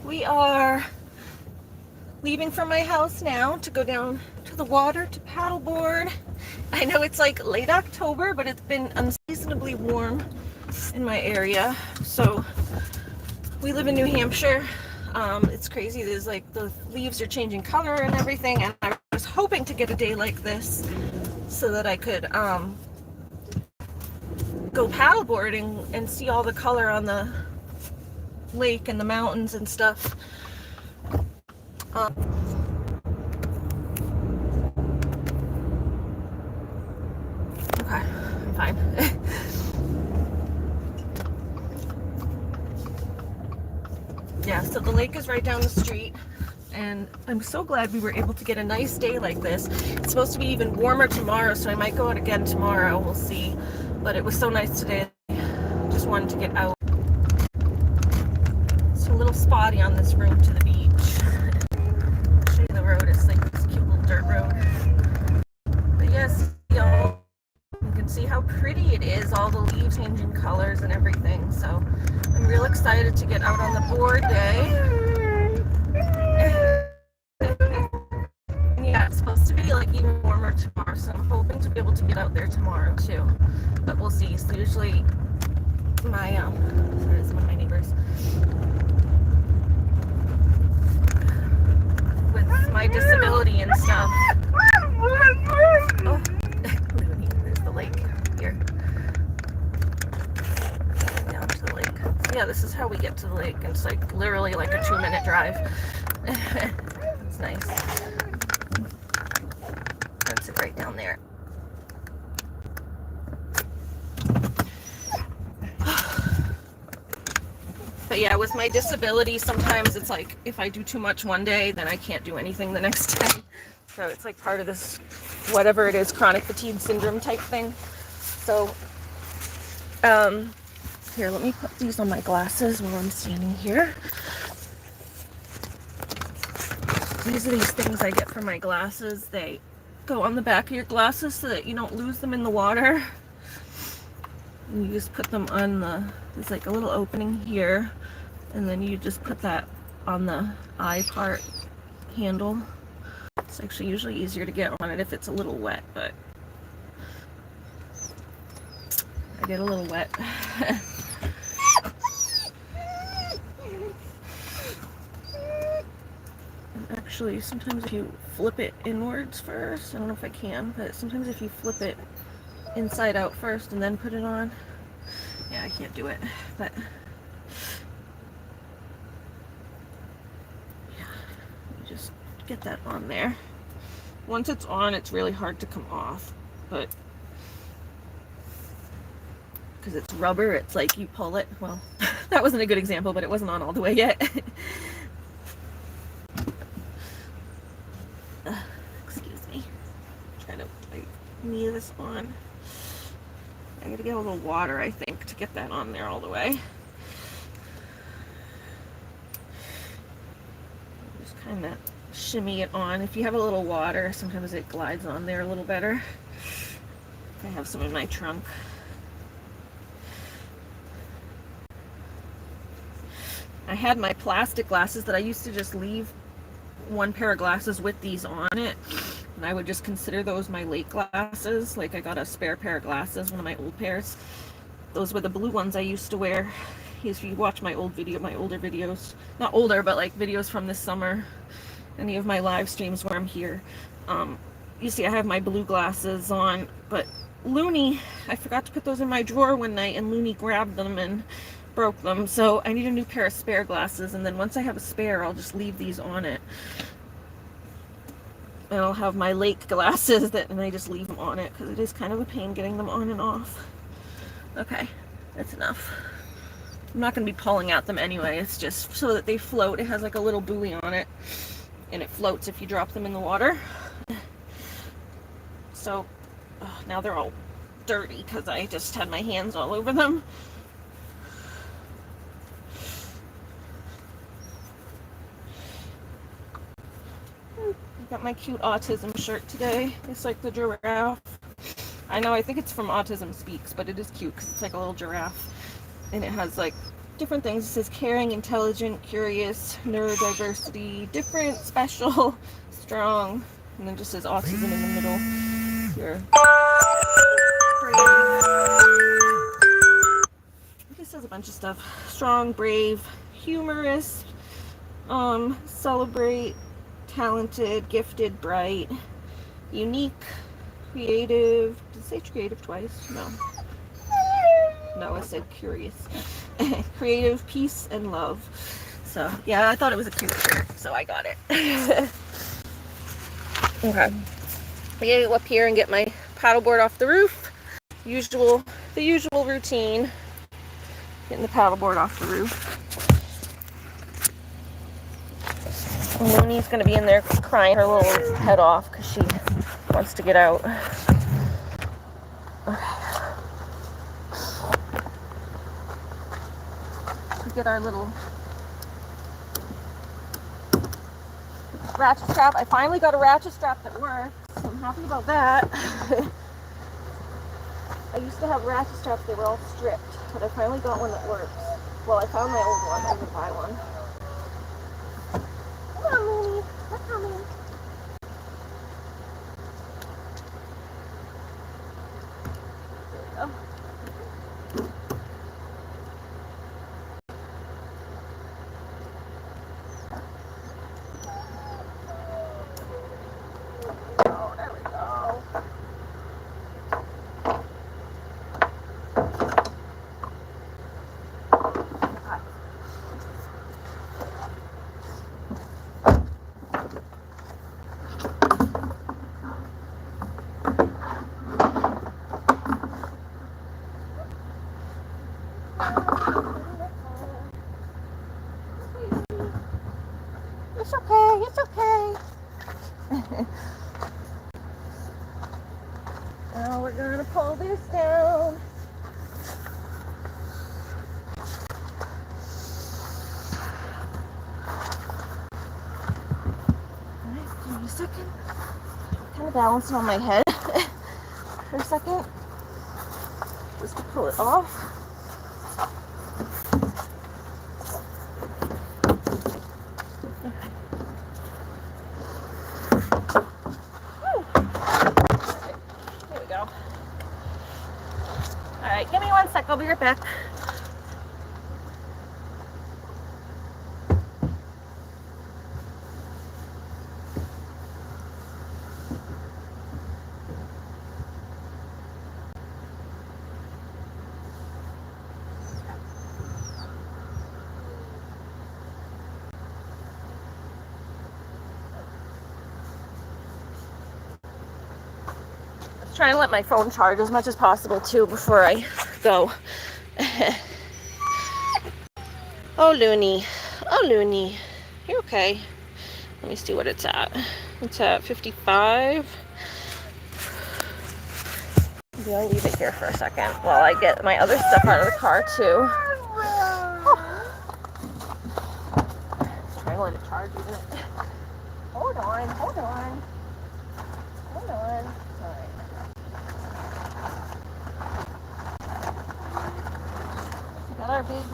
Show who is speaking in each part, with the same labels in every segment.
Speaker 1: We are leaving from my house now to go down to the water to paddleboard. I know it's like late October, but it's been unseasonably warm in my area. So we live in New Hampshire. It's crazy. There's like the leaves are changing color and everything, and I was hoping to get a day like this so that I could go paddleboarding and see all the color on the lake and the mountains and stuff. Okay, I'm fine. Yeah, so the lake is right down the street, and I'm so glad we were able to get a nice day like this. It's supposed to be even warmer tomorrow, so I might go out again tomorrow. We'll see. But it was so nice today. Just wanted to get out. It's a little spotty on this road to the beach. I'll show you the road. It's like this cute little dirt road. But yes, y'all, you can see how pretty it is. All the leaves changing colors and everything. So I'm real excited to get out on the board day. And yeah, it's supposed to be like even warmer tomorrow, so I'm hoping to be able to get out there tomorrow too. But we'll see. So usually my sorry, it's one of my neighbors. With my disability and stuff. Oh, there's the lake here. Down to the lake. Yeah, this is how we get to the lake. It's like literally like a 2-minute drive. It's nice. That's it right down there. But yeah, with my disability, sometimes it's like if I do too much one day, then I can't do anything the next day. So it's like part of this, whatever it is, chronic fatigue syndrome type thing. So, here, let me put these on my glasses while I'm standing here. These are these things I get for my glasses. They go on the back of your glasses so that you don't lose them in the water. And you just put them on there's like a little opening here, and then you just put that on the eye part handle. It's actually usually easier to get on it if it's a little wet, but I get a little wet. And actually, sometimes if you flip it inwards first, I don't know if I can, but sometimes if you flip it inside out first and then put it on, yeah, I can't do it, but yeah, you just get that on there. Once it's on, it's really hard to come off, but because it's rubber, it's like you pull it. Well, that wasn't a good example, but it wasn't on all the way yet. Excuse me. Try to knee this on. I gotta get a little water, I think, to get that on there all the way. Just kind of shimmy it on. If you have a little water, sometimes it glides on there a little better. I have some in my trunk. I had my plastic glasses that I used to just leave one pair of glasses with these on it, and I would just consider those my lake glasses. Like I got a spare pair of glasses, one of my old pairs. Those were the blue ones I used to wear. If you watch my older videos, not older, but like videos from this summer, any of my live streams where I'm here, you see I have my blue glasses on, but Looney, I forgot to put those in my drawer one night, and Looney grabbed them and broke them, so I need a new pair of spare glasses, and then once I have a spare, I'll just leave these on it. And I'll have my lake glasses and I just leave them on it, because it is kind of a pain getting them on and off. Okay, that's enough. I'm not going to be pulling at them anyway, it's just so that they float. It has like a little buoy on it, and it floats if you drop them in the water. So, now they're all dirty because I just had my hands all over them. Got my cute autism shirt today. It's like the giraffe. I know, I think it's from Autism Speaks, but it is cute because it's like a little giraffe, and it has like different things. It says caring, intelligent, curious, neurodiversity, different, special, strong, and then just says autism in the middle. Here. It says a bunch of stuff. Strong, brave, humorous, celebrate, talented, gifted, bright, unique, creative. Did it say creative twice? No. No, I said curious. Creative, peace, and love. So, yeah, I thought it was a cute shirt, so I got it. Okay. I gotta go up here and get my paddleboard off the roof. The usual routine. Getting the paddleboard off the roof. And Looney's gonna be in there crying her little head off because she wants to get out. Okay. We get our little ratchet strap. I finally got a ratchet strap that works, so I'm happy about that. I used to have ratchet straps, they were all stripped, but I finally got one that works. Well, I found my old one, I didn't buy one. Come on, Looney, we're coming. There we go. Oh, there we go. It's okay, it's okay. Now we're gonna pull this down. Alright, give me a second. Kind of balancing on my head for a second. Just to pull it off. Alright, give me 1 sec, I'll be right back. Trying to let my phone charge as much as possible too before I go. Oh, Looney. Oh, Looney. You're okay. Let me see what it's at. It's at 55. Maybe I'll leave it here for a second while I get my other stuff out of the car too. Trying to let it charge, isn't it? Hold on, hold on. Hold on. Alright. Got our big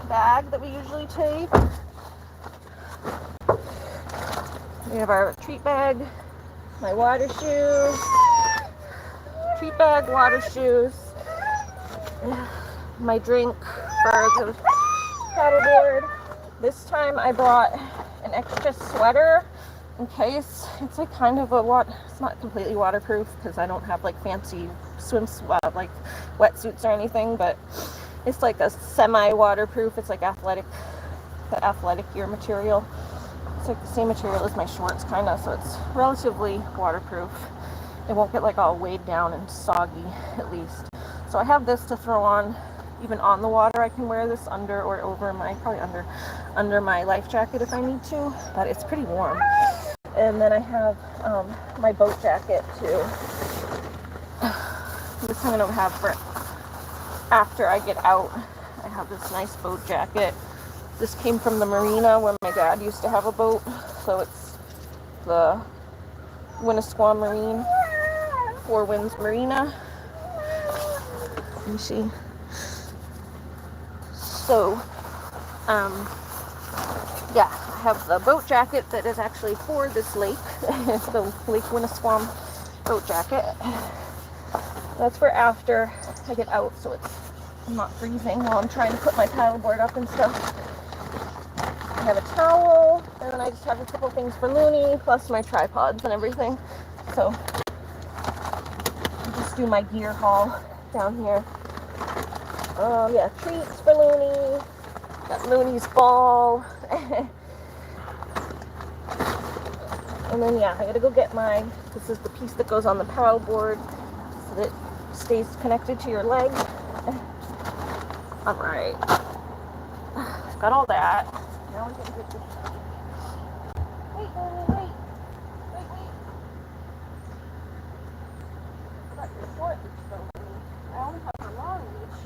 Speaker 1: bag that we usually take. We have our treat bag, my water shoes, treat bag, water shoes, my drink for the paddleboard. This time I brought an extra sweater in case. It's like kind of it's not completely waterproof because I don't have like fancy like wetsuits or anything, but it's like a semi-waterproof. It's like the athletic gear material. It's like the same material as my shorts kind of, so it's relatively waterproof. It won't get like all weighed down and soggy at least. So I have this to throw on even on the water. I can wear this under or over probably under my life jacket if I need to, but it's pretty warm. And then I have my boat jacket too. This I'm gonna have for after I get out. I have this nice boat jacket. This came from the marina where my dad used to have a boat, so it's the Winnisquam Marine, Four Winds Marina. Let me see. So Yeah, I have the boat jacket that is actually for this lake. It's the Lake Winnisquam boat jacket. That's for after I get out, so I'm not freezing while I'm trying to put my paddleboard up and stuff. I have a towel, and then I just have a couple things for Looney, plus my tripods and everything. So I'll just do my gear haul down here. Yeah, treats for Looney. Got Looney's ball. And then yeah, I gotta go get this is the piece that goes on the paddleboard so that it stays connected to your leg. Alright. Got all that. Now we can get this. Wait. I got your short leash though. I only have her long leash.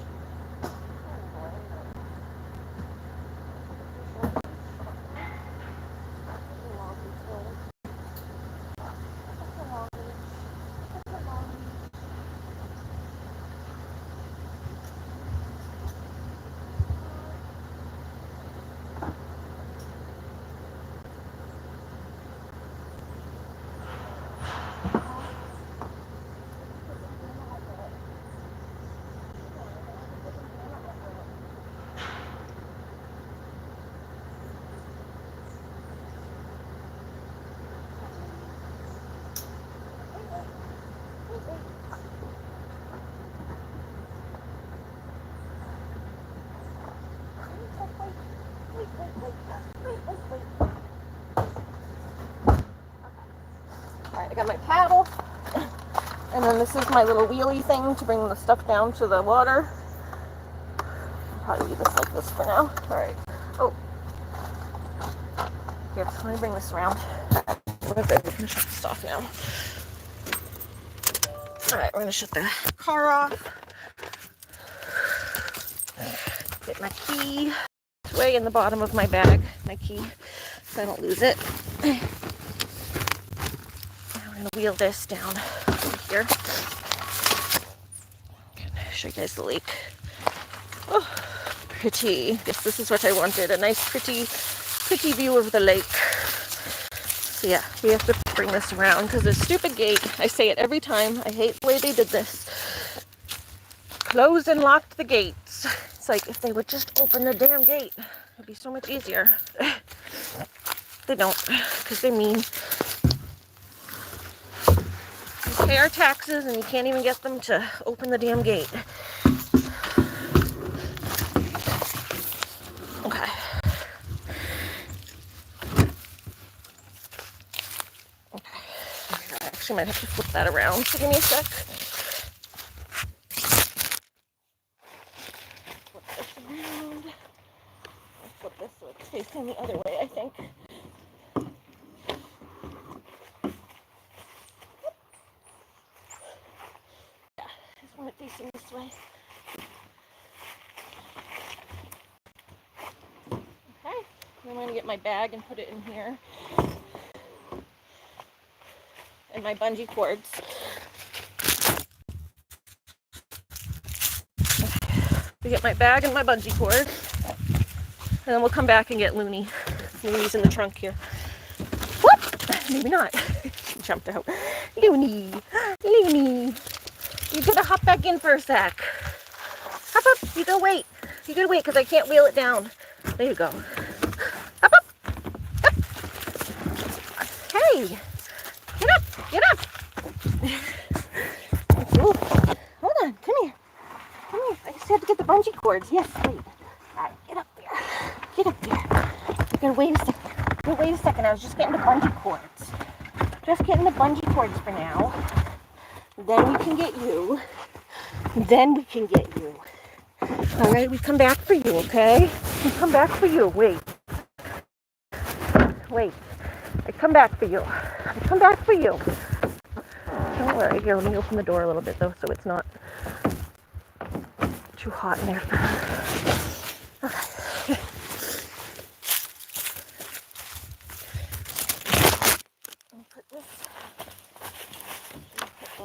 Speaker 1: Alright, I got my paddle, and then this is my little wheelie thing to bring the stuff down to the water. I'll probably leave this like this for now. Alright. Oh. Here, let me bring this around. We're going to shut this off now. Alright, we're going to shut the car off. Get my key. It's way in the bottom of my bag, my key, so I don't lose it. I'm going to wheel this down here. Show you guys the lake. Oh, pretty. Yes, this is what I wanted. A nice, pretty view of the lake. So yeah, we have to bring this around because the stupid gate, I say it every time, I hate the way they did this. Closed and locked the gates. It's like if they would just open the damn gate, it'd be so much easier. They don't, because they're mean. We pay our taxes and you can't even get them to open the damn gate. Okay. I actually might have to flip that around, so give me a sec. Flip this around. I'll flip this so it's facing the other way, I think. Yeah, I just want it facing this way. Okay, I'm going to get my bag and put it in here. And my bungee cords. We get my bag and my bungee cord, and then we'll come back and get Looney. Looney's in the trunk here. Whoop! Maybe not. She jumped out. Looney! You gotta hop back in for a sec. Hop up! You gotta wait. You gotta wait because I can't wheel it down. There you go. Hop up! Up! Hey! Get up! Get up! Ooh. Hold on, come here. Come here. I just have to get the bungee cords. Yes, wait. Alright, get up there. Get up there. You gotta wait a second. Wait a second. I was just getting the bungee cords. Just getting the bungee cords for now. Then we can get you. Alright, we come back for you, okay? We come back for you. Wait. I come back for you. Don't worry. Here, let me open the door a little bit, though, so it's not too hot in there. Okay. I'll put the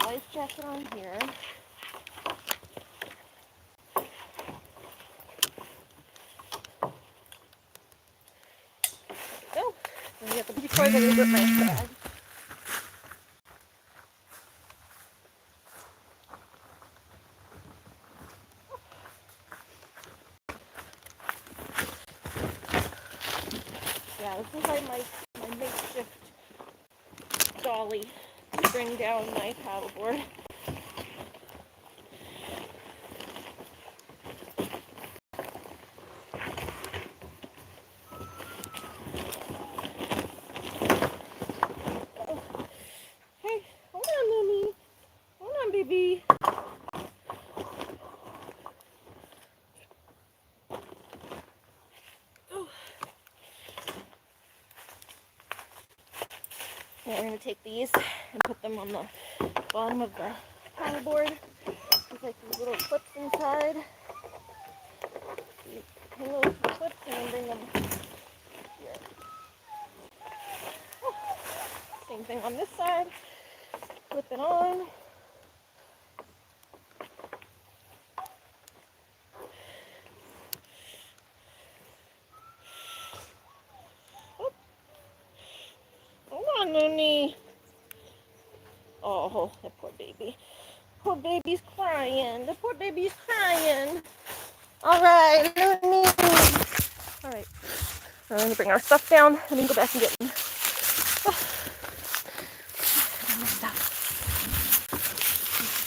Speaker 1: life jacket on here. Before I go with my bag. Yeah, this is like my makeshift dolly to bring down my paddleboard. Hey, hold on, Lily. Hold on, baby. Oh. Now we're going to take these and put them on the bottom of the paddleboard. There's like these little clips inside. You hang those with clips and then bring them here. Oh. Same thing on this side. Flip it on. Hold on, Looney. Oh, that poor baby. Poor baby's crying. The poor baby's crying. All right, Looney. All right. I'm going to bring our stuff down and then go back and get them. Oh. My stuff.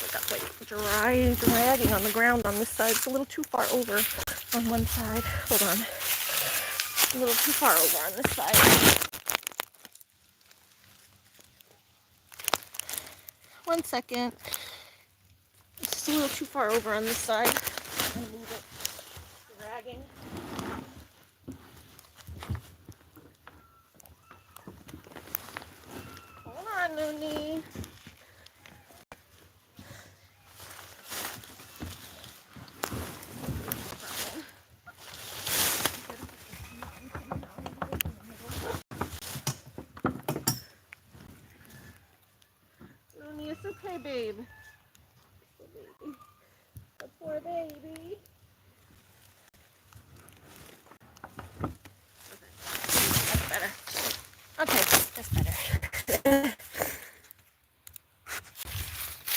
Speaker 1: I got like dragging on the ground on this side. It's a little too far over on one side. Hold on. A little too far over on this side. 1 second. It's just a little too far over on this side. I'm gonna move it. Dragging. Hold on, Looney. Looney, it's okay, babe. The poor baby. That's better. Okay, that's better.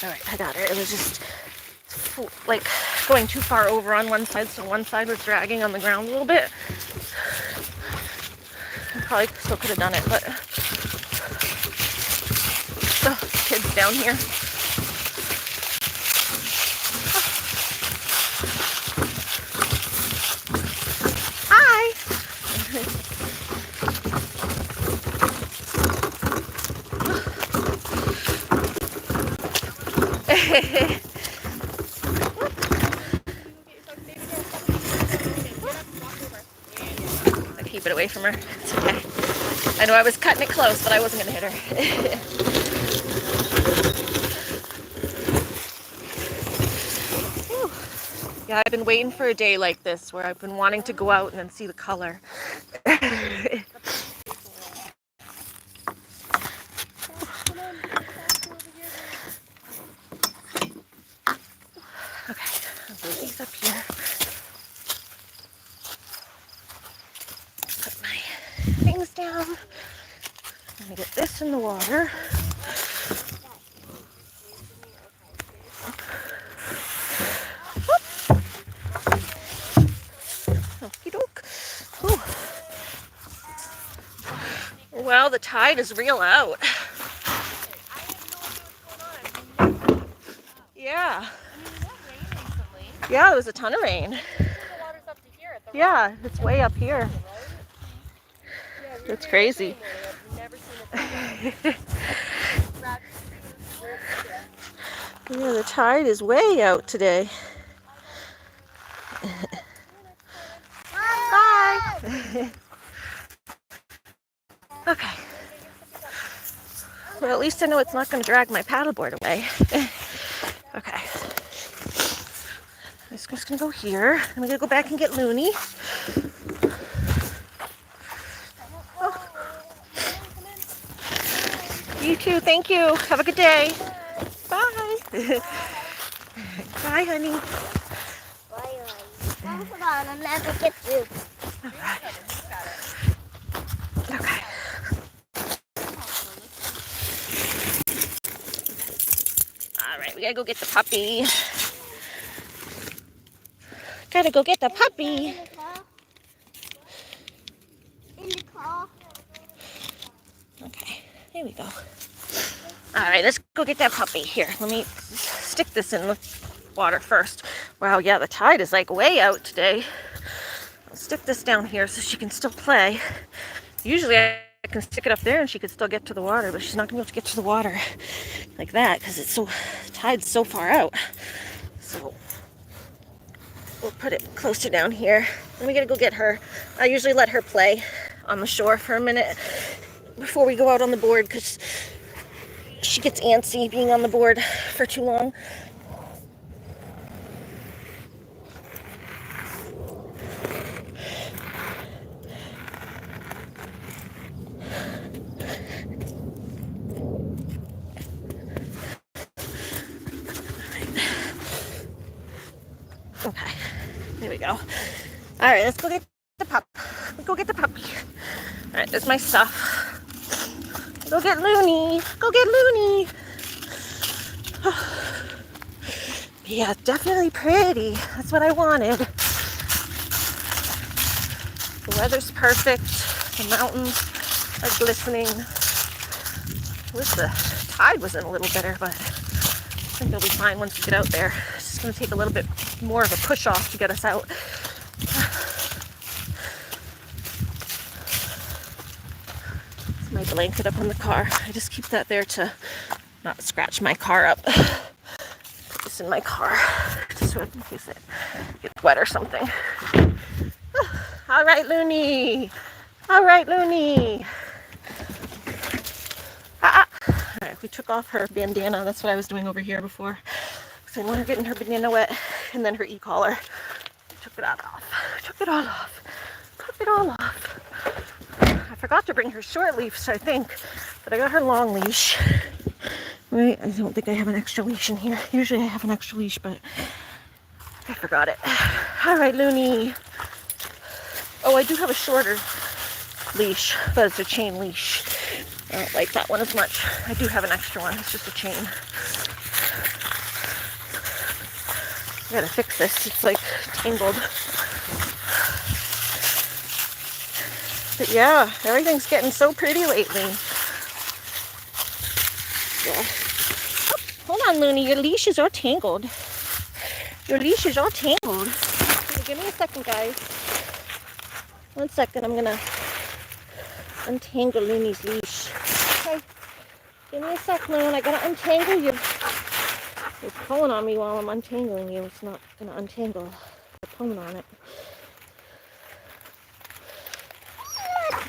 Speaker 1: Alright, I got her. It was just like going too far over on one side, so one side was dragging on the ground a little bit. I probably still could have done it, but kids down here. Hi. I keep it away from her. It's okay. I know I was cutting it close, but I wasn't going to hit her. Yeah, I've been waiting for a day like this where I've been wanting to go out and then see the color. Okay, I'll put these up here. Put my things down. I'm gonna get this in the water. Well, the tide is real out. Yeah. Yeah, there was a ton of rain. Yeah, it's way up here. It's crazy. Yeah, the tide is way out today. Bye. Okay. Well, at least I know it's not going to drag my paddleboard away. Okay. I'm just going to go here. I'm going to go back and get Looney. Oh. You too. Thank you. Have a good day. Bye. Bye, honey.
Speaker 2: Bye, honey. I'll never get you.
Speaker 1: All right. Okay. we gotta go get the puppy. Gotta go get the puppy.
Speaker 2: In the car. In the car.
Speaker 1: Okay, here we go. All right, let's go get that puppy. Here, let me stick this in the water first. Wow, yeah, the tide is like way out today. I'll stick this down here so she can still play. Usually I can stick it up there and she could still get to the water, but she's not gonna be able to get to the water like that because the tide's so far out. So we'll put it closer down here. Then we gotta go get her. I usually let her play on the shore for a minute before we go out on the board because she gets antsy being on the board for too long. Okay, there we go. All right, let's go get the pup. Let's go get the puppy. All right, there's my stuff. Go get Looney. Go get Looney. Yeah, definitely pretty. That's what I wanted. The weather's perfect. The mountains are glistening. I wish the tide was in a little better, but I think they'll be fine once we get out there. It's just going to take a little bit more of a push off to get us out. It's my blanket up on the car. I just keep that there to not scratch my car up. Put this in my car just so in case it gets wet or something. All right, Looney. All right, Looney. All right, we took off her bandana. That's what I was doing over here before. So I want her getting her bandana wet and then her e-collar. Took it all off. Took it all off. Took it all off. I forgot to bring her short leash, I think, but I got her long leash. Right? I don't think I have an extra leash in here. Usually I have an extra leash, but I forgot it. All right, Looney. Oh, I do have a shorter leash, but it's a chain leash. I don't like that one as much. I do have an extra one. It's just a chain. I gotta fix this. It's like tangled. But yeah, everything's getting so pretty lately. Yeah. Oh, hold on, Looney. Your leash is all tangled. Your leash is all tangled. Okay, give me a second, guys. 1 second. I'm gonna untangle Looney's leash. Okay. Give me a sec, Loon. I gotta untangle you. You're pulling on me while I'm untangling you. It's not gonna untangle. You're pulling on it.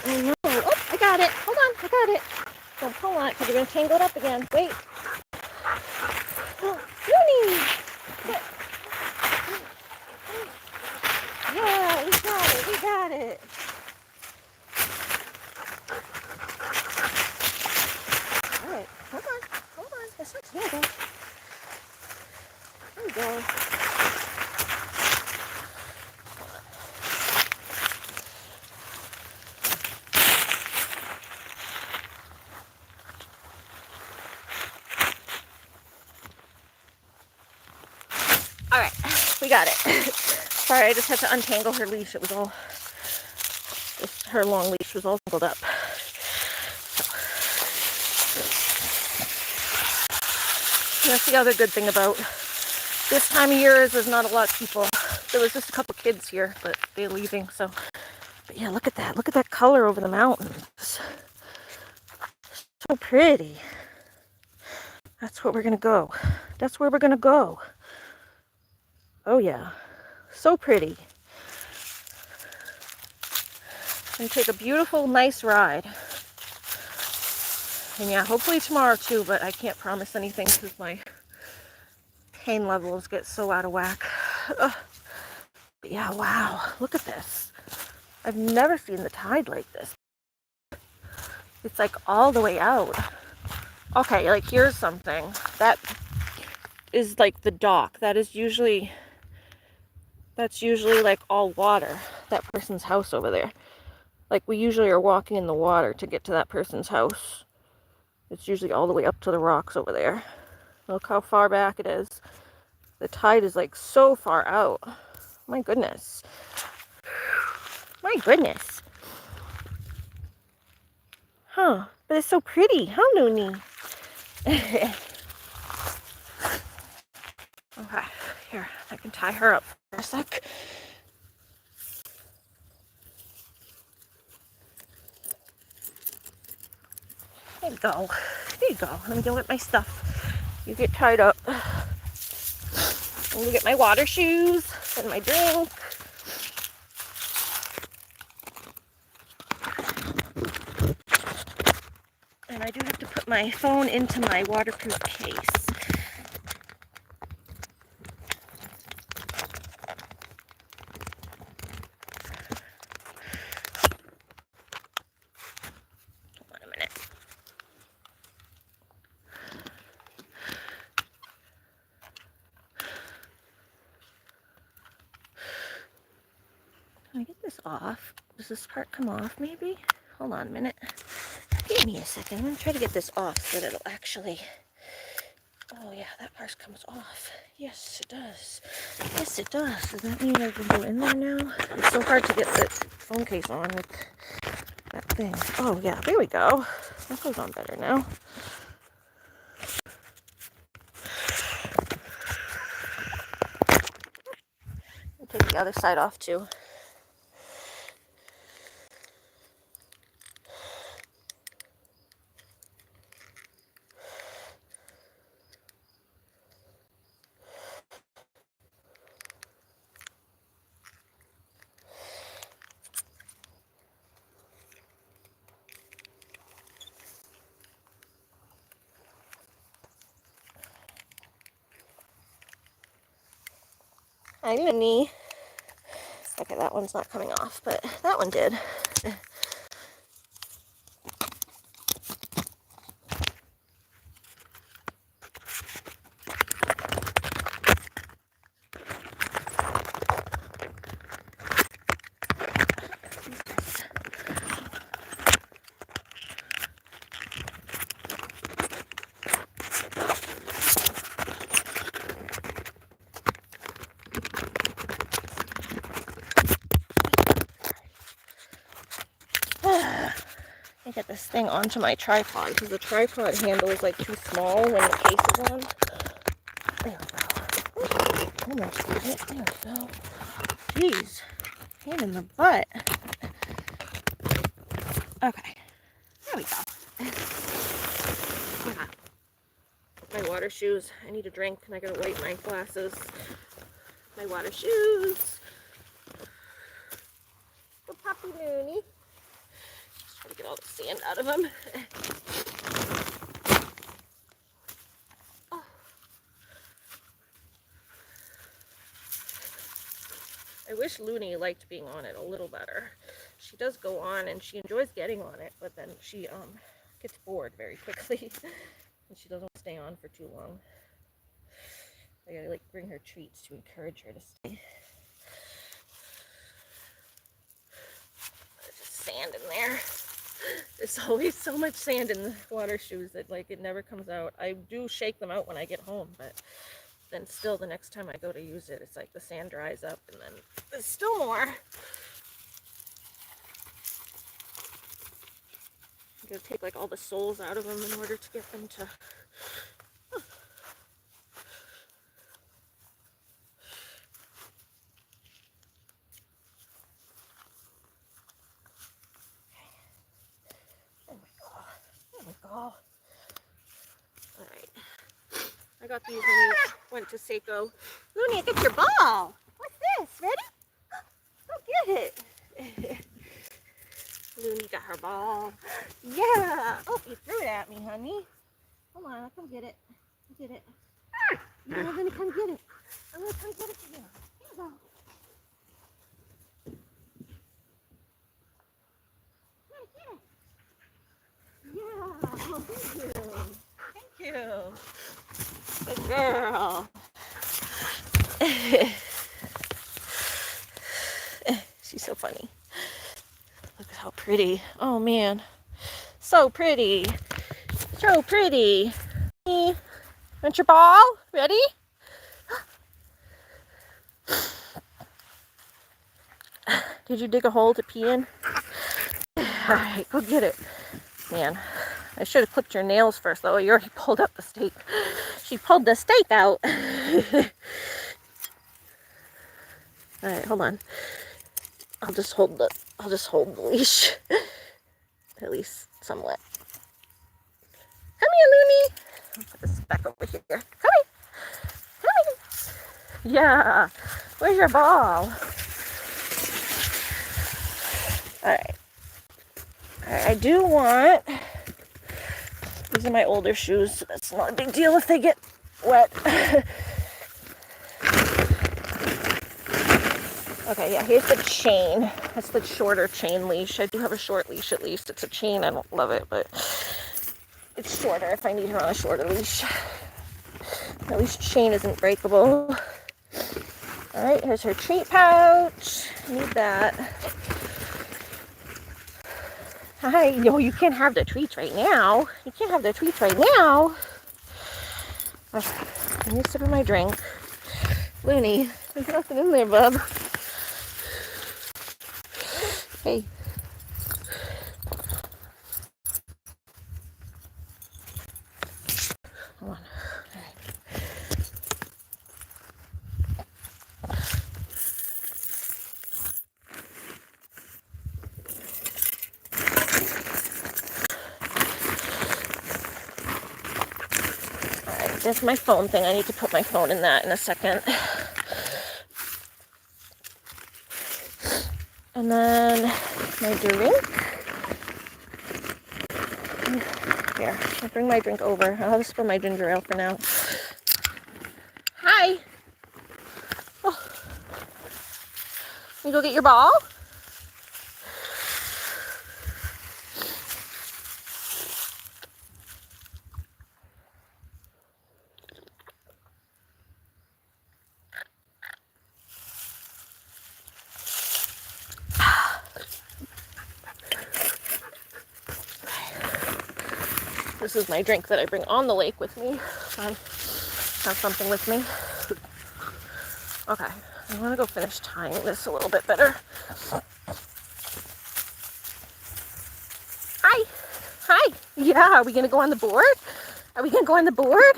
Speaker 1: I know. Oh, I got it. Hold on. I got it. Don't pull on it because you're gonna tangle it up again. Wait. Oh, Looney! Yeah, we got it. We got it. All right. Hold on. Hold on. That's not together. There we go. All right, we got it. Sorry, I just had to untangle her leash. It was all, her long leash was all tangled up. That's the other good thing about this time of year is there's not a lot of people. There was just a couple kids here, but they're leaving, so. But yeah, look at that. Look at that color over the mountains. So pretty. That's where we're gonna go. That's where we're gonna go. Oh yeah, so pretty. And take a beautiful, nice ride. And yeah, hopefully tomorrow too, but I can't promise anything because my pain levels get so out of whack. Ugh. But yeah, wow, look at this. I've never seen the tide like this. It's like all the way out. Okay, like here's something. That is like the dock. That's usually like all water. That person's house over there. Like we usually are walking in the water to get to that person's house. It's usually all the way up to the rocks over there. Look how far back it is. The tide is like so far out. My goodness. My goodness. Huh. But it's so pretty. Huh, Looney? Okay. Here, I can tie her up for a sec. There you go. There you go. Let me go get my stuff. You get tied up. Let me get my water shoes and my drink. And I do have to put my phone into my waterproof case. Hold on a minute. Can I get this off? Does this part come off maybe? Hold on a minute. Give me a second. I'm going to try to get this off so that it'll actually... Oh yeah, that part comes off. Yes, it does. Yes, it does. Does that mean I can go in there now? It's so hard to get the phone case on with that thing. Oh yeah, there we go. That goes on better now. I'll take the other side off too. Hi, Minnie. Okay, that one's not coming off, but that one did. I get this thing onto my tripod because the tripod handle is like too small when the case is on. There we go. Almost got it. There we go. Jeez. Pain in the butt. Okay. There we go. My water shoes. I need a drink and I gotta wipe my glasses. My water shoes. Go Puppy Looney. Just try to get all the sand out of them. Oh. I wish Looney liked being on it a little better. She does go on and she enjoys getting on it, but then she gets bored very quickly and she doesn't stay on for too long. I gotta like bring her treats to encourage her to stay. There's just sand in there. There's always so much sand in the water shoes that like it never comes out. I do shake them out when I get home, but then still the next time I go to use it, it's like the sand dries up and then there's still more. You gotta take like all the soles out of them in order to get them to... All right. I got these when we went to Seiko. Looney, get your ball. What's this? Ready? Go get it. Looney got her ball. Yeah. Oh, you threw it at me, honey. Come on, I'll come get it. Get it. Yeah, I'm gonna come get it. I'm gonna come get it for you. Here you go. Yeah, oh, thank you. Thank you. Good girl. She's so funny. Look at how pretty. Oh man. So pretty. So pretty. Want your ball? Ready? Did you dig a hole to pee in? Alright, go get it. Man, I should have clipped your nails first though. You already pulled up the stake. She pulled the stake out. Alright, hold on. I'll just hold the leash. At least somewhat. Come here, Looney. I'll put this back over here. Come here. Come here. Yeah. Where's your ball? Alright. I do want, these are my older shoes, so that's not a big deal if they get wet. Okay, yeah, here's the chain. That's the shorter chain leash. I do have a short leash at least. It's a chain. I don't love it, but it's shorter if I need her on a shorter leash. At least chain isn't breakable. Alright, here's her treat pouch. Need that. Hi. No, you can't have the treats right now. You can't have the treats right now. Okay, I need a sip of my drink. Looney, there's nothing in there, bub. Hey. Hold on. Alright, there's my phone thing. I need to put my phone in that in a second. And then my drink. Here, I'll bring my drink over. I'll just spill my ginger ale for now. Hi. Oh. You go get your ball? This is my drink that I bring on the lake with me. I have something with me. Okay, I want to go finish tying this a little bit better. Hi. Hi. Yeah, are we going to go on the board? Are we going to go on the board?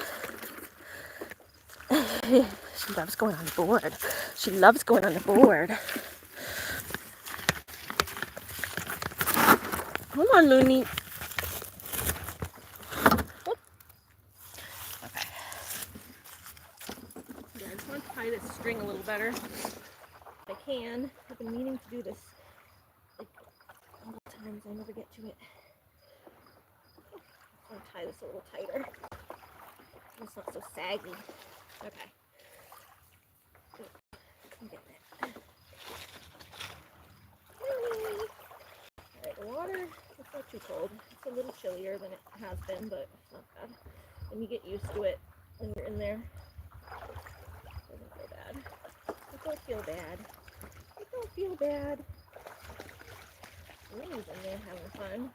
Speaker 1: She loves going on the board. She loves going on the board. Come on, Looney. Okay. Yeah, I just want to tie this string a little better. If I can. I've been meaning to do this like a lot of times. I never get to it. I'm going to tie this a little tighter. So it's not so saggy. Okay. I'm getting it. Alright, the water, it's not too cold. It's a little chillier than it has been, but it's not bad. When you get used to it, when you're in there, it doesn't feel bad. It don't feel bad. It don't feel bad. Lily's in there having fun.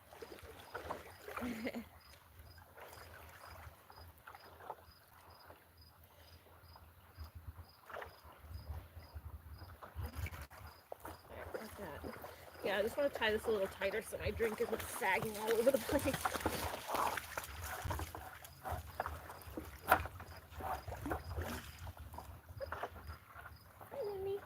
Speaker 1: Yeah, I just want to tie this a little tighter so my drink isn't sagging all over the place. Hi, Looney.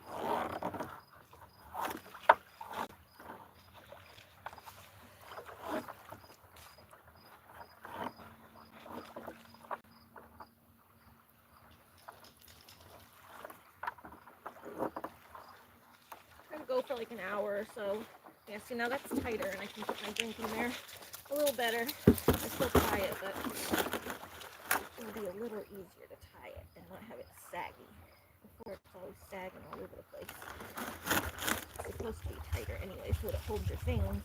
Speaker 1: I'm going to go for like an hour or so. Yeah, see, now that's tighter and I can put my drink in there a little better. I still tie it, but it'll be a little easier to tie it and not have it saggy. Before it's always sagging all over the place. It's supposed to be tighter anyway so that it holds your things.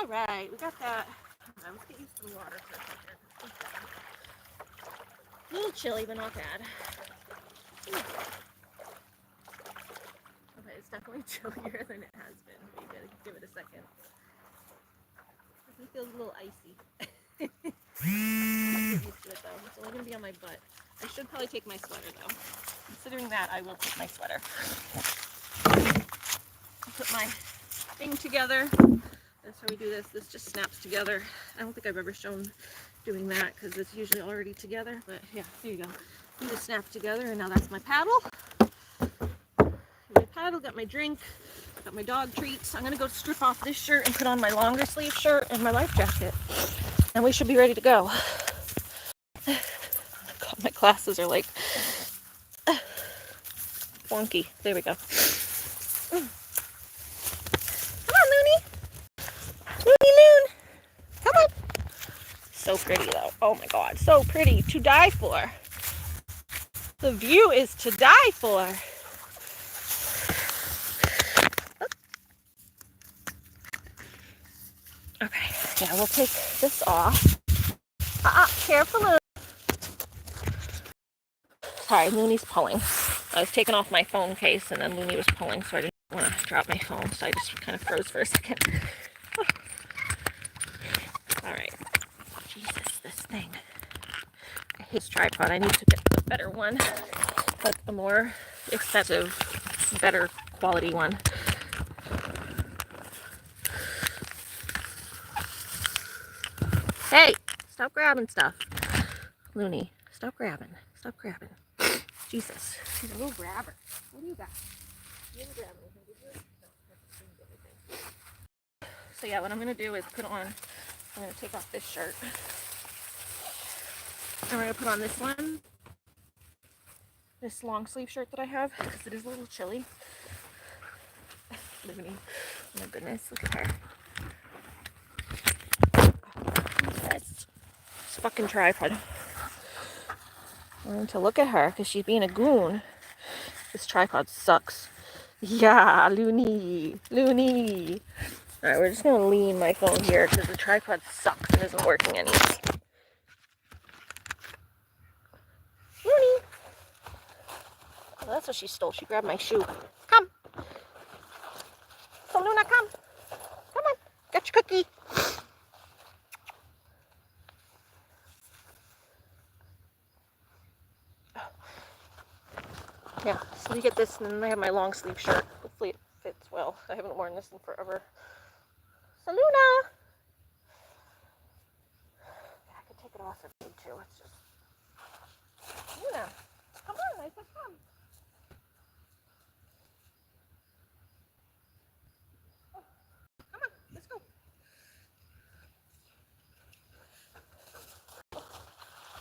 Speaker 1: right, we got that. Right, let's get you some water for a second. A little chilly, but not bad. Okay, it's definitely chillier than it has been. But you gotta give it a second. It feels a little icy. Get used to it though. It's only gonna be on my butt. I should probably take my sweater though. Considering that, I will take my sweater. I'll put my thing together. That's how we do this. This just snaps together. I don't think I've ever shown doing that because it's usually already together. But yeah, there you go. You just snap together, and now that's my paddle. My paddle, got my drink, got my dog treats. I'm gonna go strip off this shirt and put on my longer sleeve shirt and my life jacket, and we should be ready to go. God, my glasses are like wonky. There we go. Come on, Looney. Looney Loon. Come on. So pretty though. Oh my God, so pretty to die for. The view is to die for. Okay, yeah, we'll take this off. Careful, Loon. Sorry, Looney's pulling. I was taking off my phone case and then Looney was pulling, so I didn't want to drop my phone, so I just kind of froze for a second. Alright. Jesus, this thing. I hate this tripod. I need to get a better one. Like a more expensive, better quality one. Hey! Stop grabbing stuff. Looney, stop grabbing. Stop grabbing. Jesus. She's a little grabber. What do you got? You didn't grab anything, did you? No, I didn't get anything. So yeah, what I'm going to do is put on, I'm going to take off this shirt. I'm going to put on this one. This long sleeve shirt that I have, because it is a little chilly. Looney. Oh my goodness, look at her. This fucking tripod. I want to look at her because she's being a goon. This tripod sucks. Yeah, Looney. Looney. Alright, we're just going to lean my phone here because the tripod sucks and isn't working any. Looney. Oh, that's what she stole. She grabbed my shoe. Come. Come, Luna, come. Come on. Got your cookie. Yeah, so you get this, and then I have my long sleeve shirt. Hopefully it fits well. I haven't worn this in forever. So Luna! Yeah, I could take it off if I need to. It's just... Luna! Come on, I said come. Oh, come on, let's go.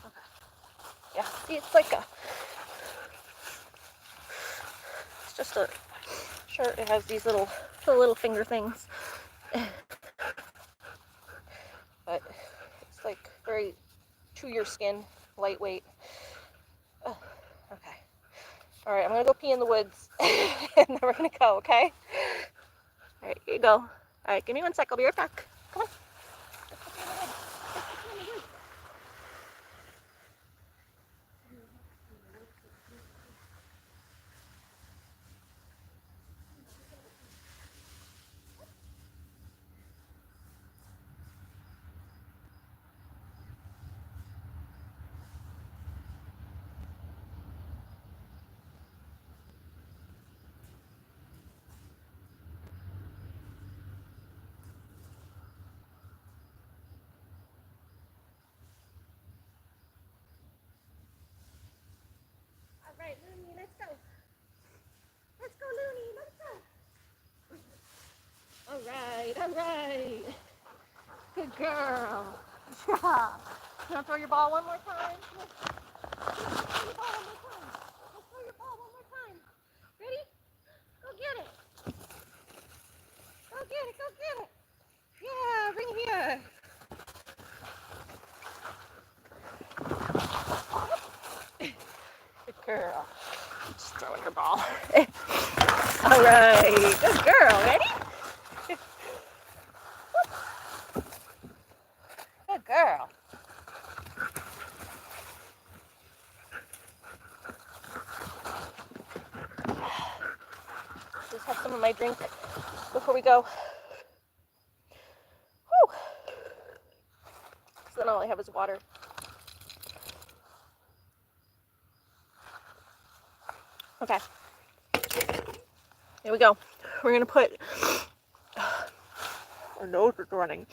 Speaker 1: Okay. Yeah, see, it's like a... just a shirt. It has these little finger things, but it's like very to your skin, lightweight. Okay, all right, I'm gonna go pee in the woods and then we're gonna go. Okay, all right, here you go. All right, give me 1 sec, I'll be right back. Come on. All right, Looney, let's go. Let's go, Looney, let's go. All right. Good girl. Yeah. You want to throw your ball one more time? Throw your ball one more time. Let's throw your ball one more time. Ready? Go get it. Go get it. Go get it. Yeah, bring it here. Good girl. Just throwing her ball. All right. Good girl. Ready? girl. Just have some of my drink before we go. Whew. So then all I have is water. Okay. Here we go. We're gonna put. My nose is running.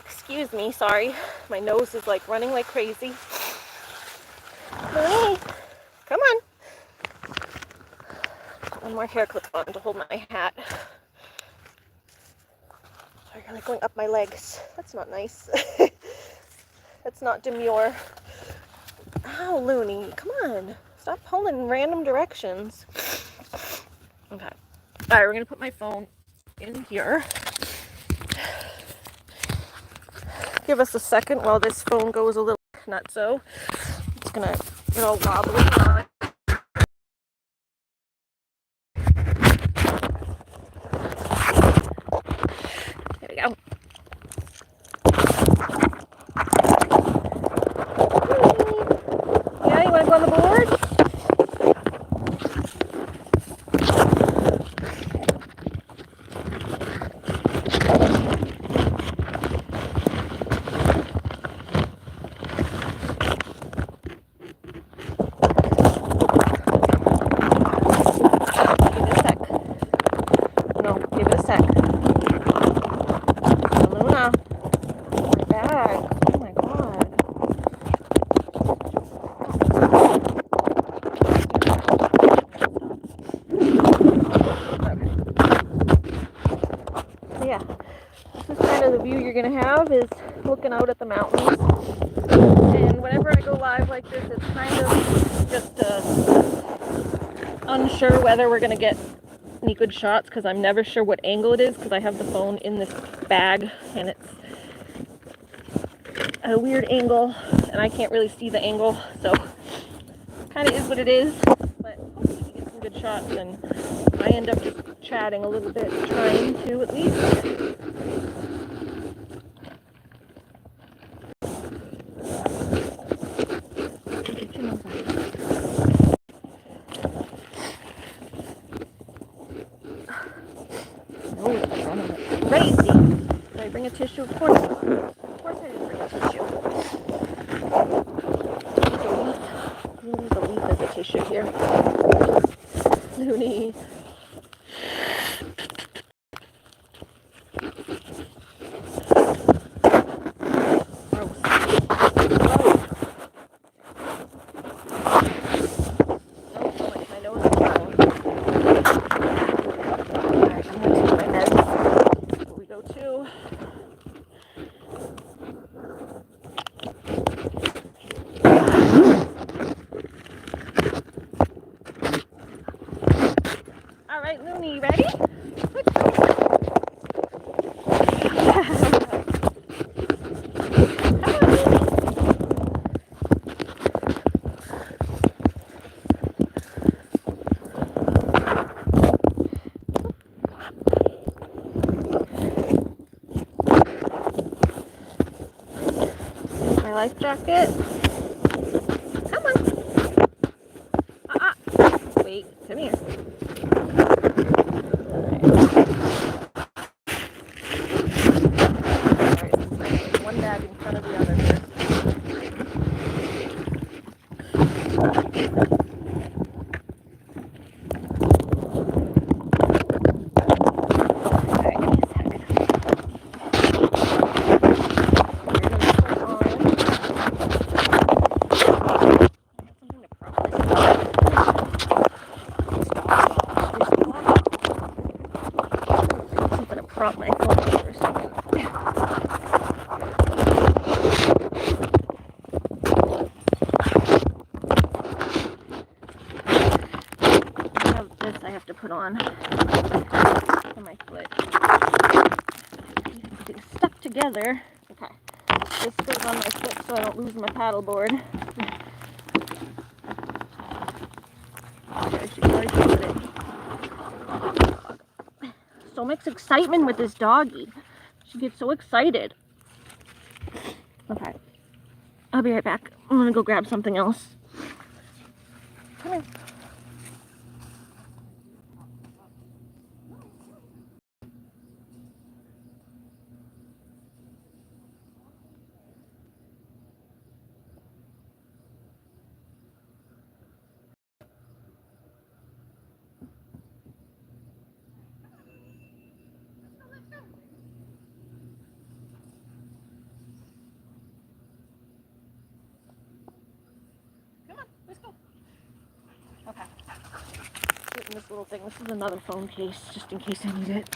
Speaker 1: Excuse me, sorry. My nose is like running like crazy. Lily, come on. One more hair clip on to hold my hat. Sorry, you're like going up my legs. That's not nice. That's not demure. Ow, Looney, come on. Stop pulling in random directions. Okay. Alright, we're gonna put my phone in here. Give us a second while this phone goes a little nutso. It's gonna get all wobbly. There we go. Yeah, you wanna go on the board? You're gonna have is looking out at the mountains, and whenever I go live like this, it's kind of just unsure whether we're gonna get any good shots, because I'm never sure what angle it is, because I have the phone in this bag and it's at a weird angle and I can't really see the angle, so kind of is what it is. But hopefully we get some good shots, and I end up just chatting a little bit, trying to at least. Crazy. Did I bring a tissue? Of course I didn't bring a tissue. Use a leaf as a tissue here. Looney. Looney, ready? My life jacket. Come on. Wait, come here. One bag in front of the other here. Prop my phone for a second. I have to put on my foot. These stuck together. Okay. This goes on my foot so I don't lose my paddleboard. Okay, she already put it. So so much excitement with this doggy. She gets so excited. Okay. I'll be right back. I'm gonna go grab something else. Come here. Come on, let's go. Okay. Getting this little thing. This is another phone case, just in case I need it.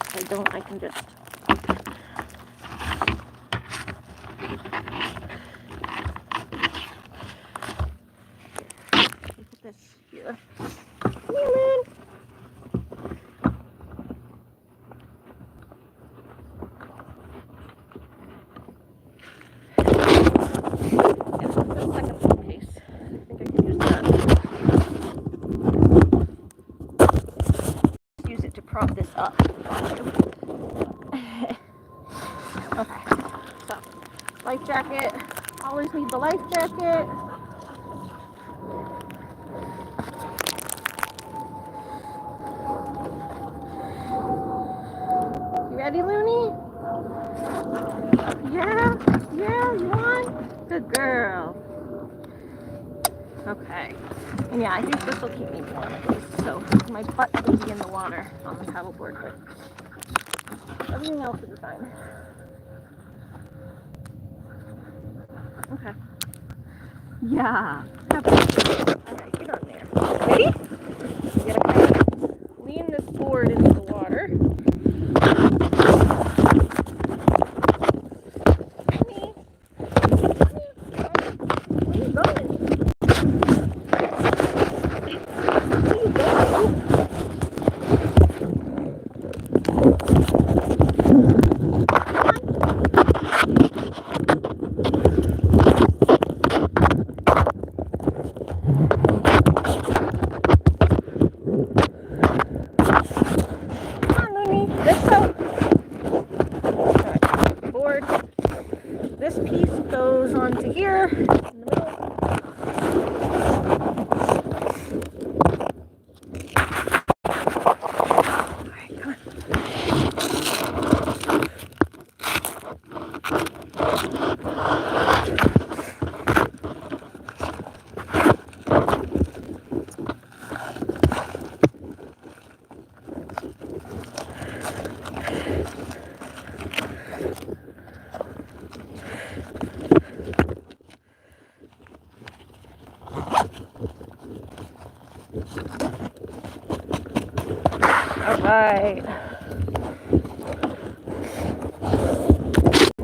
Speaker 1: If I don't, I can just... put this here. Come here, man. Prop this up. Okay, so life jacket. Always need the life jacket. You ready, Looney? Yeah, you want? Good girl. Okay. And yeah, I think this will keep me warm at least. So my butt will be in the water on the paddleboard, but everything else will be fine. Okay. Yeah. Alright, get on there. Ready? You gotta kind of lean this board into the water. This piece goes onto here in the middle. Alright, come on. Alright.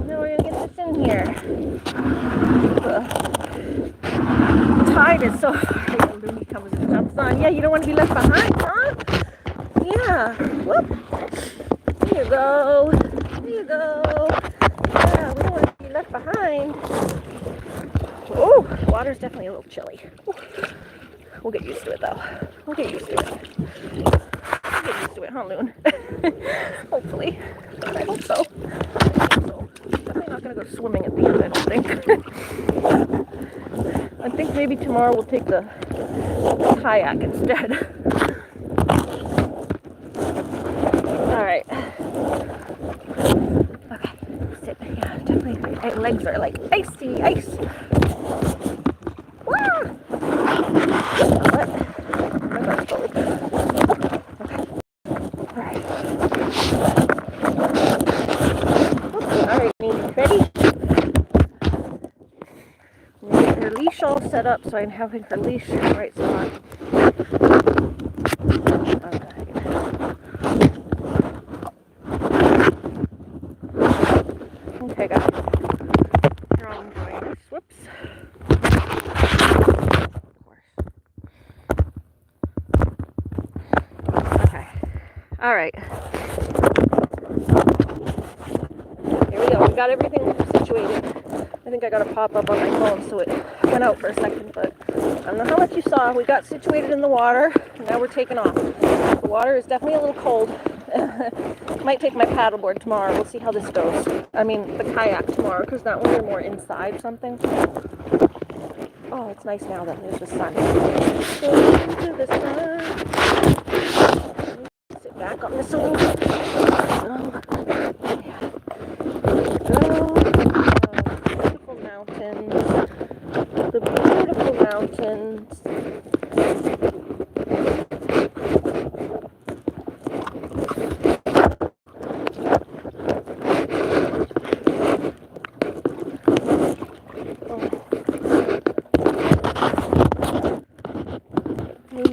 Speaker 1: Now we're gonna get this in here. The tide is so far. The Looney comes and jumps on. Yeah, you don't want to be left behind, huh? Yeah. Whoop. There you go. There you go. Yeah, we don't want to be left behind. Oh, the water's definitely a little chilly. Ooh. We'll get used to it though. We'll get used to it. Get used to it, huh, Loon? Hopefully. I hope so. Definitely not going to go swimming at the end, I don't think. I think maybe tomorrow we'll take the kayak instead. Alright. Okay. Sit. Yeah, definitely. My legs are like icy ice. Wah! All set up so I'm having her leash in the right spot. Okay, guys. You're all enjoying this. Whoops. Of course. Okay. Alright. Here we go. We got everything situated. I think I got a pop-up on my phone, so it went out for a second, but I don't know how much you saw. We got situated in the water, and now we're taking off. water is definitely a little cold. Might take my paddleboard tomorrow. We'll see how this goes. I mean, the kayak tomorrow, because that one we're more inside something. Oh, it's nice now that there's the sun. Go into the sun. Sit back on this a little bit. Beautiful mountains. The beautiful mountains.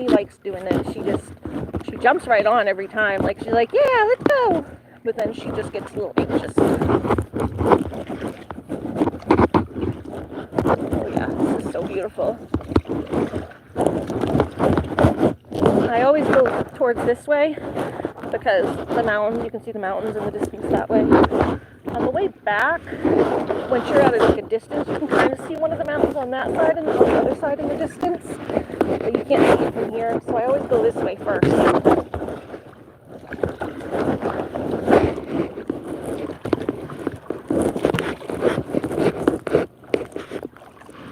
Speaker 1: Likes doing it. She jumps right on every time. Like she's like, yeah, let's go. But then she just gets a little anxious. Oh yeah, this is so beautiful. I always go towards this way because the mountains, you can see the mountains in the distance that way. On the way back, once you're at like a distance, you can kind of see one of the mountains on that side and on the other side in the distance. But you can't see it from here, so I always go this way first.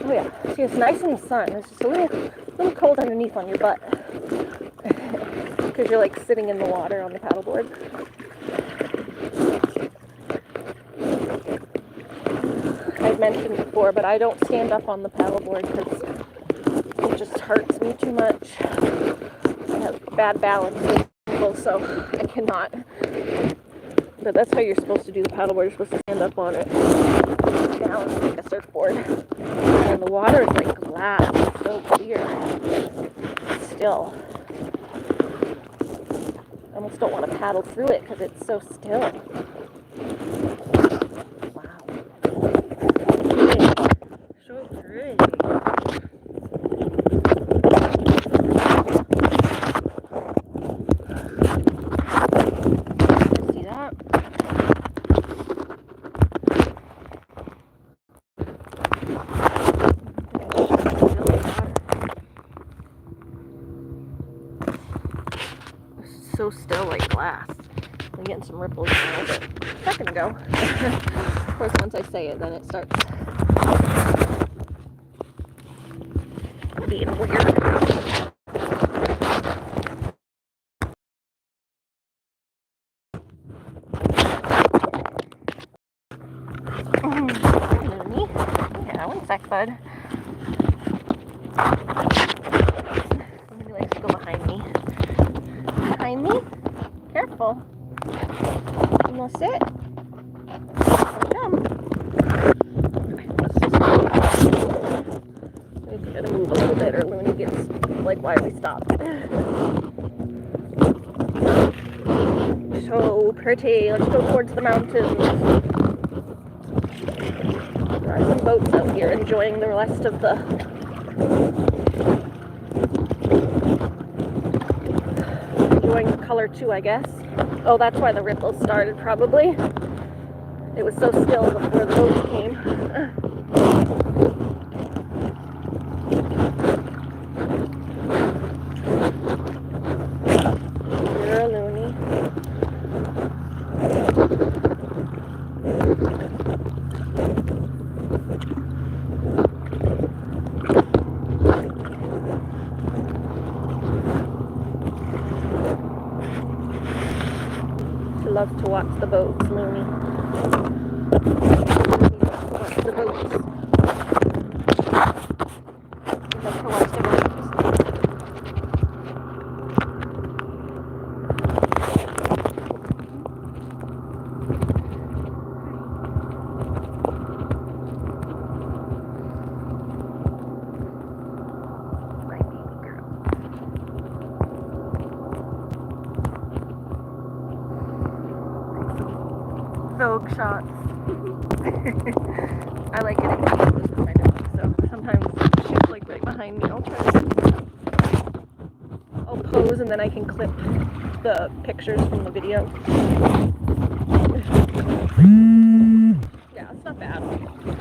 Speaker 1: Oh yeah, see, it's nice in the sun. It's just a little cold underneath on your butt. Because you're like sitting in the water on the paddleboard. I've mentioned before, but I don't stand up on the paddleboard because it just hurts me too much. I have bad balance, so I cannot. But that's how you're supposed to do the paddleboard. You're supposed to stand up on it. Down like a surfboard. And the water is like glass. It's so clear. Still. I almost don't want to paddle through it because it's so still. Wow. So pretty. See that? So still like glass. I'm getting some ripples now, but a second ago. Of course, once I say it, then it starts being weird. Yeah, one sec, bud. Somebody likes to go behind me. Behind me? Careful. You want to sit? Come. I gotta move a little bit or Looney gets like, why we stopped. So pretty. Let's go towards the mountains. There are some boats out here enjoying the rest of the color too, I guess. Oh, that's why the ripples started, probably. It was so still before the boats came. You're a loony. Love to watch the boats, Looney. Watch the boats. Love to watch the boats. My baby girl. Vogue shots. I like getting close to my dog, so sometimes she's like right behind me. I'll pose and then I can clip the pictures from the video. Yeah, it's not bad.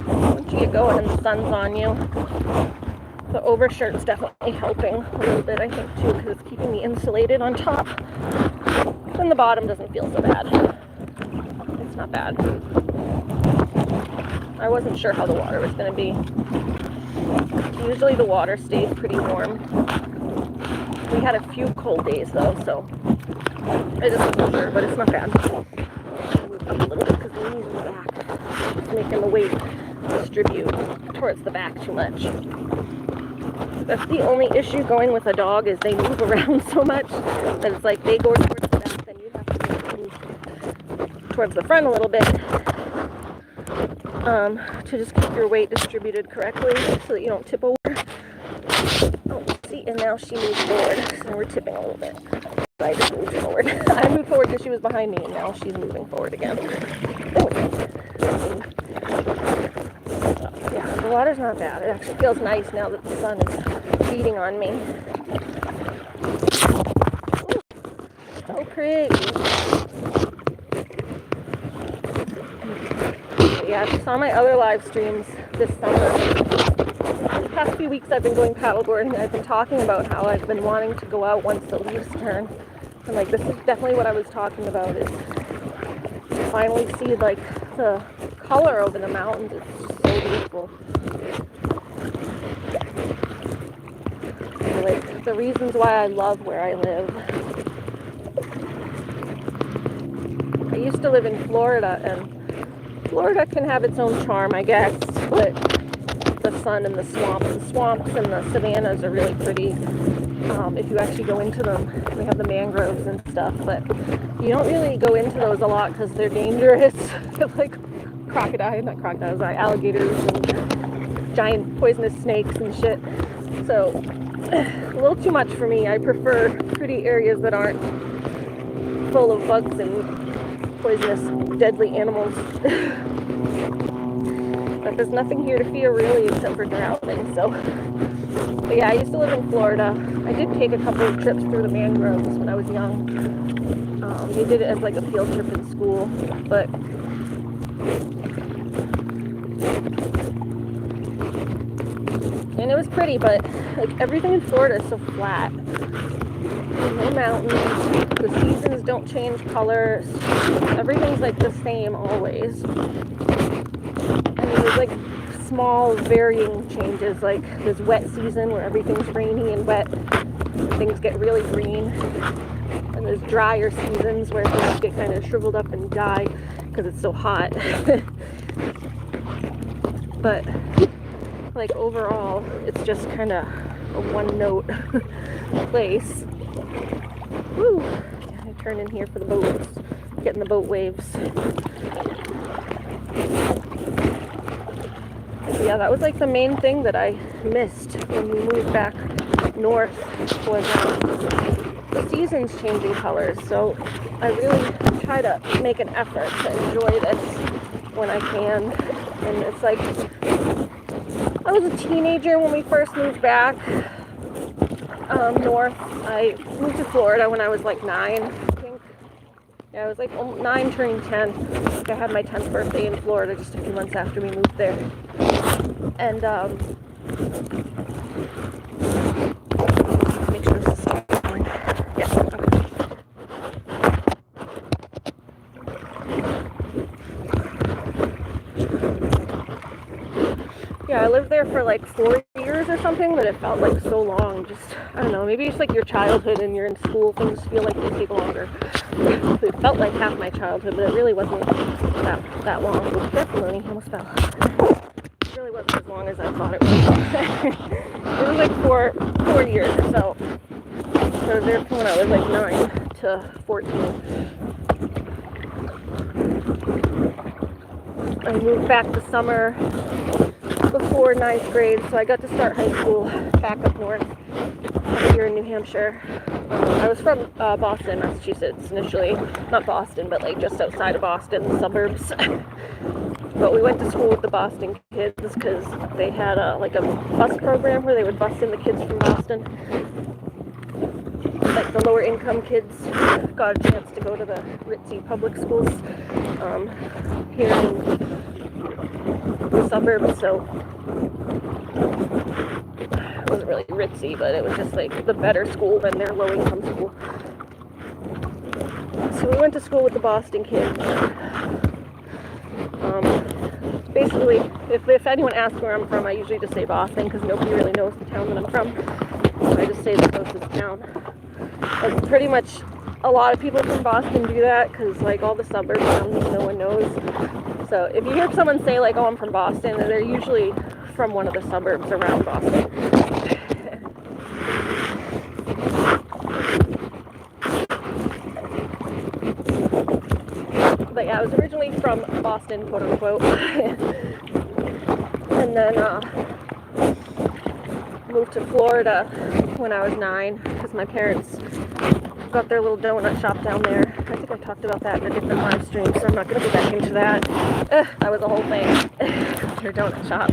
Speaker 1: Once you get going and the sun's on you, The overshirt's definitely helping a little bit, I think, too, because it's keeping me insulated on top. Then the bottom doesn't feel so bad. It's not bad. I wasn't sure how the water was going to be. Usually the water stays pretty warm. We had a few cold days though, so I just wasn't sure, but it's not bad. Move up a little bit because the knees in the back. It's making the weight distribute towards the back too much. That's the only issue going with a dog, is they move around so much that it's like they go towards the back, then you have to move towards the front a little bit to just keep your weight distributed correctly so that you don't tip over. Oh, see, and now she moved forward, so we're tipping a little bit. I just moved forward. I moved forward because she was behind me, and now she's moving forward again. Oh. Yeah, the water's not bad. It actually feels nice now that the sun is beating on me. Ooh, so pretty. Yeah, if you saw my other live streams this summer, the past few weeks I've been going paddleboarding, and I've been talking about how I've been wanting to go out once the leaves turn. And like, this is definitely what I was talking about, is to finally see like the color over the mountains. It's just so beautiful. And, like, the reasons why I love where I live. I used to live in Florida, and Florida can have its own charm, I guess, but the sun and the swamps and the savannas are really pretty. If you actually go into them, they have the mangroves and stuff, but you don't really go into those a lot because they're dangerous. Like alligators and giant poisonous snakes and shit. So a little too much for me. I prefer pretty areas that aren't full of bugs and poisonous, deadly animals. But there's nothing here to fear really except for drowning. So, but yeah, I used to live in Florida. I did take a couple of trips through the mangroves when I was young. We did it as like a field trip in school, but and it was pretty, but like everything in Florida is so flat. There's no mountains. The seasons don't change colors. Everything's like the same always. I mean, there's like small varying changes, like this wet season where everything's rainy and wet and things get really green, and there's drier seasons where things get kind of shriveled up and die because it's so hot. But like overall, it's just kind of a one-note place. Woo! I turn in here for the boats, getting the boat waves. Yeah, that was like the main thing that I missed when we moved back north, was the seasons changing colors. So I really try to make an effort to enjoy this when I can. And it's like, I was a teenager when we first moved back north. I moved to Florida when I was like 9, I think. Yeah, I was like 9 turning 10. I had my 10th birthday in Florida just a few months after we moved there. And make sure this is still going. Yes, okay. Yeah, I lived there for like 4 years or something, but it felt like so long. Just, I don't know, maybe it's like your childhood and you're in school, things feel like they take longer. It felt like half my childhood, but it really wasn't that long. Definitely, I almost fell. It really wasn't as long as I thought it was. It was like four years or so. So I was there from when I was like 9 to 14. I moved back the summer before 9th grade, so I got to start high school back up north here in New Hampshire. I was from Boston, Massachusetts initially. Not Boston, but like just outside of Boston, the suburbs. But we went to school with the Boston kids because they had a bus program where they would bus in the kids from Boston. Like the lower income kids got a chance to go to the ritzy public schools here in the suburbs. So wasn't really ritzy, but it was just like the better school than their low-income school. So we went to school with the Boston kids. Basically, if anyone asks where I'm from, I usually just say Boston because nobody really knows the town that I'm from. So I just say the closest town. That's pretty much, a lot of people from Boston do that because like all the suburbs no one knows. So if you hear someone say like, oh, I'm from Boston, they're usually from one of the suburbs around Boston. But yeah, I was originally from Boston, quote unquote. And then moved to Florida when I was 9 because my parents got their little donut shop down there. I think I talked about that in a different live stream, so I'm not going to go back into that. That was a whole thing, their donut shop.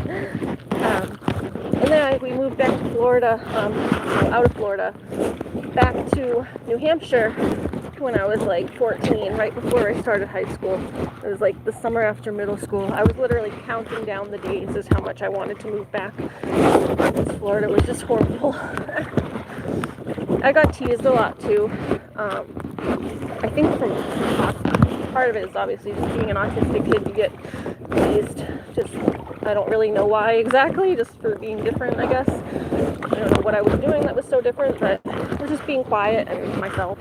Speaker 1: And then we moved back to Florida, out of Florida, back to New Hampshire when I was like 14, right before I started high school. It was like the summer after middle school. I was literally counting down the days as how much I wanted to move back. Because Florida was just horrible. I got teased a lot too. I think from part of it is obviously just being an autistic kid, you get teased. Just, I don't really know why exactly, just for being different, I guess. I don't know what I was doing that was so different, but I was just being quiet and myself.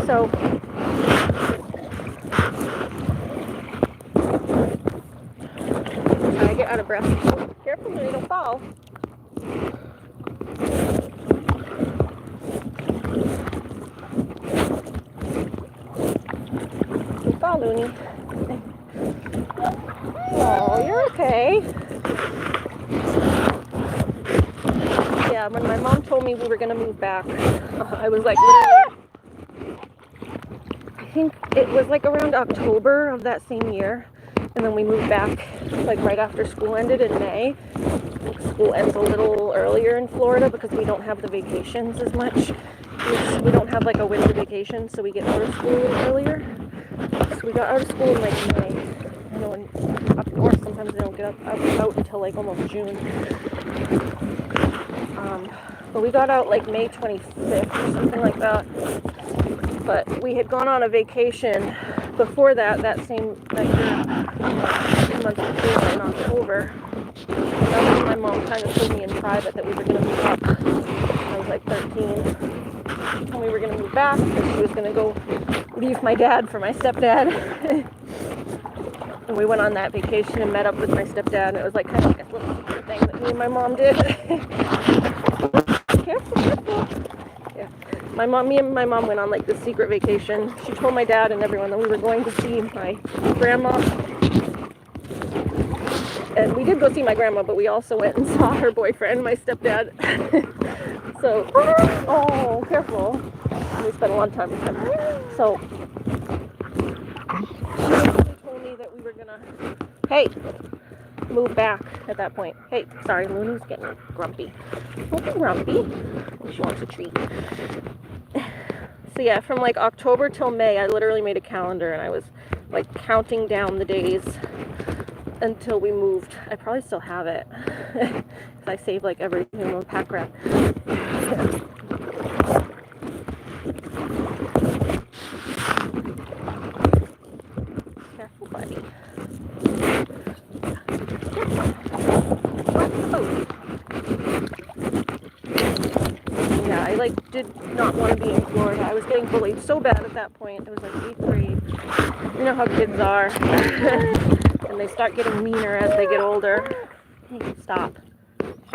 Speaker 1: So I get out of breath. Careful, you don't fall. Don't fall, Looney. Oh, you're okay. Yeah, when my mom told me we were gonna move back, I was like literally, I think it was like around October of that same year, and then we moved back like right after school ended in May. School ends a little earlier in Florida because we don't have the vacations as much. We don't have like a winter vacation, so we get out of school a little earlier. So we got out of school in like May. I know up north sometimes they don't get out until like almost June. But we got out like May 25th or something like that. But we had gone on a vacation before that year, 2 months before in October. That was when my mom kind of told me in private that we were going to move up. I was like 13. And we were going to move back because she was going to go leave my dad for my stepdad. And we went on that vacation and met up with my stepdad. And it was like kind of like a little secret thing that me and my mom did. Careful. Yeah. Me and my mom went on like this secret vacation. She told my dad and everyone that we were going to see my grandma. And we did go see my grandma, but we also went and saw her boyfriend, my stepdad. So, oh, careful. We spent a lot of time with him. So, she told me that we were gonna, move back at that point. Hey, sorry, Luna's getting grumpy. Don't be grumpy. She wants a treat. So yeah, from like October till May, I literally made a calendar and I was like counting down the days until we moved. I probably still have it. I saved like everything in a pack rat. Careful, buddy. Yeah, I like did not want to be in Florida. I was getting bullied so bad at that point. It was like 8th grade. You know how kids are. And they start getting meaner as they get older. Hey, stop.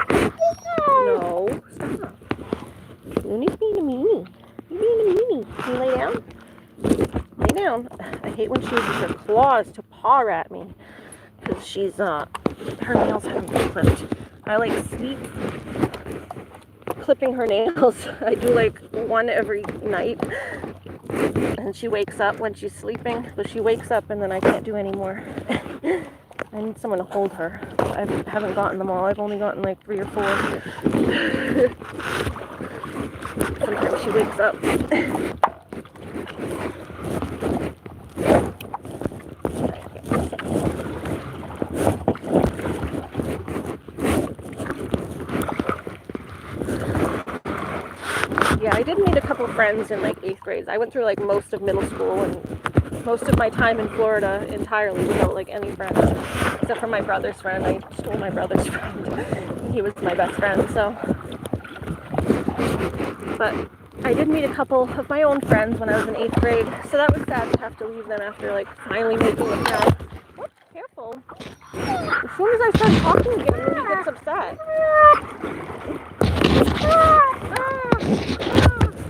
Speaker 1: No, stop. Looney's being a meanie. You're being a meanie. Can you lay down? Lay down. I hate when she uses her claws to paw at me. Because she's, her nails haven't been clipped. I like sleep clipping her nails. I do like one every night. And she wakes up when she's sleeping. So she wakes up and then I can't do any more. I need someone to hold her. I haven't gotten them all. I've only gotten like 3 or 4. Sometimes she wakes up.
Speaker 3: Yeah, I did meet a couple friends in like 8th grade. I went through like most of middle school and most of my time in Florida entirely without like any friends, except for my brother's friend. I stole my brother's friend. He was my best friend, so. But I did meet a couple of my own friends when I was in 8th grade, so that was sad to have to leave them after like finally making a friend. Oh, careful. As soon as I start talking again, Lily gets upset.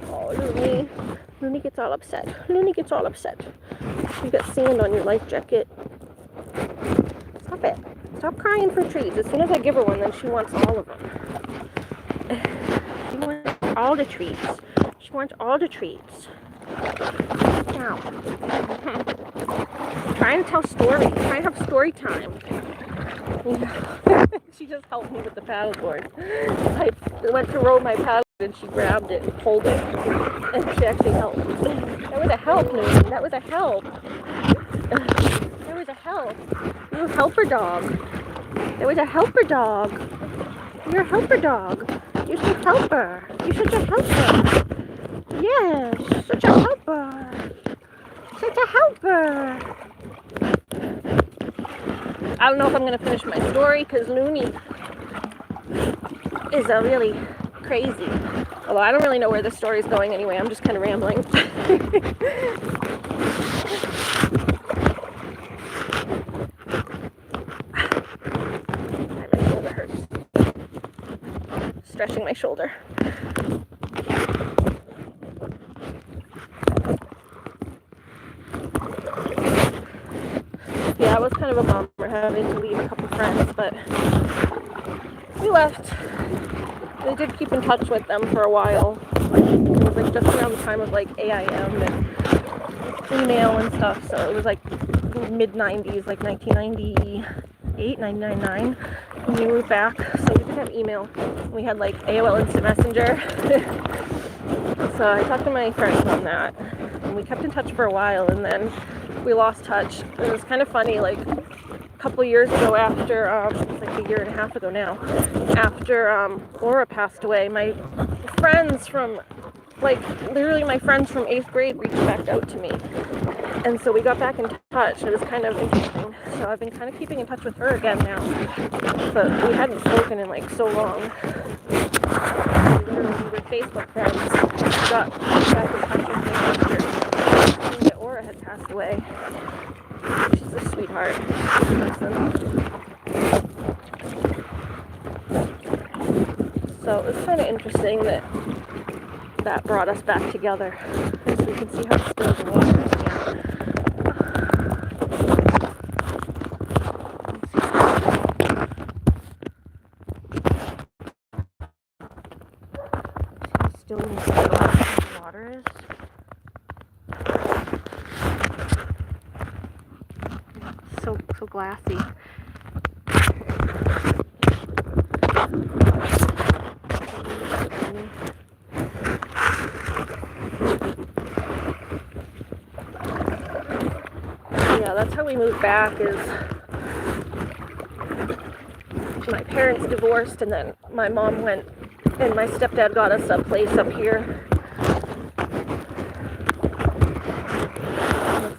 Speaker 3: Oh, Looney. Looney gets all upset. Looney gets all upset. You got sand on your life jacket. Stop it. Stop crying for treats. As soon as I give her one, then she wants all of them. She wants all the treats. She wants all the treats. Now. Trying to tell stories. Trying to have story time. She just helped me with the paddleboard. I went to row my paddleboard and she grabbed it and pulled it. And she actually helped. That was a help, Newton. That was a help. That was a help. You're a helper dog. That was a helper dog. You're a helper dog. You're such a helper. You're such a helper. Yes, such a helper. Such a helper. I don't know if I'm going to finish my story because Looney is a really crazy. Although I don't really know where the story is going anyway. I'm just kind of rambling. My shoulder hurts. Stretching my shoulder. Yeah, it was kind of a bummer having to leave a couple friends, but we left. We did keep in touch with them for a while. It was like just around the time of like AIM and email and stuff, so it was like mid-90s, like 1998, 1999, when we moved back, so we did have email. We had like AOL Instant Messenger. So I talked to my friends on that, and we kept in touch for a while, and then we lost touch. It was kind of funny, like a couple years ago after, it's like a year and a half ago now, after Aura passed away, my friends from, like literally my friends from 8th grade reached back out to me. And so we got back in touch. It was kind of interesting. So I've been kind of keeping in touch with her again now. But we hadn't spoken in like so long. We were Facebook friends. We got back in touch with me after Aura had passed away. She's a sweetheart. So it was kind of interesting that brought us back together. So you can see how still the water is again. Still in the water is. So glassy. Yeah, that's how we moved back, is my parents divorced and then my mom went and my stepdad got us a place up here.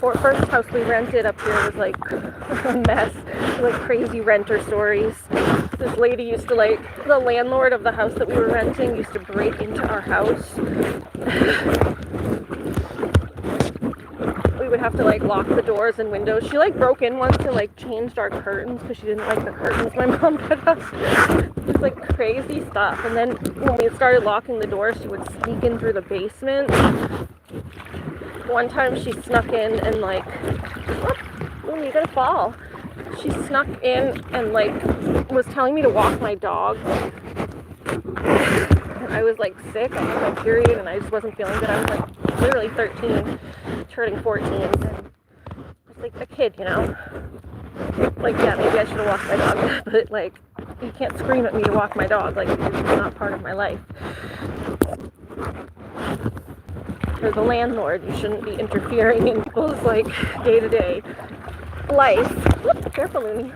Speaker 3: The first house we rented up here was like a mess, like crazy renter stories. This lady used to, like, the landlord of the house that we were renting used to break into our house. We would have to like lock the doors and windows. She like broke in once and like changed our curtains because she didn't like the curtains my mom put up. Just like crazy stuff. And then when we started locking the doors, she would sneak in through the basement. One time she snuck in and like, oh, you're gonna fall. She snuck in and like was telling me to walk my dog. And I was like sick, I had my period and I just wasn't feeling good. I was like literally 13, turning 14, and I was like a kid, you know? Like, yeah, maybe I should have walked my dog, but like, you can't scream at me to walk my dog, like, it's not part of my life. You're the landlord, you shouldn't be interfering in people's like day-to-day life. Whoop, careful, Looney.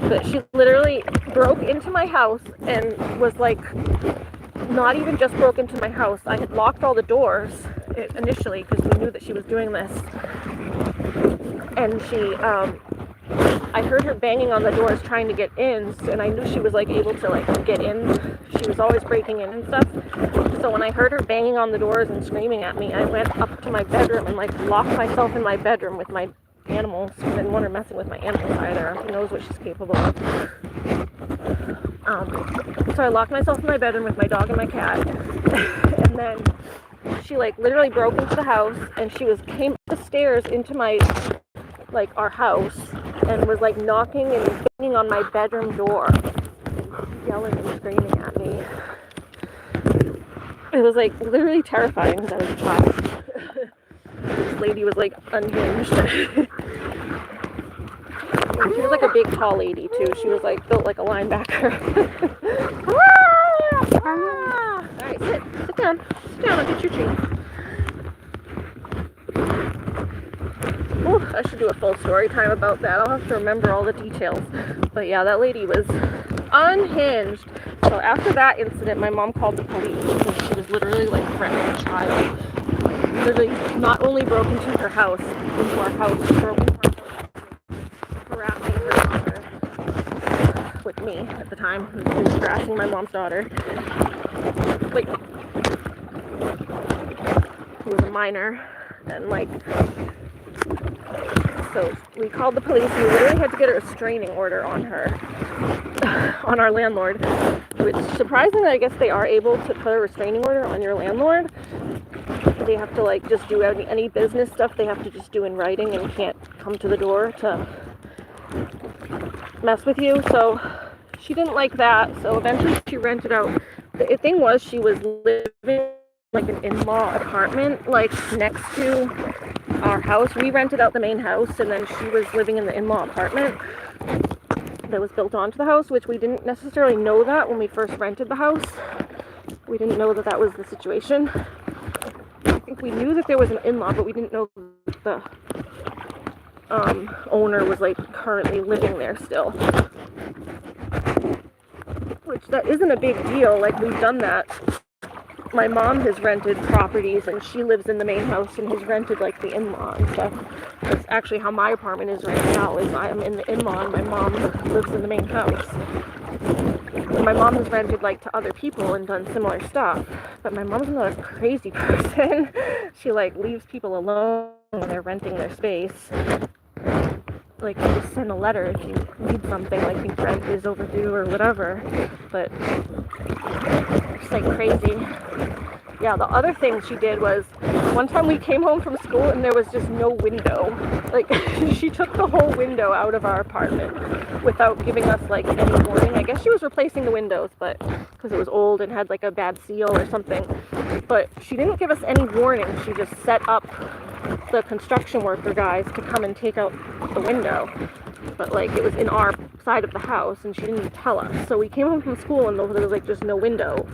Speaker 3: But she literally broke into my house and was like not even just broke into my house. I had locked all the doors initially because we knew that she was doing this. And I heard her banging on the doors trying to get in, and I knew she was like able to like get in. She was always breaking in and stuff. So when I heard her banging on the doors and screaming at me, I went up to my bedroom and like locked myself in my bedroom with my animals. I didn't want her messing with my animals either. Who knows what she's capable of. So I locked myself in my bedroom with my dog and my cat. And then she like literally broke into the house, and she came up the stairs into my our house, and was like knocking and banging on my bedroom door, yelling and screaming at me. It was like literally terrifying because I was a child. This lady was like unhinged. And she was like a big tall lady too. She was like built like a linebacker. Alright, sit down. Sit down, I'll get your treat. Ooh, I should do a full story time about that. I'll have to remember all the details. But yeah, that lady was unhinged. So after that incident, my mom called the police because she was literally like threatening a child. Literally not only broke into our house, broke into our house, harassing her daughter with me at the time, who was harassing my mom's daughter. Like, who was a minor, and like, so we called the police. We literally had to get a restraining order on her, on our landlord, which surprisingly, I guess they are able to put a restraining order on your landlord. They have to like just do any business stuff. They have to just do in writing and can't come to the door to mess with you. So she didn't like that. So eventually she rented out. The thing was, she was living like an in-law apartment like next to our house. We rented out the main house, and then she was living in the in-law apartment that was built onto the house, which we didn't necessarily know that when we first rented the house. We didn't know that that was the situation. I think we knew that there was an in-law, but we didn't know that the owner was like currently living there still. Which that isn't a big deal. Like, we've done that. My mom has rented properties, and she lives in the main house and has rented like the in-law and stuff. That's actually how my apartment is right now, is I'm in the in-law and my mom lives in the main house. And my mom has rented like to other people and done similar stuff, but my mom's not a crazy person. She like leaves people alone when they're renting their space. Like, you just send a letter if you need something, like your rent is overdue or whatever. But it's like crazy. Yeah, the other thing she did was, one time we came home from school and there was just no window. Like, she took the whole window out of our apartment without giving us like any warning. I guess she was replacing the windows, but because it was old and had like a bad seal or something. But she didn't give us any warning. She just set up the construction worker guys to come and take out the window. But like, it was in our side of the house and she didn't even tell us. So we came home from school and there was like just no window.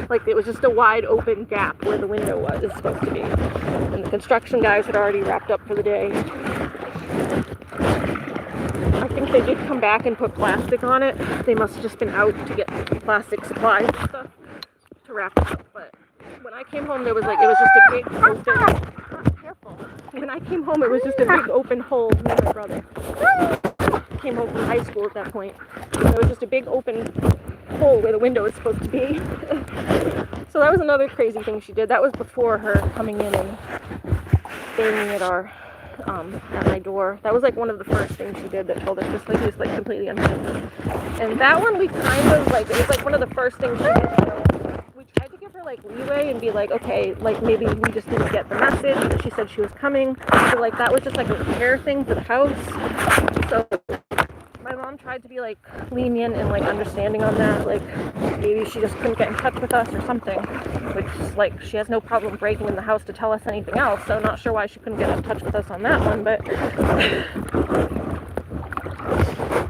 Speaker 3: like it was just a wide open gap where the window was supposed to be. And the construction guys had already wrapped up for the day. I think they did come back and put plastic on it. They must have just been out to get plastic supplies and stuff to wrap it up. But when I came home, it was just a big open. Careful. When I came home, it was just a big open hole. Me and my brother came home from high school at that point. And there was just a big open hole where the window was supposed to be. So that was another crazy thing she did. That was before her coming in and banging at my door. That was like one of the first things she did that told us this lady was like completely unhinged. And that one we kind of like, it was like one of the first things she did. We tried to give her like leeway and be like, okay, like maybe we just didn't get the message that she said she was coming. So like that was just like a repair thing for the house. So my mom tried to be like lenient and like understanding on that. Like maybe she just couldn't get in touch with us or something. Which like she has no problem breaking in the house to tell us anything else. So I'm not sure why she couldn't get in touch with us on that one. But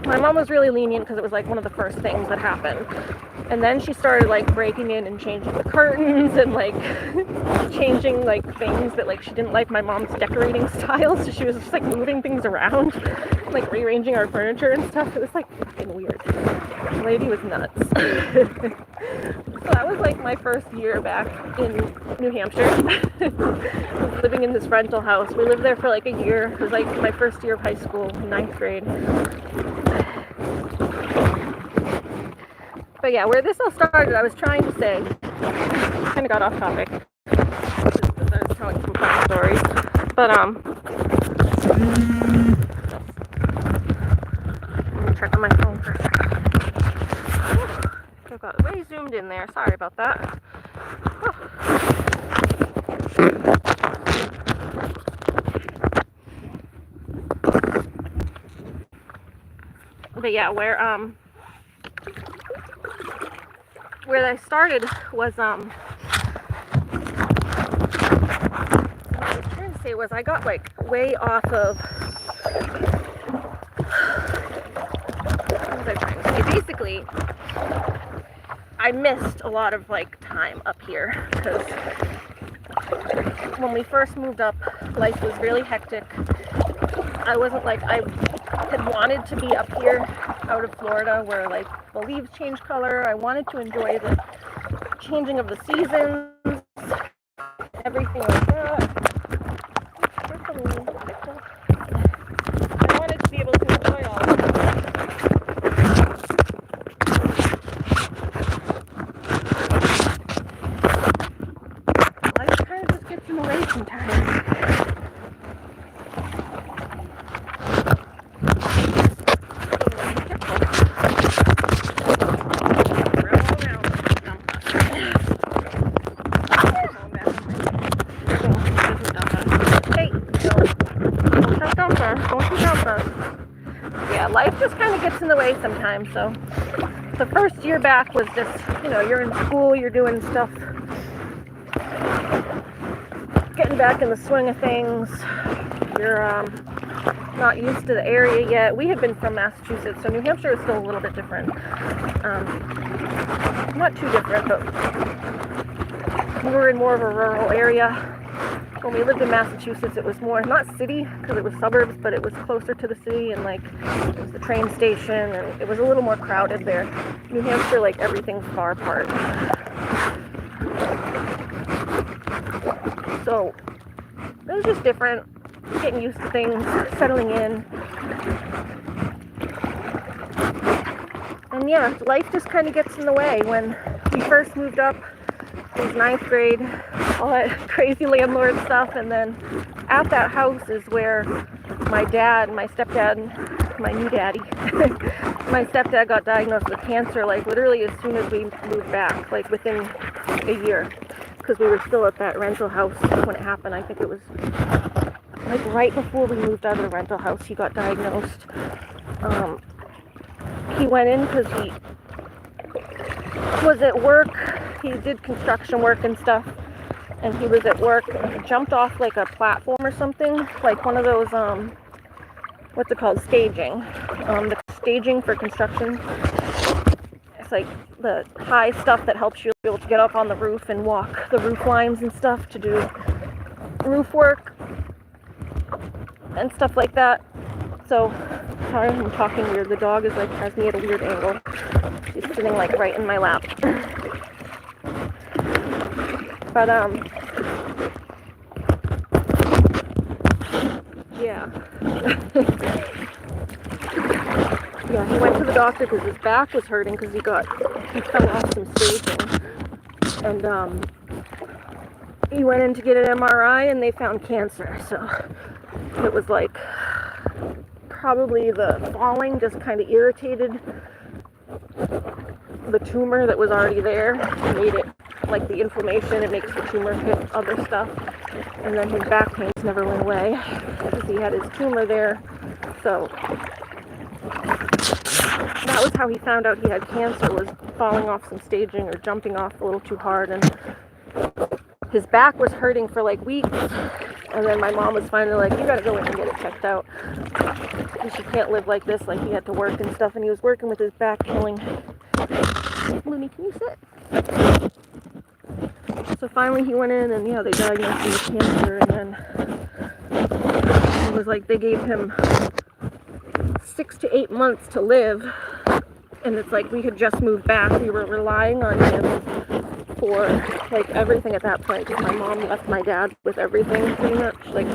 Speaker 3: my mom was really lenient because it was like one of the first things that happened. And then she started like breaking in and changing the curtains and like changing like things that like she didn't like my mom's decorating style. So she was just like moving things around, like rearranging our furniture and stuff. It was like fucking weird. The lady was nuts. So that was like my first year back in New Hampshire. I was living in this rental house. We lived there for like a year. It was like my first year of high school, 9th grade. But yeah, where this all started, I was trying to say, kind of got off topic because I was telling some fun stories. But let me check on my phone for a second. I got way zoomed in there. Sorry about that. But yeah, where I started was what I was trying to say was I got like way off of what was I trying to say? Basically, I missed a lot of like time up here because when we first moved up, life was really hectic. I wasn't like I had wanted to be up here out of Florida where like the leaves change color. I wanted to enjoy the changing of the seasons, everything like that. I wanted to be able to enjoy all of that. Life kind of just gets in the way sometimes. Yeah, life just kind of gets in the way sometimes. So the first year back was just, you're in school, you're doing stuff, getting back in the swing of things. You're not used to the area yet. We had been from Massachusetts, so New Hampshire is still a little bit different. Not too different, but we were in more of a rural area. When we lived in Massachusetts, it was more, not city, because it was suburbs, but it was closer to the city, and like, it was the train station, and it was a little more crowded there. New Hampshire, like, everything's far apart. So, it was just different, getting used to things, settling in. And yeah, life just kind of gets in the way. When we first moved up, it was 9th grade, all that crazy landlord stuff, and then at that house is where my dad, my stepdad, my new daddy, my stepdad got diagnosed with cancer, like literally as soon as we moved back, like within a year, because we were still at that rental house when it happened. I think it was like right before we moved out of the rental house, he got diagnosed. He went in because he was at work. He did construction work and stuff, and he was at work and he jumped off like a platform or something, like one of those what's it called, staging, the staging for construction. It's like the high stuff that helps you be able to get up on the roof and walk the roof lines and stuff to do roof work and stuff like that. So sorry, I'm talking weird. The dog is like has me at a weird angle. She's sitting like right in my lap. But yeah. Yeah, he went to the doctor because his back was hurting because he fell off some staging. And he went in to get an MRI and they found cancer. So it was like probably the falling just kind of irritated the tumor that was already there, made it like the inflammation, it makes the tumor hit other stuff, and then his back pains never went away because he had his tumor there. So that was how he found out he had cancer, was falling off some staging or jumping off a little too hard, and his back was hurting for like weeks. And then my mom was finally like, you gotta go in and get it checked out. She can't live like this, like he had to work and stuff, and he was working with his back killing. Looney, can you sit? So finally he went in and yeah, they diagnosed him with cancer, and then it was like they gave him 6 to 8 months to live. And it's like we had just moved back. We were relying on him for like everything at that point, because my mom left my dad with everything pretty much. Like,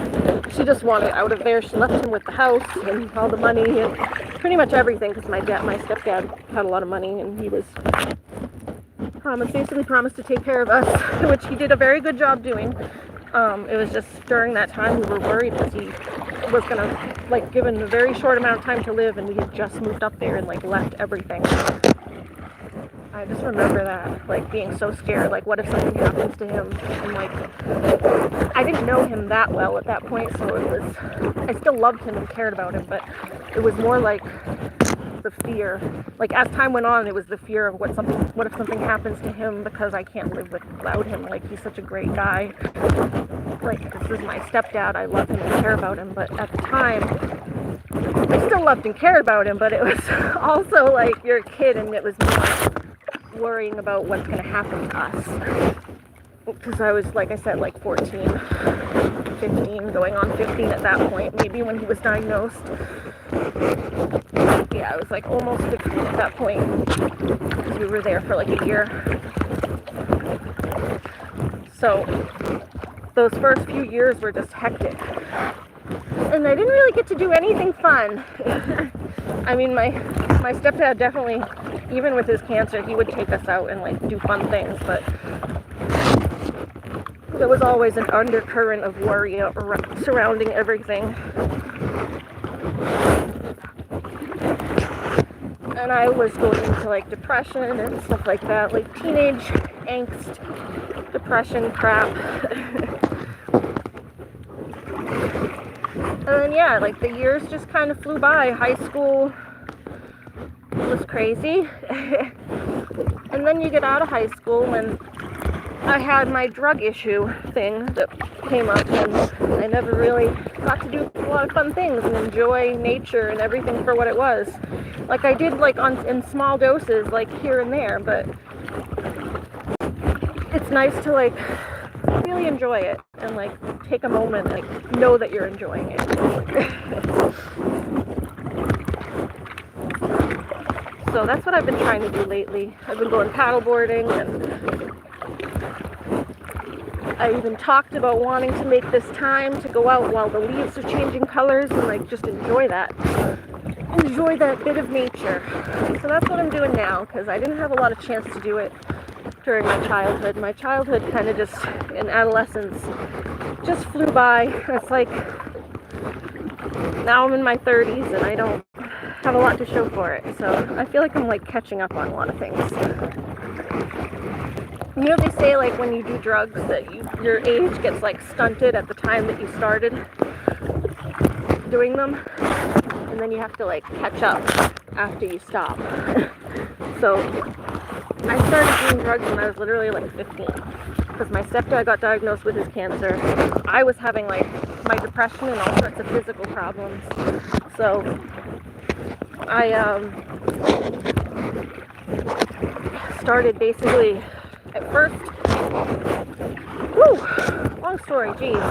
Speaker 3: she just wanted out of there. She left him with the house and all the money and pretty much everything, because my stepdad had a lot of money, and he was basically promised to take care of us, which he did a very good job doing. It was just during that time we were worried because he was gonna, like, given a very short amount of time to live, and we had just moved up there and like left everything. I just remember that, like, being so scared, like, what if something happens to him? And like, I didn't know him that well at that point, so I still loved him and cared about him, but it was more like the fear. Like, as time went on, it was the fear of what if something happens to him, because I can't live without him. Like, he's such a great guy. Like, this is my stepdad. I love him and care about him, but at the time, I still loved and cared about him, but it was also like, you're a kid, and it was more worrying about what's going to happen to us. Because I was, like I said, like 14, 15, going on 15 at that point, maybe when he was diagnosed. Yeah, I was like almost 15 at that point, because we were there for like a year. So those first few years were just hectic. And I didn't really get to do anything fun. I mean, my stepdad definitely, even with his cancer, he would take us out and like do fun things, but there was always an undercurrent of worry surrounding everything. And I was going into like depression and stuff like that, like teenage angst, depression crap. And then, yeah, like the years just kind of flew by. High school was crazy. And then you get out of high school, and I had my drug issue thing that came up, and I never really got to do a lot of fun things and enjoy nature and everything for what it was. Like, I did, like, in small doses, like here and there, but it's nice to like really enjoy it and like take a moment, like know that you're enjoying it. So that's what I've been trying to do lately. I've been going paddleboarding, and I even talked about wanting to make this time to go out while the leaves are changing colors and like just enjoy that bit of nature. So that's what I'm doing now, because I didn't have a lot of chance to do it during my childhood. My childhood kind of just, in adolescence, just flew by. It's like, now I'm in my 30s and I don't have a lot to show for it. So I feel like I'm like catching up on a lot of things. You know, they say like when you do drugs that your age gets like stunted at the time that you started doing them, and then you have to like catch up after you stop. So I started doing drugs when I was literally like 15, because my stepdad got diagnosed with his cancer. I was having like my depression and all sorts of physical problems. So I started basically at first, long story, geez.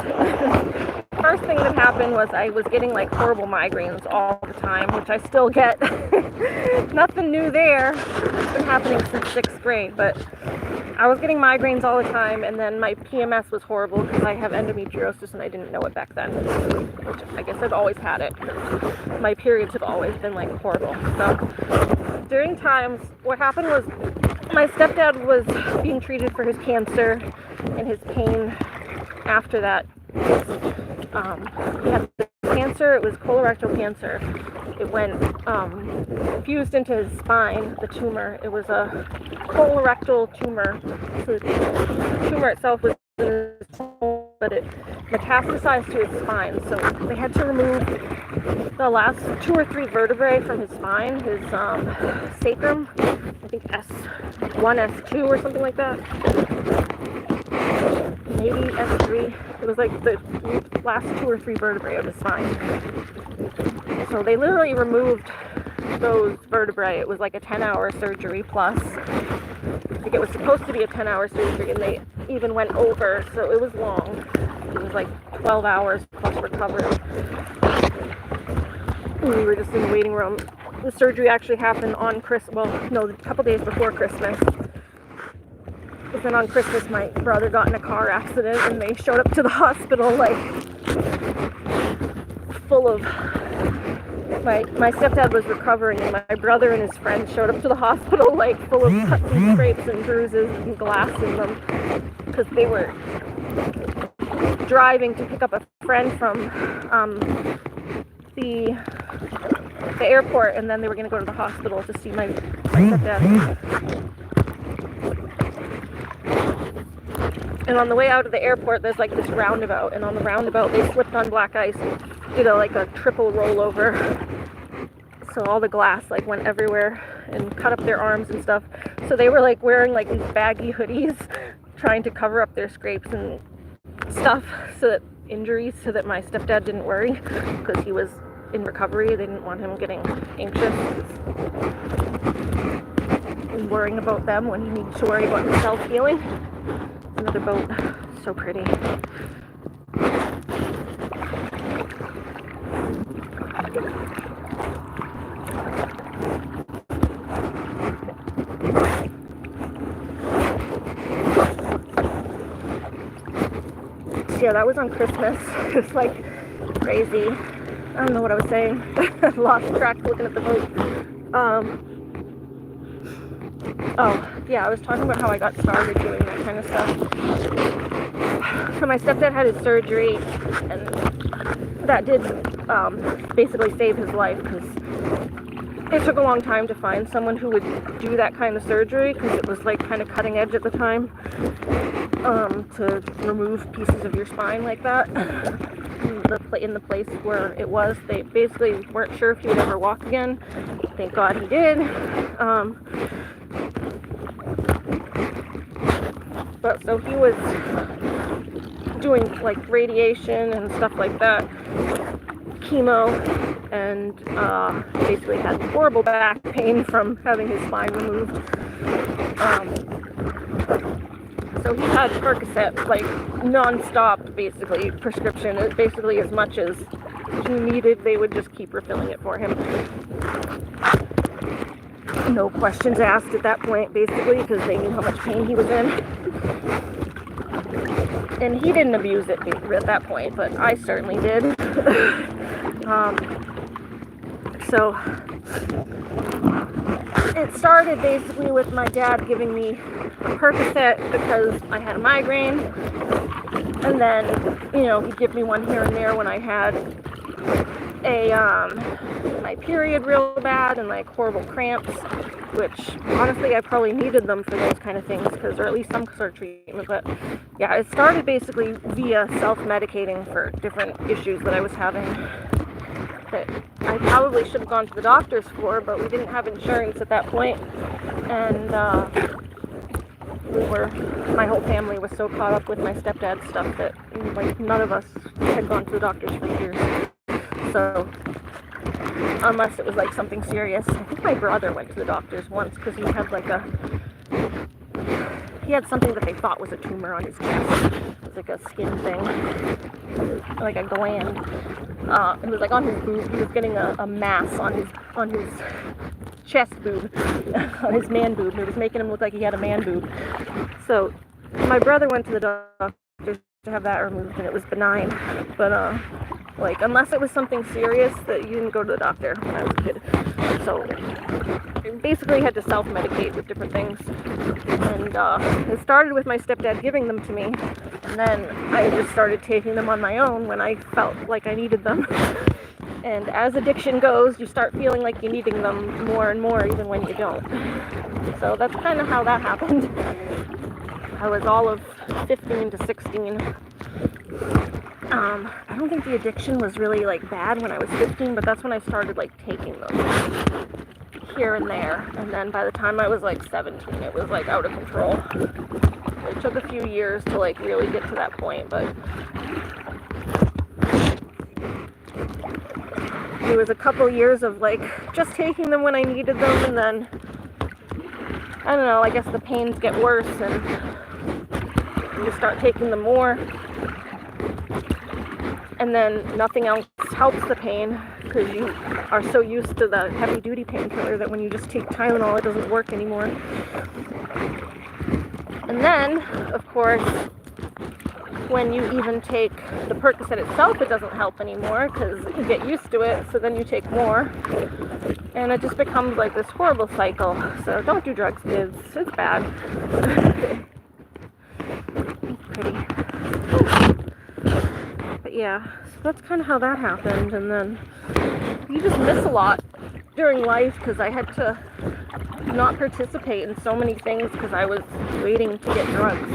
Speaker 3: First thing that happened was I was getting like horrible migraines all the time, which I still get. Nothing new there. It's been happening since 6th grade, but I was getting migraines all the time, and then my PMS was horrible because I have endometriosis and I didn't know it back then, which I guess I've always had it. My periods have always been like horrible. So during times, what happened was my stepdad was being treated for his cancer and his pain after that. He had cancer. It was colorectal cancer. It went fused into his spine, the tumor. It was a colorectal tumor. So the tumor itself was in his spine, but it metastasized to his spine. So they had to remove the last 2 or 3 vertebrae from his spine, his sacrum, I think S1, S2 or something like that. Maybe S3. It was like the last 2 or 3 vertebrae of his spine. So they literally removed those vertebrae. It was like a 10-hour surgery plus. Like, it was supposed to be a 10-hour surgery, and they even went over, so it was long. It was like 12 hours plus recovery. And we were just in the waiting room the surgery actually happened on a couple days before Christmas. But then on Christmas, my brother got in a car accident, and they showed up to the hospital like full of. My stepdad was recovering, and my brother and his friends showed up to the hospital like full of cuts and scrapes and bruises and glass in them, because they were driving to pick up a friend from the airport, and then they were going to go to the hospital to see my stepdad. And on the way out of the airport, there's like this roundabout, and on the roundabout they slipped on black ice, like a triple rollover. So all the glass like went everywhere and cut up their arms and stuff. So they were like wearing like these baggy hoodies, trying to cover up their scrapes and stuff, injuries, so that my stepdad didn't worry, because he was in recovery. They didn't want him getting anxious and worrying about them when he needed to worry about himself healing. Another boat, so pretty. Yeah, that was on Christmas. It was like crazy. I don't know what I was saying. I lost track looking at the boat. Oh, yeah, I was talking about how I got started doing that kind of stuff. So my stepdad had his surgery, and that did basically save his life, because it took a long time to find someone who would do that kind of surgery, because it was like kind of cutting edge at the time, to remove pieces of your spine like that. In the place where it was, they basically weren't sure if he would ever walk again. Thank God he did. But so he was doing like radiation and stuff like that, chemo, and basically had horrible back pain from having his spine removed. So he had Percocet, like non-stop, basically, prescription, basically as much as he needed. They would just keep refilling it for him. No questions asked at that point, basically, because they knew how much pain he was in. And he didn't abuse it at that point, but I certainly did. So it started basically with my dad giving me a Percocet because I had a migraine, and then, he'd give me one here and there when I had my period real bad and like horrible cramps, which honestly I probably needed them for those kind of things, or at least some sort of treatment. But yeah, it started basically via self-medicating for different issues that I was having, that I probably should have gone to the doctors for, but we didn't have insurance at that point, and my whole family was so caught up with my stepdad's stuff that like none of us had gone to the doctors for years. So unless it was like something serious, I think my brother went to the doctors once because he had something that they thought was a tumor on his chest. It was like a skin thing, like a gland. It was like on his boob. He was getting a mass on his chest boob, on his man boob. It was making him look like he had a man boob. So my brother went to the doctor to have that removed, and it was benign. But unless it was something serious, that you didn't go to the doctor when I was a kid. So I basically had to self-medicate with different things. And it started with my stepdad giving them to me, and then I just started taking them on my own when I felt like I needed them. And as addiction goes, you start feeling like you're needing them more and more, even when you don't. So that's kind of how that happened. I was all of 15 to 16. I don't think the addiction was really like bad when I was 15, but that's when I started like taking them here and there. And then by the time I was like 17, it was like out of control. It took a few years to like really get to that point, but it was a couple years of like just taking them when I needed them, and then I don't know, I guess the pains get worse and you start taking them more, and then nothing else helps the pain, because you are so used to the heavy duty painkiller that when you just take Tylenol, it doesn't work anymore. And then, of course, when you even take the Percocet itself, it doesn't help anymore because you get used to it, so then you take more. And it just becomes like this horrible cycle. So don't do drugs, kids. It's bad. It's pretty. But yeah, so that's kind of how that happened. And then you just miss a lot during life because I had to not participate in so many things because I was waiting to get drugs.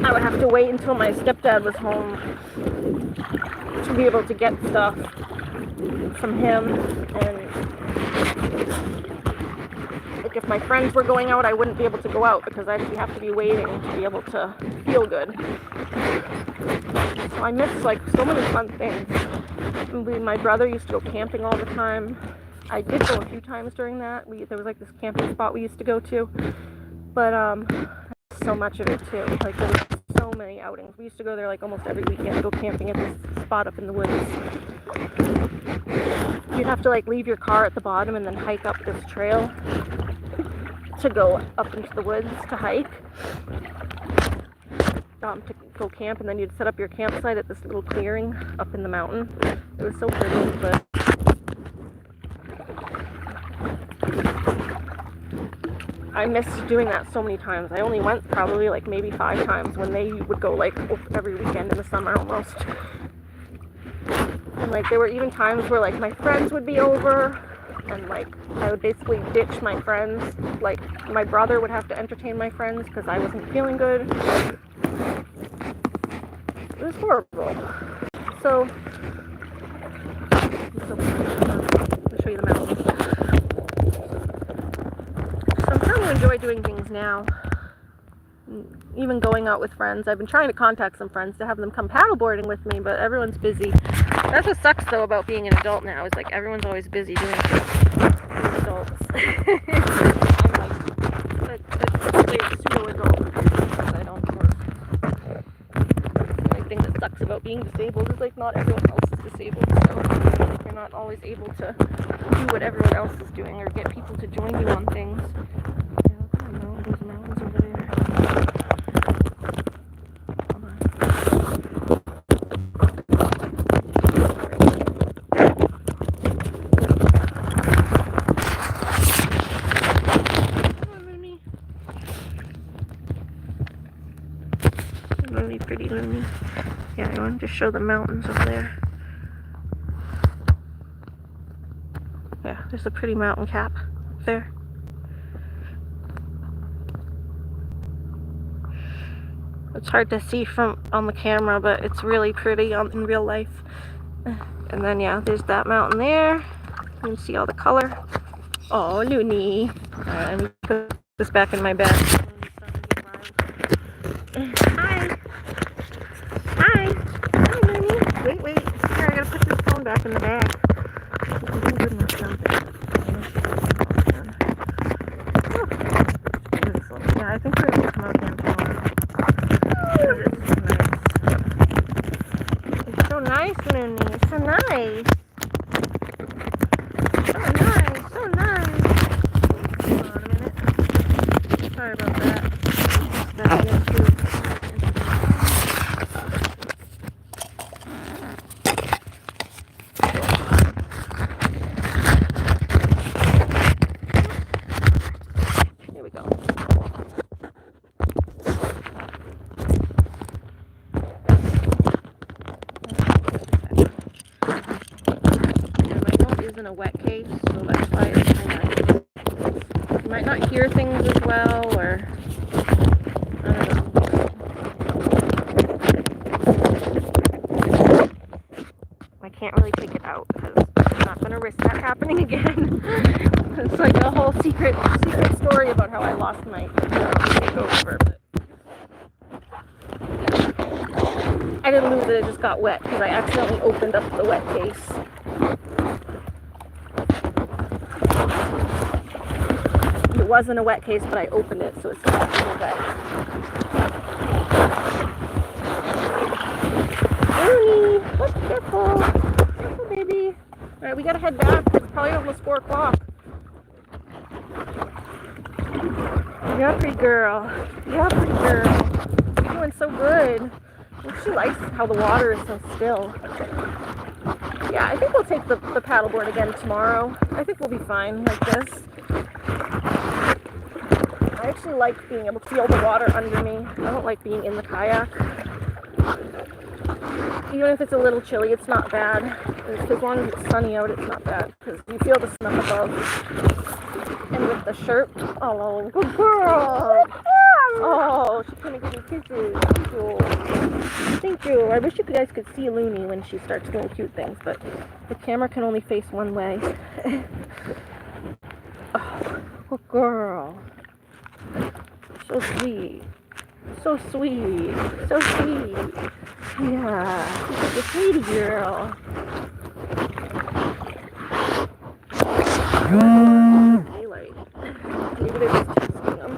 Speaker 3: I would have to wait until my stepdad was home to be able to get stuff from him. And like if my friends were going out, I wouldn't be able to go out because I'd have to be waiting to be able to feel good. So I miss like so many fun things. My brother used to go camping all the time. I did go a few times during that. There was like this camping spot we used to go to, but so much of it too. Like there was so many outings. We used to go there like almost every weekend, go camping at this spot up in the woods. You'd have to like leave your car at the bottom and then hike up this trail to go up into the woods to hike, to go camp, and then you'd set up your campsite at this little clearing up in the mountain. It was so pretty, but I missed doing that so many times. I only went probably like maybe 5 times when they would go like every weekend in the summer almost. And like there were even times where like my friends would be over and like I would basically ditch my friends. Like my brother would have to entertain my friends because I wasn't feeling good. It was horrible. So I'll show you the mountains. So I'm trying to enjoy doing things now. Even going out with friends. I've been trying to contact some friends to have them come paddleboarding with me, but everyone's busy. That's what sucks though about being an adult now, is like everyone's always busy doing things as adults. I'm like a pseudo-adult because I don't work. The only thing that sucks about being disabled is like not everyone else is disabled, so you're not always able to do what everyone else is doing or get people to join you on things. Yeah, I don't know, those mountains over there. Pretty Looney. Yeah, I wanted to show the mountains over there. Yeah, there's a pretty mountain cap up there. It's hard to see from on the camera, but it's really pretty in real life. And then yeah, there's that mountain there. You can see all the color. Oh, Looney. Alright, let me put this back in my bag. Hi. Hi, Looney. Wait. Here, I gotta put this phone back in the bag. Yeah, I think we're gonna come out again tomorrow. It's so nice, Looney. It's so nice. So nice. Hold on a minute. Sorry about that. That's good too. In a wet case, so that's why it's so nice. You might not hear things as well, or I don't know. I can't really take it out because I'm not going to risk that happening again. It's like a whole secret story about how I lost my takeover. But I didn't lose it; it just got wet because I accidentally opened up the wet case. It wasn't a wet case, but I opened it, so it's still a little wet. Looney, what's careful? Careful, baby. Alright, we gotta head back. It's probably almost 4 o'clock. Yeah, pretty girl. Yeah, pretty girl. You're doing so good. She likes how the water is so still. Yeah, I think we'll take the paddleboard again tomorrow. I think we'll be fine like this. I actually like being able to feel the water under me. I don't like being in the kayak. Even if it's a little chilly, it's not bad. As long as it's sunny out, it's not bad. Because you feel the snow above. And with the shirt, oh, good girl! Oh, she's gonna give me kisses. Thank you. Thank you. I wish you guys could see Looney when she starts doing cute things, but the camera can only face one way. Oh, good girl. So sweet. So sweet. So sweet. Yeah. She's such a sweetie girl. Daylight. Maybe they're just testing them.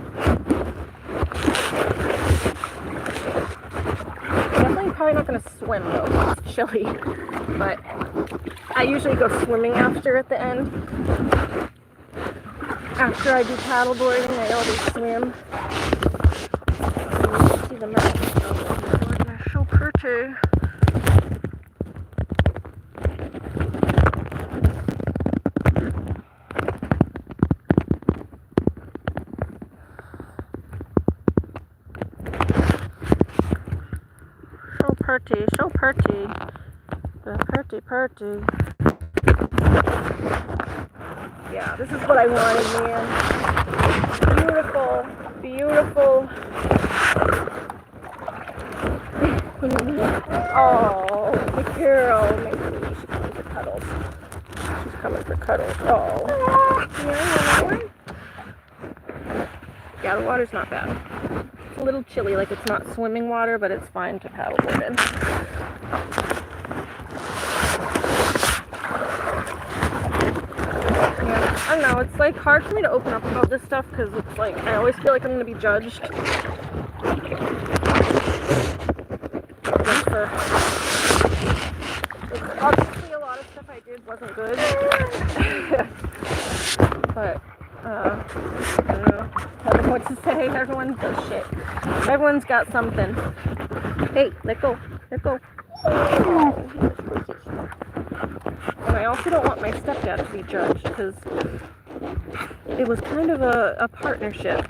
Speaker 3: Definitely probably not going to swim though. It's chilly. But I usually go swimming after at the end. After I do paddleboarding, I always swim. See the mountains. Oh, they're so pretty. So pretty, so pretty. The pretty. Yeah, this is what I wanted, man. Beautiful, beautiful. Oh, the girl. Maybe she's coming for cuddles. She's coming for cuddles. Oh. Yeah, the water's not bad. It's a little chilly, like it's not swimming water, but it's fine to paddleboard in. I don't know, it's like hard for me to open up about this stuff because it's like I always feel like I'm going to be judged. Obviously a lot of stuff I did wasn't good. But, I don't know. I don't know what to say. Everyone does shit. Everyone's got something. Hey, let go. Let go. And I also don't want my stepdad to be judged because it was kind of a partnership.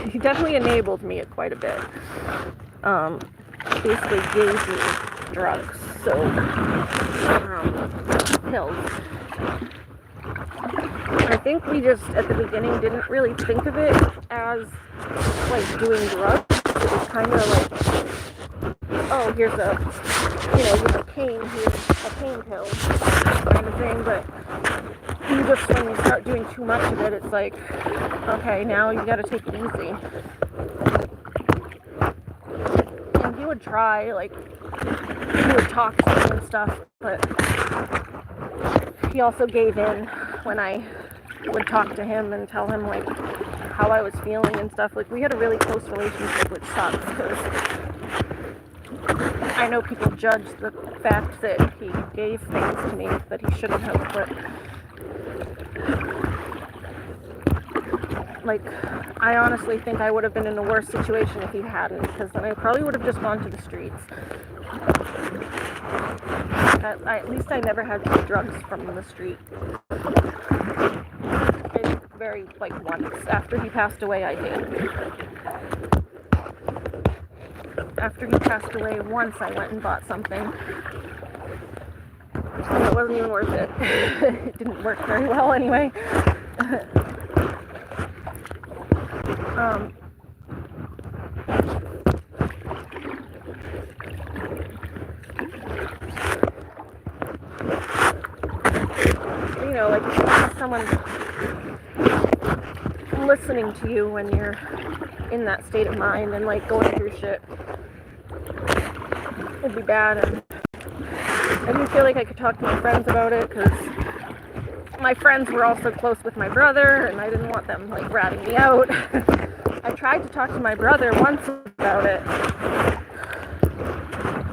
Speaker 3: He definitely enabled me quite a bit. Basically gave me drugs, so pills. I think we just at the beginning didn't really think of it as like doing drugs. It was kind of like, oh, here's a pain, here's a pain pill kind of thing, but you just, when you start doing too much of it, it's like, okay, now you gotta take it easy. And he would try, like, he would talk to me and stuff, but he also gave in when I would talk to him and tell him, like, how I was feeling and stuff. Like, we had a really close relationship, which sucks, because I know people judge the fact that he gave things to me that he shouldn't have, but like, I honestly think I would have been in a worse situation if he hadn't, because then I probably would have just gone to the streets. At least I never had to get drugs from the street. Very, like, once. After he passed away, I did. After he passed away, once I went and bought something. And it wasn't even worth it. It didn't work very well anyway. You know, like, if you have someone listening to you when you're in that state of mind and, like, going through shit, it'd be bad. And I didn't feel like I could talk to my friends about it because my friends were also close with my brother, and I didn't want them, like, ratting me out. I tried to talk to my brother once about it,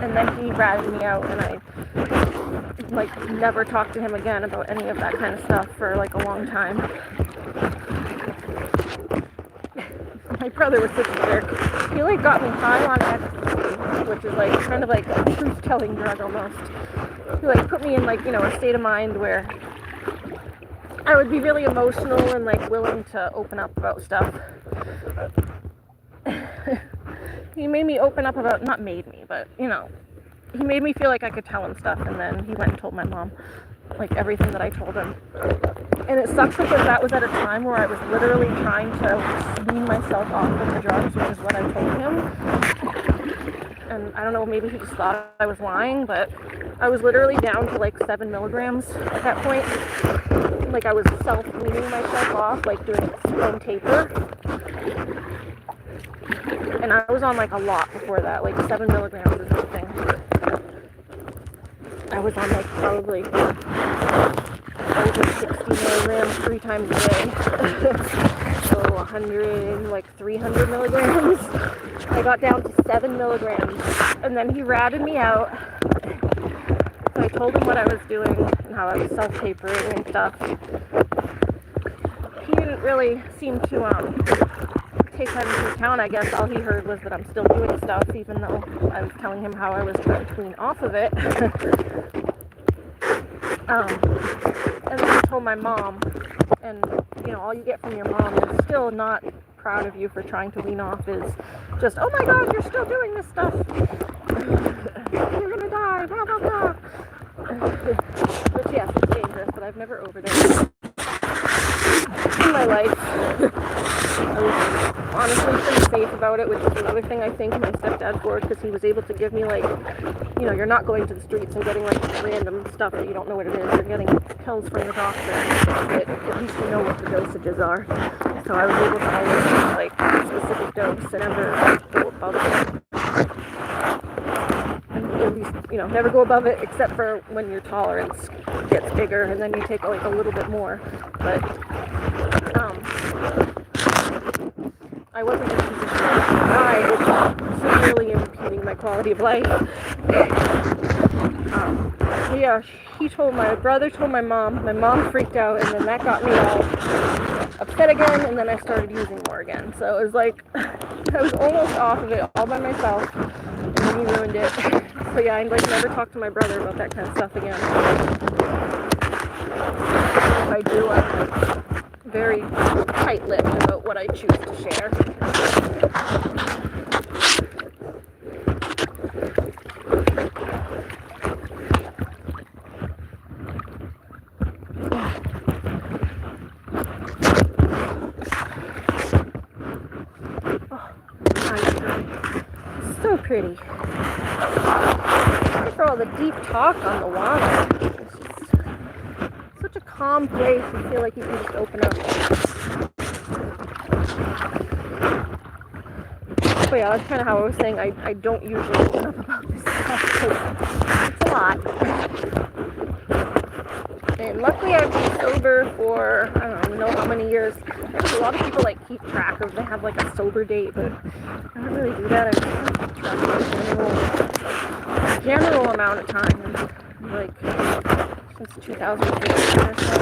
Speaker 3: and then he ratted me out, and like never talked to him again about any of that kind of stuff for like a long time. My brother was such a jerk. He like got me high on ecstasy, which is like kind of like a truth-telling drug almost. He like put me in like, you know, a state of mind where I would be really emotional and like willing to open up about stuff. He made me open up about, not made me, but you know, he made me feel like I could tell him stuff, and then he went and told my mom like everything that I told him. And it sucks because that was at a time where I was literally trying to wean myself off of the drugs, which is what I told him. And I don't know, maybe he just thought I was lying, but I was literally down to like 7 milligrams at that point. Like I was self-weaning myself off, like doing own taper. And I was on like a lot before that, like 7 milligrams or something. I was on like probably over 60 milligrams 3 times a day. So 100, like 300 milligrams. I got down to 7 milligrams. And then he ratted me out. So I told him what I was doing and how I was self-tapering and stuff. He didn't really seem to take that into account. I guess all he heard was that I'm still doing stuff, even though I was telling him how I was trying to wean off of it. And then I told my mom, and you know, all you get from your mom is still not proud of you for trying to wean off, is just, oh my god, you're still doing this stuff. You're gonna die, blah blah blah. Which yes, it's dangerous, but I've never overdosed in my life. I was honestly pretty safe about it, which is another thing I thank my stepdad for, because he was able to give me like, you know, you're not going to the streets and getting like random stuff that you don't know what it is. You're getting pills from the doctor, but at least you know what the dosages are. So I was able to always use like a specific dose and never go above it. And at least, you know, never go above it except for when your tolerance gets bigger, and then you take like a little bit more. But I wasn't in a position to die, which was severely impeding my quality of life. Yeah, my brother told my mom freaked out, and then that got me all upset again, and then I started using more again. So it was like, I was almost off of it all by myself, and then he ruined it. So yeah, I like never talked to my brother about that kind of stuff again. If I do, I'm like very tight-lipped about what I choose to share. So pretty. For all the deep talk on the water. It's just such a calm place. You feel like you can just open up. But yeah, that's kind of how I was saying. I don't usually open up about this stuff because it's a lot. And luckily I've been sober for, I don't even know how many years. A lot of people like keep track of, they have like a sober date, but I don't really do that. I just keep track of a general amount of time, like since 2015 or so.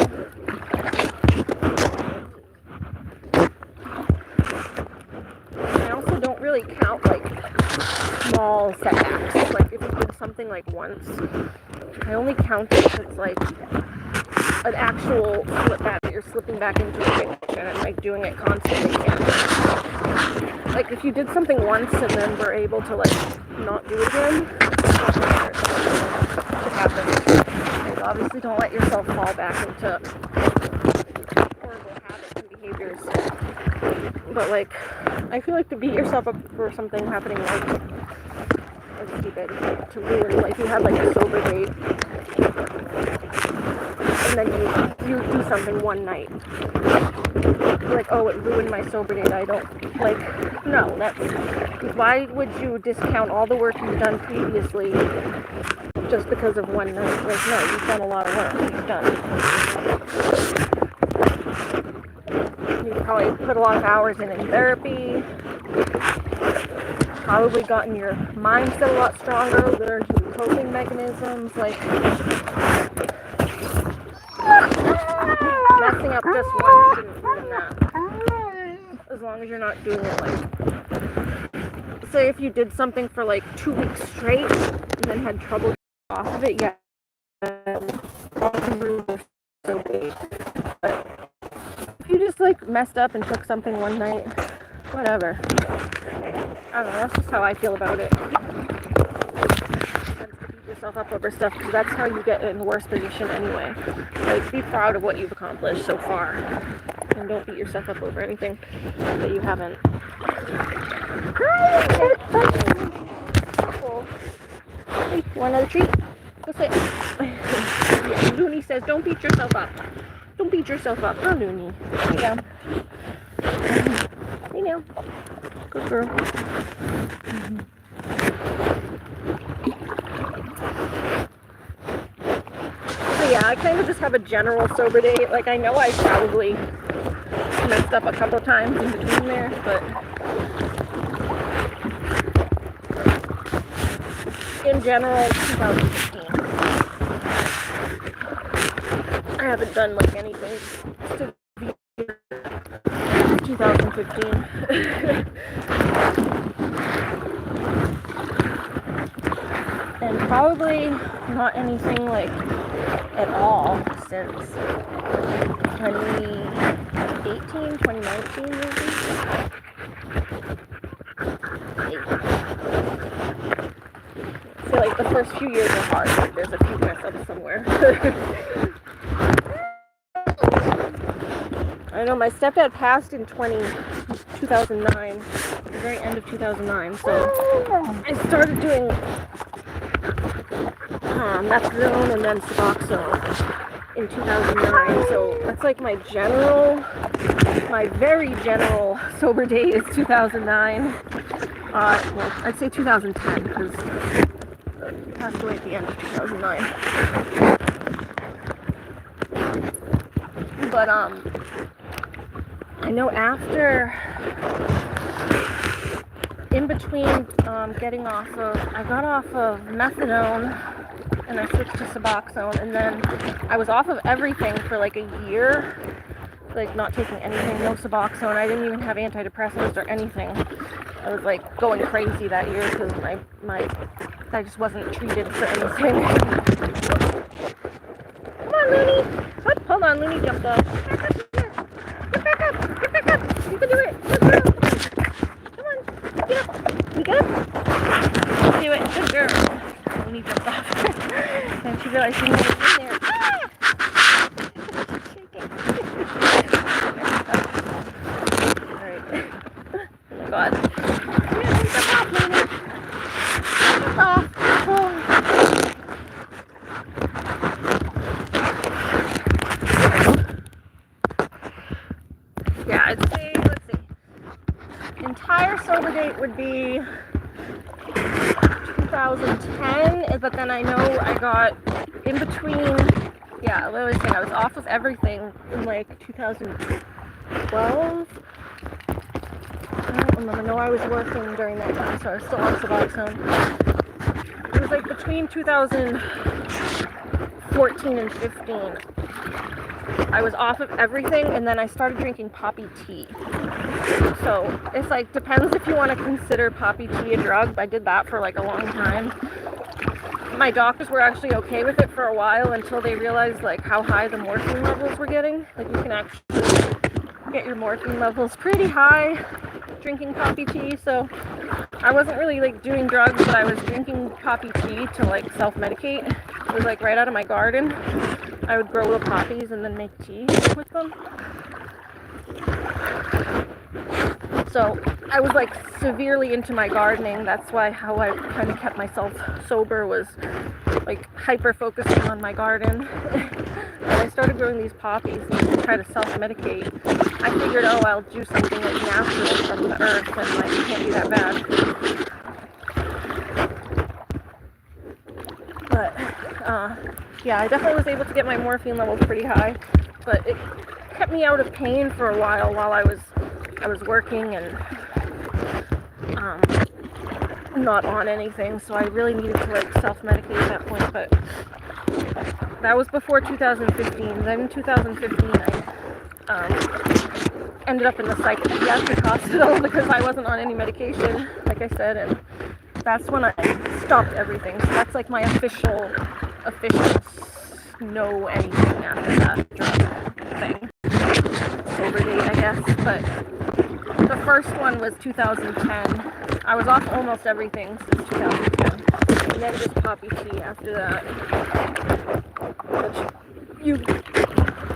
Speaker 3: I also don't really count like small setbacks. Like if you did something like once, I only count it if it's like an actual slip back, that you're slipping back into addiction and like doing it constantly again. Like if you did something once and then were able to like not do it again, it happens. Like obviously don't let yourself fall back into horrible habits and behaviors. But like I feel like to beat yourself up for something happening like stupid, to ruin, like you have like a sober date and then you do something one night. Like, oh, it ruined my sober date. I don't, like, no, that's, why would you discount all the work you've done previously just because of one night? Like, no, you've done a lot of work. You've done. You probably put a lot of hours in therapy. probably gotten your mindset a lot stronger, learned new coping mechanisms, like messing up just once shouldn't ruin that. As long as you're not doing it like, say if you did something for like 2 weeks straight and then had trouble off of it, yeah, so big. But if you just like messed up and took something one night, whatever. I don't know, that's just how I feel about it. Beat yourself up over stuff because that's how you get in the worst position anyway. Like, be proud of what you've accomplished so far. And don't beat yourself up over anything that you haven't. Hey, want another treat? Go sit. Yeah, Looney says, don't beat yourself up. Don't beat yourself up. Oh, Looney. There you go. Hey now. Good girl. So yeah, I kind of just have a general sober day. Like, I know I probably messed up a couple times in between there, but in general, 2015. I haven't done like anything severe 2015. And probably not anything like at all since 2018, 2019 maybe. I feel like the first few years are hard, but there's a few mess ups somewhere. I know my stepdad passed in 2009, the very end of 2009, so I started doing methadone and then Suboxone in 2009, so that's like my very general sober day is 2009, well, I'd say 2010, because he passed away at the end of 2009, but I know after, in between getting off of, I got off of methadone and I switched to Suboxone, and then I was off of everything for like a year, like not taking anything, no Suboxone. I didn't even have antidepressants or anything. I was like going crazy that year because I just wasn't treated for anything. Come on, Looney. Hold on, Looney jumped off. Get back up. You can do it. Good girl. Come on. Get up. You get up? Do it. Good girl. Looney jumped off. And she realized she was in there. Ah! Alright. Oh my god. Come here, jump off, Looney. Jump off. Oh. Yeah, I'd say, let's see, entire sober date would be 2010, but then I know I got in between, yeah, what was I saying, I was off of everything in like 2012. I don't remember, no, I was working during that time, so I was still on Suboxone. It was like between 2014 and 15. I was off of everything, and then I started drinking poppy tea. So it's like, depends if you want to consider poppy tea a drug. I did that for like a long time. My doctors were actually okay with it for a while until they realized like how high the morphine levels were getting. Like, you can actually get your morphine levels pretty high drinking poppy tea. So I wasn't really like doing drugs, but I was drinking poppy tea to like self-medicate. It was like right out of my garden. I would grow little poppies and then make tea with them. So I was like severely into my gardening. That's why how I kind of kept myself sober was like hyper focusing on my garden. And I started growing these poppies to try to self-medicate. I figured, oh, I'll do something like natural from the earth, and like it can't be that bad. But yeah, I definitely was able to get my morphine levels pretty high, but it kept me out of pain for a while I was working, and not on anything, so I really needed to like self-medicate at that point. But that was before 2015. Then in 2015, I ended up in the psychiatric hospital because I wasn't on any medication, like I said, and that's when I stopped everything. So that's like my official no anything after that drug thing. Sober date, I guess. But the first one was 2010. I was off almost everything since 2010. And then just poppy tea after that. Which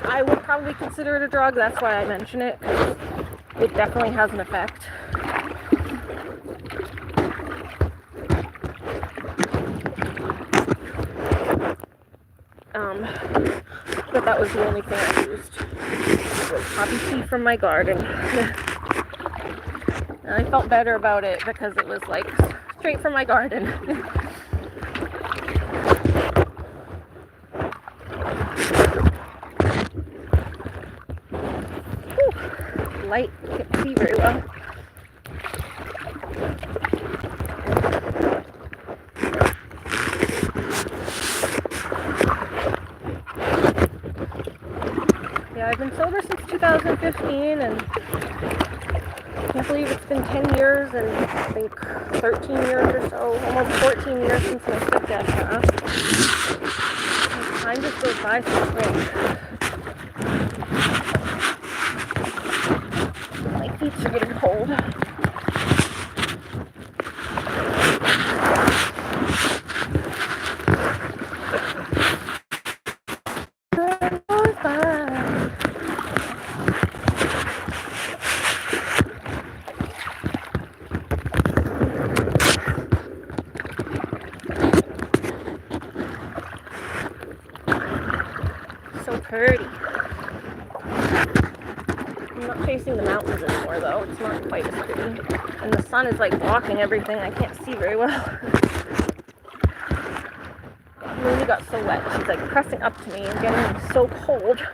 Speaker 3: I would probably consider it a drug. That's why I mention it, because it definitely has an effect. But that was the only thing I used. It was poppy tea from my garden. And I felt better about it because it was like straight from my garden. Whew. Light, can't see very well. I've been sober since 2015, and I can't believe it's been 10 years and I think 13 years or so, almost 14 years since my stepdad passed. Time just goes by so quick. My feet are getting cold. Pretty. I'm not chasing the mountains anymore though, it's not quite as pretty. And the sun is like blocking everything, I can't see very well. Lily got so wet, she's like pressing up to me and getting so cold.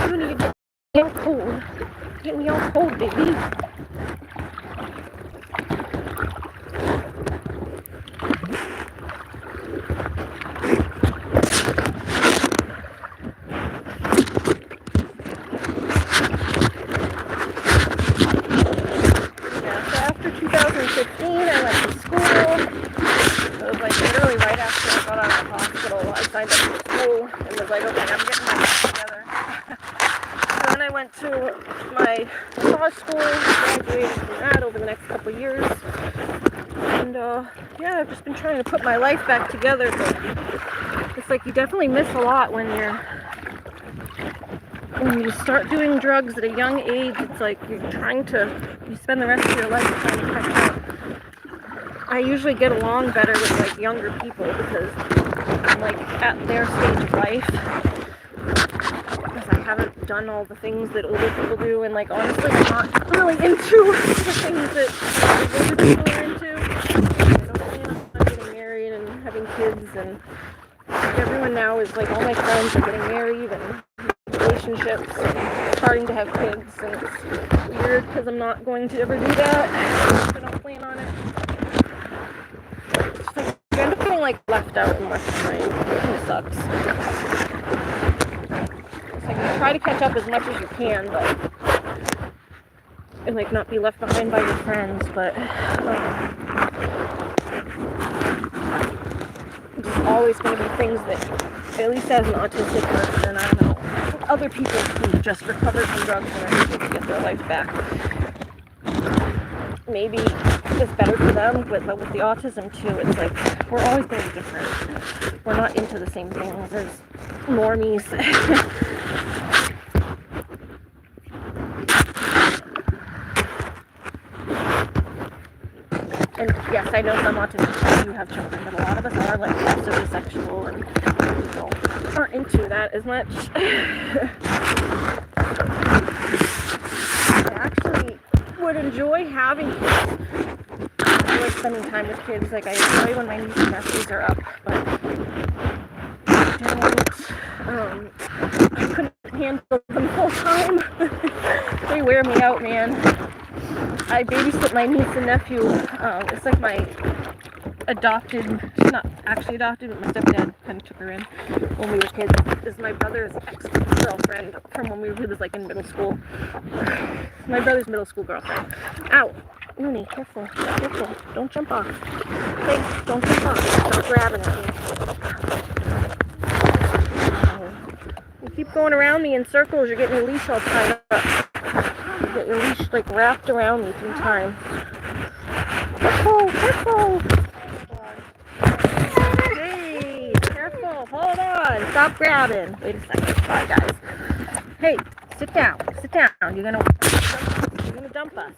Speaker 3: You need to get all cold. Get me all cold, baby. I've just been trying to put my life back together, but it's like you definitely miss a lot when you start doing drugs at a young age. It's like you spend the rest of your life trying to catch up. I usually get along better with like younger people because I'm like at their stage of life, because I haven't done all the things that older people do, and like honestly I'm not really into the things that older people are into. Having kids, and everyone now is like, all my friends are getting married and relationships and starting to have kids, and it's weird because I'm not going to ever do that. I don't plan on it. It's like, you end up getting like left out and left behind. It kind of sucks. It's like you try to catch up as much as you can, and like not be left behind by your friends, but always going to be things that, at least as an autistic person, I don't know, other people who just recovered from drugs and are able to get their life back, maybe it's better for them, but with the autism too, it's like, we're always going to be different. We're not into the same things as normies. And yes, I know some autistic people do have children, but a lot of us are like also asexual and people aren't into that as much. I actually would enjoy having kids. I like spending time with kids. Like I enjoy when my nieces and nephews are up, but I couldn't handle them full time. They wear me out, man. I babysit my niece and nephew. It's like my adopted, she's not actually adopted, but my stepdad kind of took her in when we were kids. This is my brother's ex-girlfriend from when he was like in middle school. My brother's middle school girlfriend. Ow! Mooney, careful, careful. Don't jump off. Hey, don't jump off. Stop grabbing at me. You keep going around me in circles, you're getting your leash all tied up. You get your leash like wrapped around me 3 times. Careful, careful. Hey, careful, hold on. Stop grabbing. Wait a second. Bye, guys. Hey, sit down. Sit down. You're gonna dump us.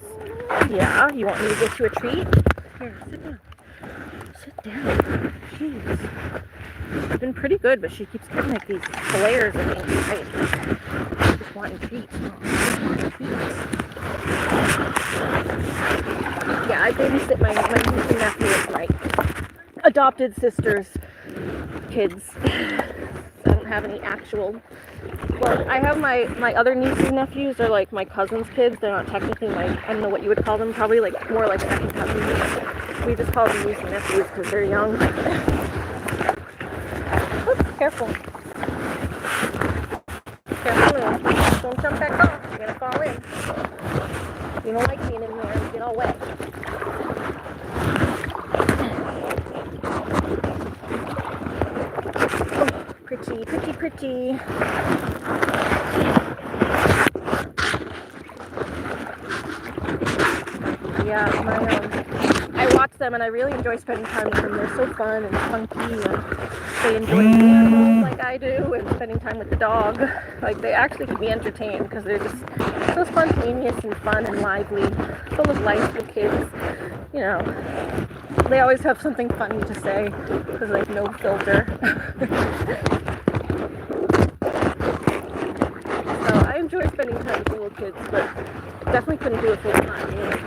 Speaker 3: Yeah, you want me to get you a treat? Here, sit down. Sit down. Jeez. She's been pretty good, but she keeps getting like these flares of anxiety. Just wanting treats. Yeah, I babysit my niece and nephew with my adopted sister's kids. I don't have any actual. Well, I have my other nieces and nephews. They're like my cousin's kids. They're not technically my, I don't know what you would call them. Probably like more like second cousins. We just call them niece and nephews because they're young. Oops, careful. Careful. Don't jump back off. You're gonna fall in. You don't like being in there. You get all wet. Oh, pretty, pretty, pretty. Yeah, I watch them and I really enjoy spending time with them. They're so fun and funky and they enjoy the animals like I do and spending time with the dog. Like they actually can be entertained because they're just so spontaneous and fun and lively, full of life with kids. You know, they always have something funny to say because like no filter. So I enjoy spending time with little kids, but definitely couldn't do it full time. You know?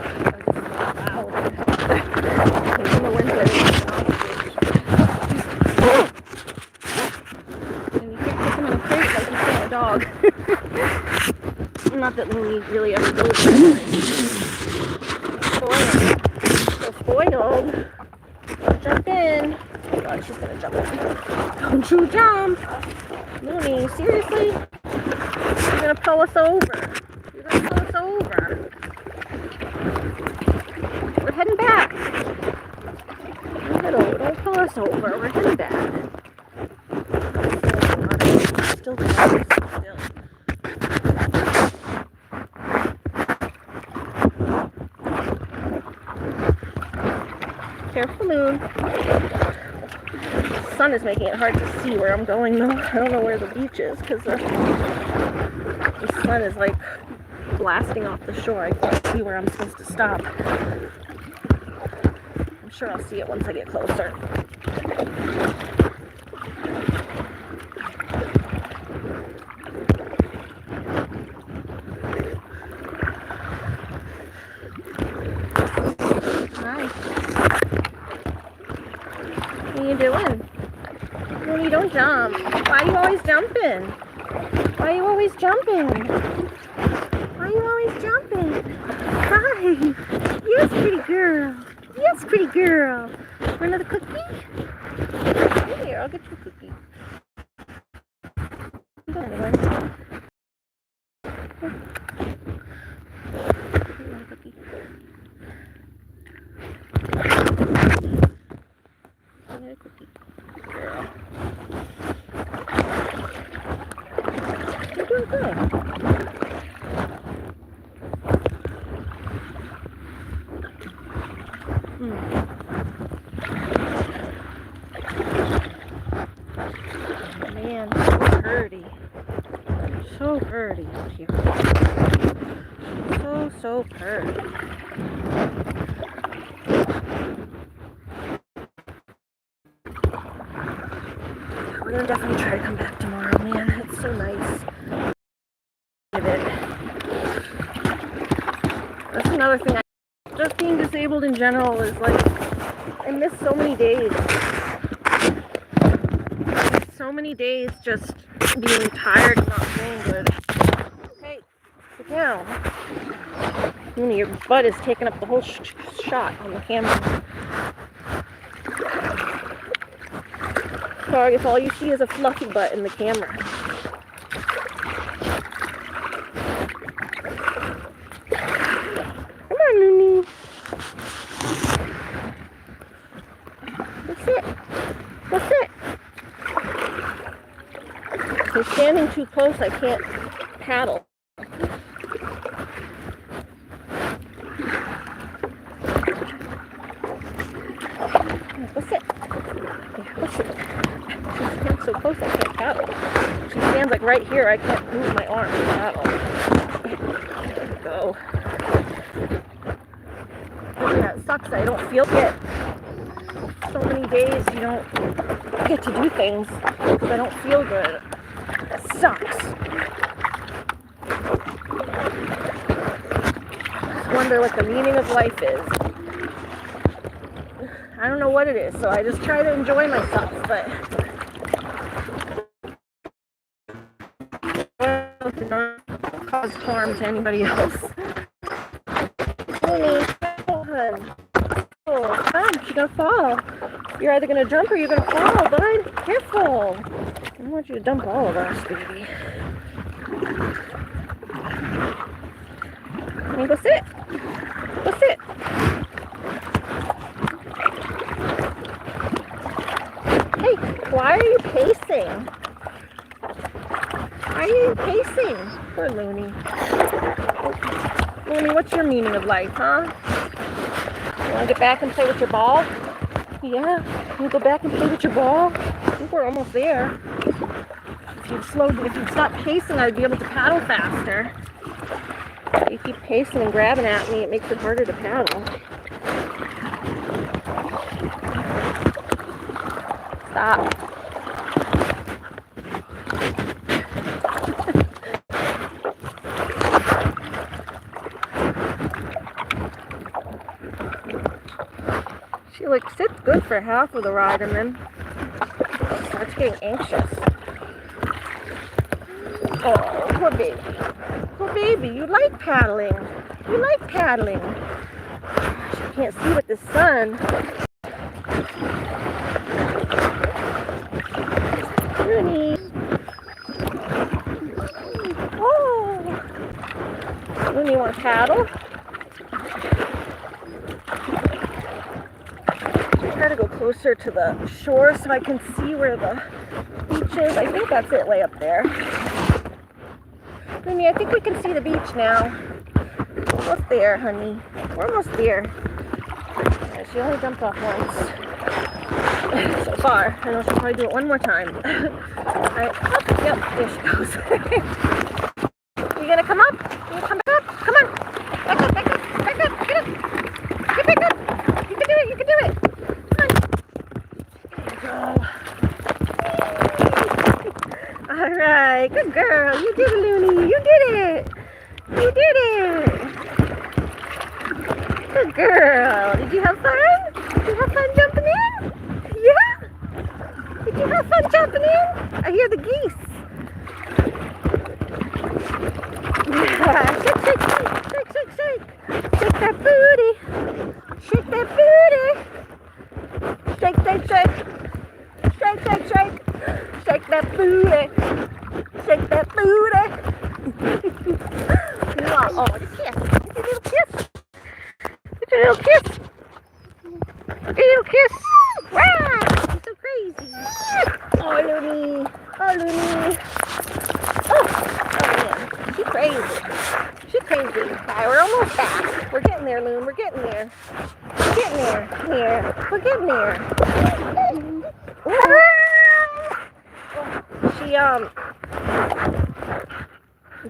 Speaker 3: Wow. In the winter, and you can't put them in a crate like you can a dog. Not that Louie really ever goes there. So spoiled. Don't jump in. Oh God, she's gonna jump in. Don't you jump! Looney, seriously? You're gonna pull us over. You're gonna pull us over. We're heading back. Don't pull us over. We're heading back. Still there. Still. Careful, Moon. The sun is making it hard to see where I'm going, though. I don't know where the beach is because the sun is like blasting off the shore. I can't see where I'm supposed to stop. I'm sure I'll see it once I get closer. Hi. What are you doing? Mooney, don't jump. Why are you always jumping? Why are you always jumping? Why are you always jumping? Hi. Yes, pretty girl. Yes, pretty girl. Want another cookie? Here, I'll get you a cookie. You got anywhere. Here. You want a cookie? Another cookie. Girl. You're doing good. Man, so pretty out here. So pretty. We're gonna definitely try to come back tomorrow, man. It's so nice. That's another thing. Just being disabled in general is like, I miss so many days. So many days just being tired and not feeling good. Hey, sit down. Looney, your butt is taking up the whole shot on the camera. So I guess all you see is a fluffy butt in the camera. Come on, Looney. Go sit. Go sit. He's standing too close. I can't paddle. Go sit. Yeah, go sit. She stands so close I can't paddle. She stands like right here. I can't move my arm to paddle. There we go. Yeah, it sucks. I don't feel it. So many days you don't get to do things because I don't feel good. It sucks. I just wonder what the meaning of life is. I don't know what it is, so I just try to enjoy myself, but don't cause harm to anybody else. Honey, oh, come, you're gonna fall. You're either gonna jump or you're gonna fall, bud. Careful. I don't want you to dump all of us, baby. Honey, go sit. Go sit. Hey, why are you pacing? Why are you pacing? Poor Looney. Looney, what's your meaning of life, huh? You want to get back and play with your ball? Yeah. Can you go back and play with your ball? I think we're almost there. If you'd stop pacing, I'd be able to paddle faster. If you keep pacing and grabbing at me, it makes it harder to paddle. Stop. She like sits good for half of the ride and then starts getting anxious. Oh, poor baby. Poor baby, you like paddling. You like paddling. She can't see with the sun. Looney. Oh. Looney, you want to paddle? Try to go closer to the shore so I can see where the beach is. I think that's it way up there. Looney, I think we can see the beach now. We're almost there, honey. We're almost there. Yeah, she only jumped off once. So far. I know she'll probably do it one more time. Alright, up, yep, there she goes. You gonna come up? You gonna come back up? Come on! Back up, back up, back up, get up! Get back up! You can do it, you can do it! Come on! There you go. Alright, good girl. You did it, Looney. You did it! You did it! Good girl. Did you have fun? Did you have fun jumping in? Yeah? Did you have fun jumping in? I hear the geese. Yeah. Shake, shake, shake, shake, shake, shake. Shake that booty. Shake that booty. Shake, shake, shake. Shake, shake, shake. Shake that booty. Shake that booty. Oh, the kiss. Get your little kiss. Get your little kiss. Get your little kiss. Wow, you're so crazy. Oh, Looney. Oh, Looney. Oh, man. She's crazy. She's crazy. Alright, we're almost back. We're getting there, Loon. We're getting there. We're getting there. Here. We're getting there.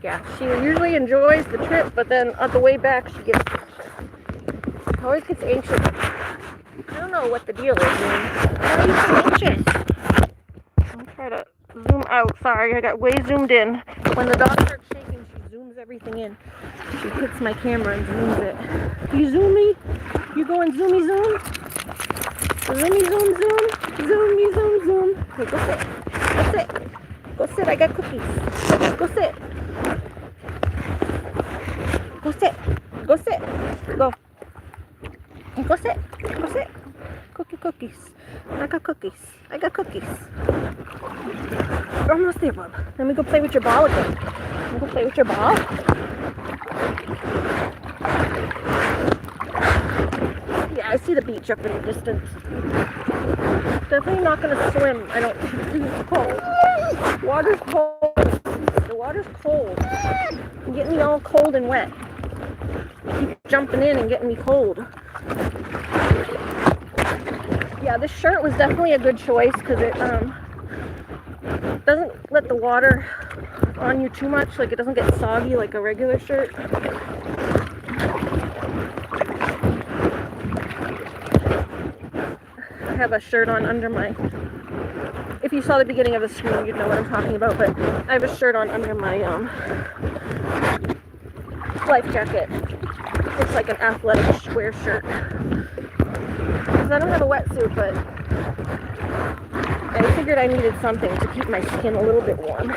Speaker 3: Yeah, she usually enjoys the trip, but then on the way back, she always gets anxious. I don't know what the deal is, man. Why are you so anxious? I'm trying to zoom out. Sorry, I got way zoomed in. When the dog starts shaking, she zooms everything in. She hits my camera and zooms it. You zoom me? You going zoomy zoom? Zoomy zoom zoom? Zoomy zoom zoom. Okay, go sit. Go sit. Go sit. I got cookies. Go sit. Go sit. Go sit. Go. Go sit. Go sit. Cookies. I got cookies. I got cookies. You're almost there, bub. Let me go play with your ball again. Let me go play with your ball. Yeah, I see the beach up in the distance. Definitely not going to swim. I don't think it's cold. Water's cold. The water's cold. It's getting me all cold and wet. Keep jumping in and getting me cold. Yeah, this shirt was definitely a good choice because it doesn't let the water on you too much. Like, it doesn't get soggy like a regular shirt. I have a shirt on under my, if you saw the beginning of the screen, you'd know what I'm talking about, but I have a shirt on under my life jacket. It's like an athletic square shirt. Because I don't have a wetsuit, but I figured I needed something to keep my skin a little bit warm.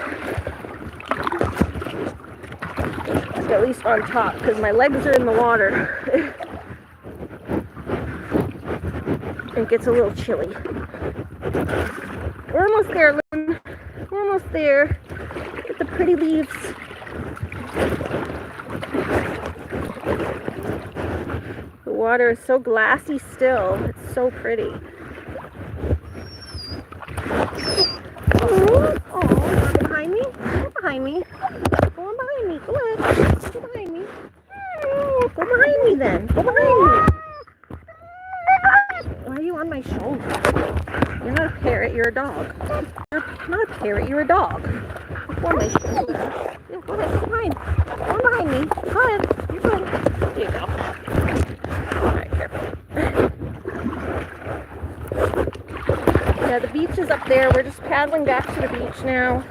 Speaker 3: At least on top, because my legs are in the water. It gets a little chilly. We're almost there, Lynn. We're almost there. Look at the pretty leaves. The water is so glassy still. It's so pretty. Oh, go behind me. Go behind me. Go on behind me. Go ahead. Go behind me. Go behind me then. Go behind me. Why are you on my shoulder? You're not a parrot, you're a dog. You're not a parrot, you're a dog. Go on my shoulder. Yeah, go ahead, go behind. Go behind me. Go ahead. You're good. There you go. Alright, careful. Yeah, the beach is up there. We're just paddling back to the beach now.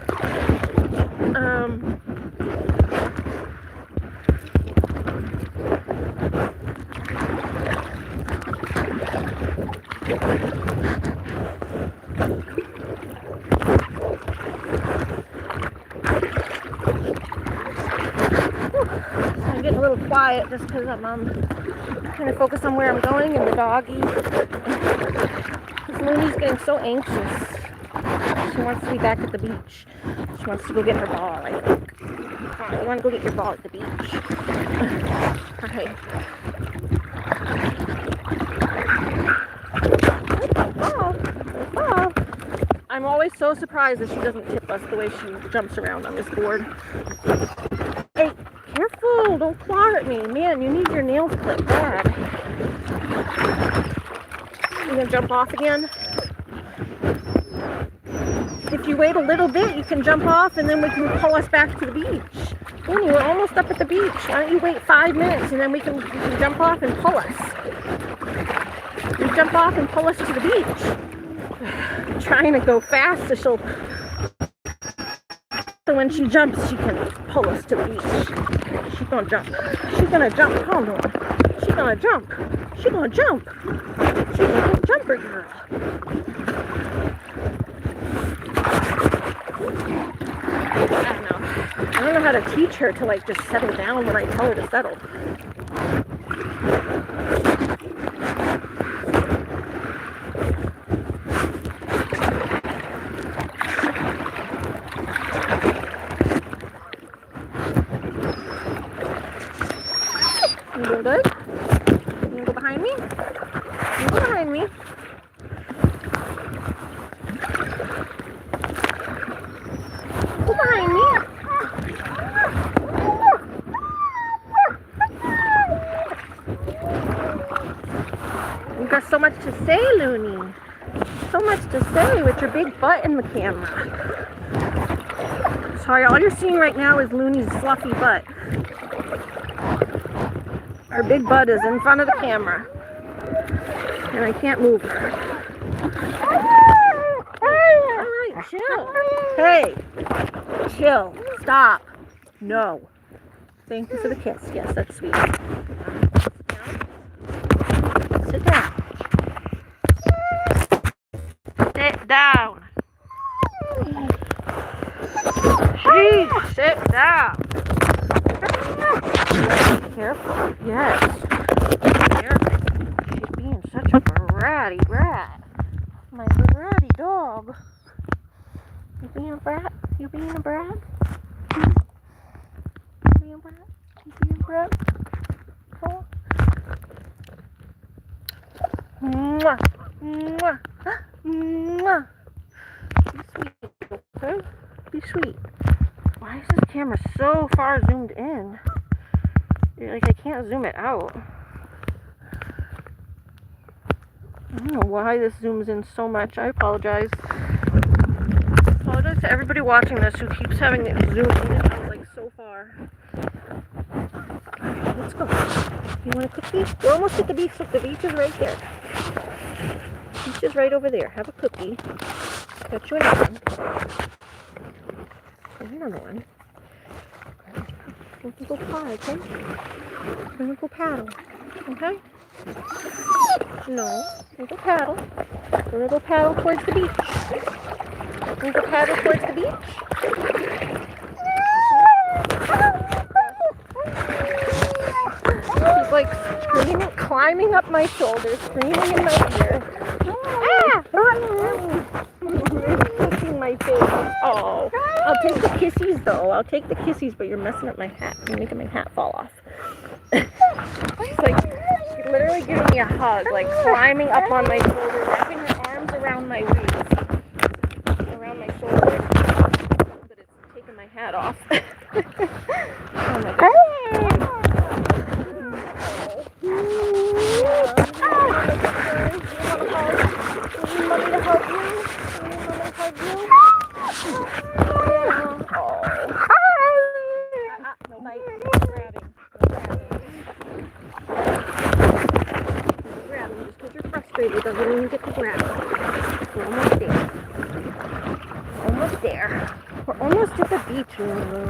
Speaker 3: I'm getting a little quiet just because I'm trying to focus on where I'm going and the doggy. Because Looney's getting so anxious. She wants to be back at the beach. She wants to go get her ball, I think. Come on, you want to go get your ball at the beach? Alright. Ball. I'm always so surprised that she doesn't tip us the way she jumps around on this board. Hey, careful! Don't claw at me. Man, you need your nails clipped bad. You gonna jump off again? If you wait a little bit, you can jump off and then we can pull us back to the beach. Looney, we're almost up at the beach. Why don't you wait 5 minutes and then you can jump off and pull us. You jump off and pull us to the beach. I'm trying to go fast so when she jumps, she can pull us to the beach. She's gonna jump. She's gonna jump. Hold on. She's gonna jump. She's gonna jump. She's a good jumper girl. I don't know how to teach her to like just settle down when I tell her to settle. You doing good? You gonna go behind me? You go behind me. Go behind me. You got so much to say, Looney. So much to say with your big butt in the camera. Sorry, all you're seeing right now is Looney's fluffy butt. Her big butt is in front of the camera. And I can't move her. Alright, chill. Hey, chill. Stop. No. Thank you for the kiss. Yes, that's sweet. Sit down. Sit down. Jeez, sit down. Be careful. Yes. She's being such a bratty brat. My bratty dog. You being a brat? You being a brat? You being a brat? You being a brat? Oh. Mwah. Mwah. Mwah. Be sweet, okay? Be sweet. Why is this camera so far zoomed in? Like, I can't zoom it out. I don't know why this zooms in so much. I apologize. I apologize to everybody watching this who keeps having it zoom in and out like so far. Alright, let's go. You want a cookie? We're almost at the beach. Look, the beach is right there. The beach is right over there. Have a cookie. Got you another one. Here's another one. We can go paddle, okay? We're gonna go paddle, okay? No, we're gonna go paddle. We're gonna go paddle towards the beach. We're gonna go paddle towards the beach. She's like screaming, climbing up my shoulder, screaming in my ear. Kissing my face. Oh, I'll take the kissies though. I'll take the kissies, but you're messing up my hat. You're making my hat fall off. She's like literally giving me a hug, like climbing up on my shoulder, wrapping her arms around my waist, around my shoulders. But it's taking my hat off. Oh my god. Mommy to hug you? Mommy to hug you? Oh. No biting. No grabbing. No grabbing. Just because you're frustrated doesn't mean you get to grab it. We're almost there. Almost there. We're almost at the beach, Lulu.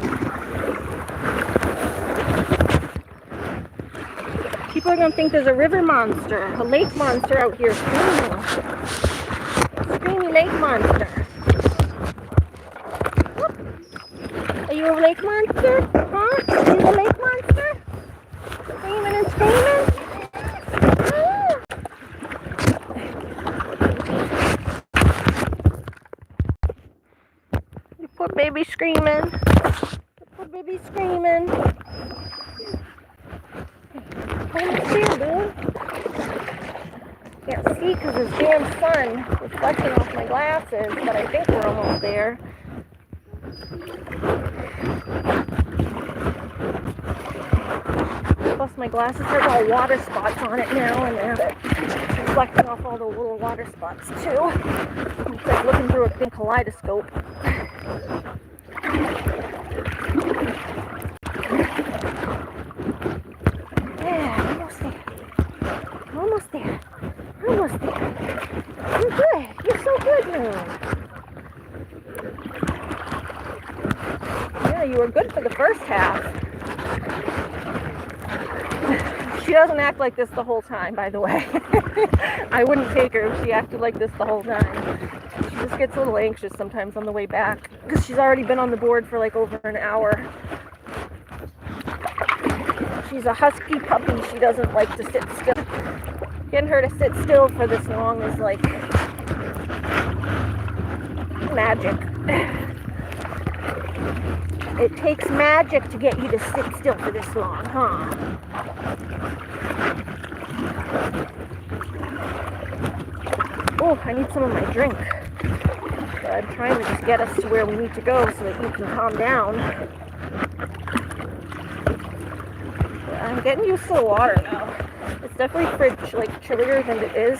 Speaker 3: People are going to think there's a river monster, a lake monster out here screaming. Screamy lake monster. Are you a lake monster? Huh? Are you a lake monster? Screaming and screaming? You poor baby screaming. You poor baby screaming. Almost there, dude. Can't see because this damn sun is reflecting off my glasses, but I think we're almost there. Plus my glasses have all water spots on it now, and they're reflecting off all the little water spots too. It's like looking through a big kaleidoscope. Almost there. Almost there. You're good. You're so good, Moon. Yeah, you were good for the first half. She doesn't act like this the whole time, by the way. I wouldn't take her if she acted like this the whole time. She just gets a little anxious sometimes on the way back because she's already been on the board for like over an hour. She's a husky puppy. She doesn't like to sit still. Getting her to sit still for this long is like magic. It takes magic to get you to sit still for this long, huh? Oh, I need some of my drink. So I'm trying to just get us to where we need to go so that you can calm down. I'm getting used to the water now. It's definitely like chillier than it is.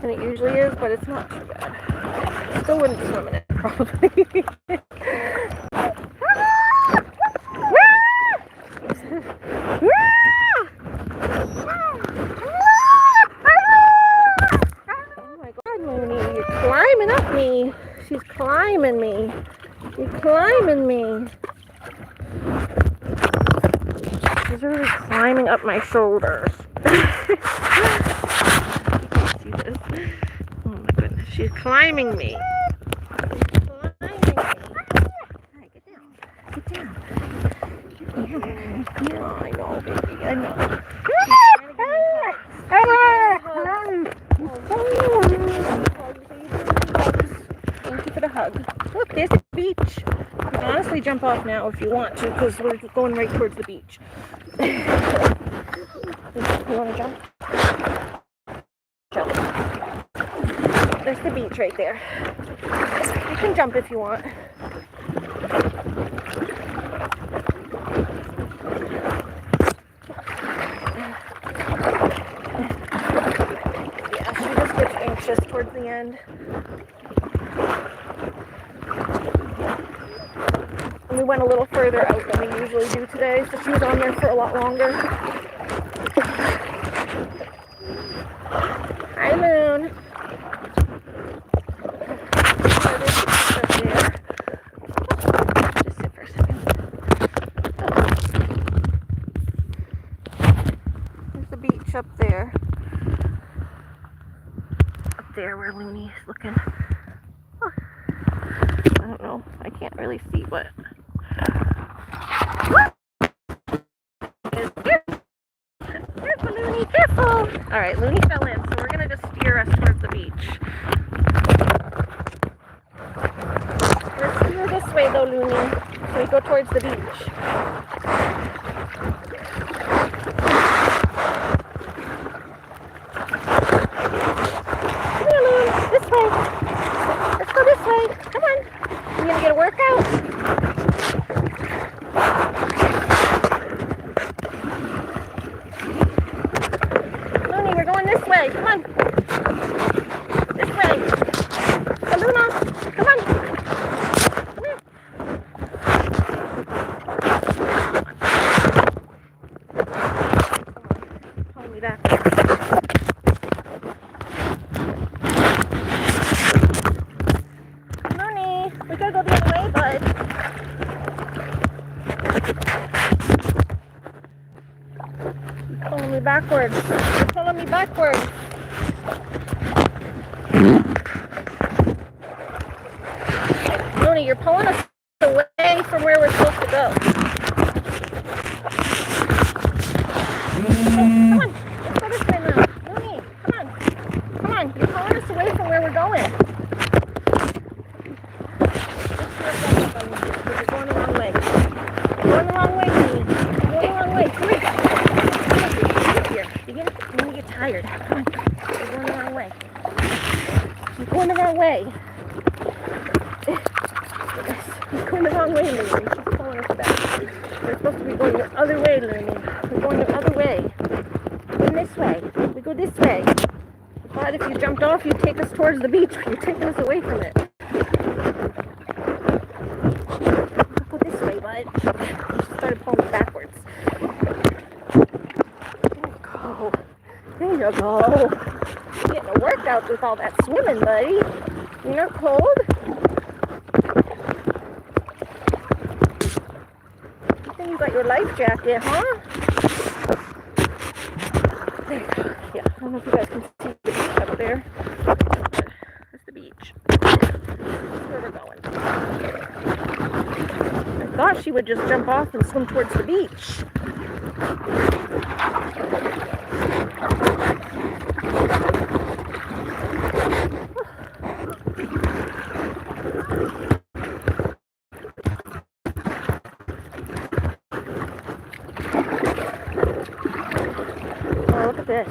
Speaker 3: And it usually is, but it's not too bad. I still wouldn't swim in it, probably. Oh my god, Mooney, you're climbing up me. She's climbing me. You're climbing me. She's really climbing up my shoulders. See this? Oh my goodness, she's climbing me. She's climbing me. Alright, get down. Get down. Yeah, I know, baby. I know. Thank you for the hug. Look, there's the beach. You can honestly jump off now if you want to, because we're going right towards the beach. You want to jump? Jump. There's the beach right there. You can jump if you want. Yeah, she just gets anxious towards the end. And we went a little further out than we usually do today, so she was on there for a lot longer. Hi, Moon. Just sit for a second. There's the beach up there. Up there where Looney's looking. Huh. I don't know. I can't really see what. There's the Looney. Careful! Alright, Looney fell in, so we're going to just steer us towards the beach. Let's steer this way though, Looney, so we go towards the beach. Come here, Loon. This way. Let's go this way. Come on. You gonna get a workout? Looney, we're going this way. Come on. This way. So, Luna, come on. Come here. Follow me back. Looney, we gotta go the other way, bud. You're pulling me backwards. You're pulling me backwards. Looney, you're pulling us away from where we're supposed to go. Come on, let's go this way now. Looney, come on. Come on, you're pulling us away from where we're going. You're going the wrong way. You're going the wrong way, Looney. You're going the wrong way. Come here. Get here. You're gonna get tired. Come on. You're going the wrong way. You're going the wrong way. You're going the wrong way, Looney. She's pulling us back. We're supposed to be going the other way, Looney. We're going the other way. We're going this way. We go this way. But if you jumped off, you'd take us towards the beach. You're taking us away from it. Go this way, bud. You started pulling backwards. There you go. There you go. You're getting a workout with all that swimming, buddy. You're not cold? I think you got your life jacket, huh? There you go. Yeah, I don't know if you guys can see the beach up there. That's the beach. That's where we're going. I thought she would just jump off and swim towards the beach. Oh, look at this.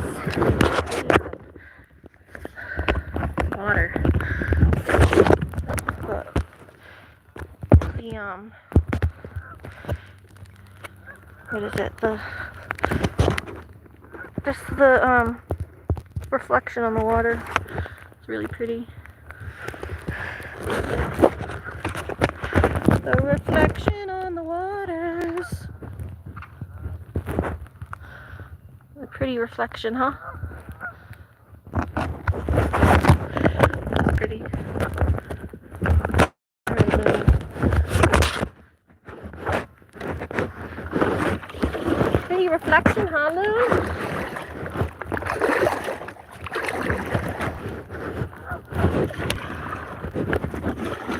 Speaker 3: Water. What is it? Just the reflection on the water. It's really pretty. The reflection on the waters. A pretty reflection, huh? That's pretty. Pretty reflection, huh, Lou?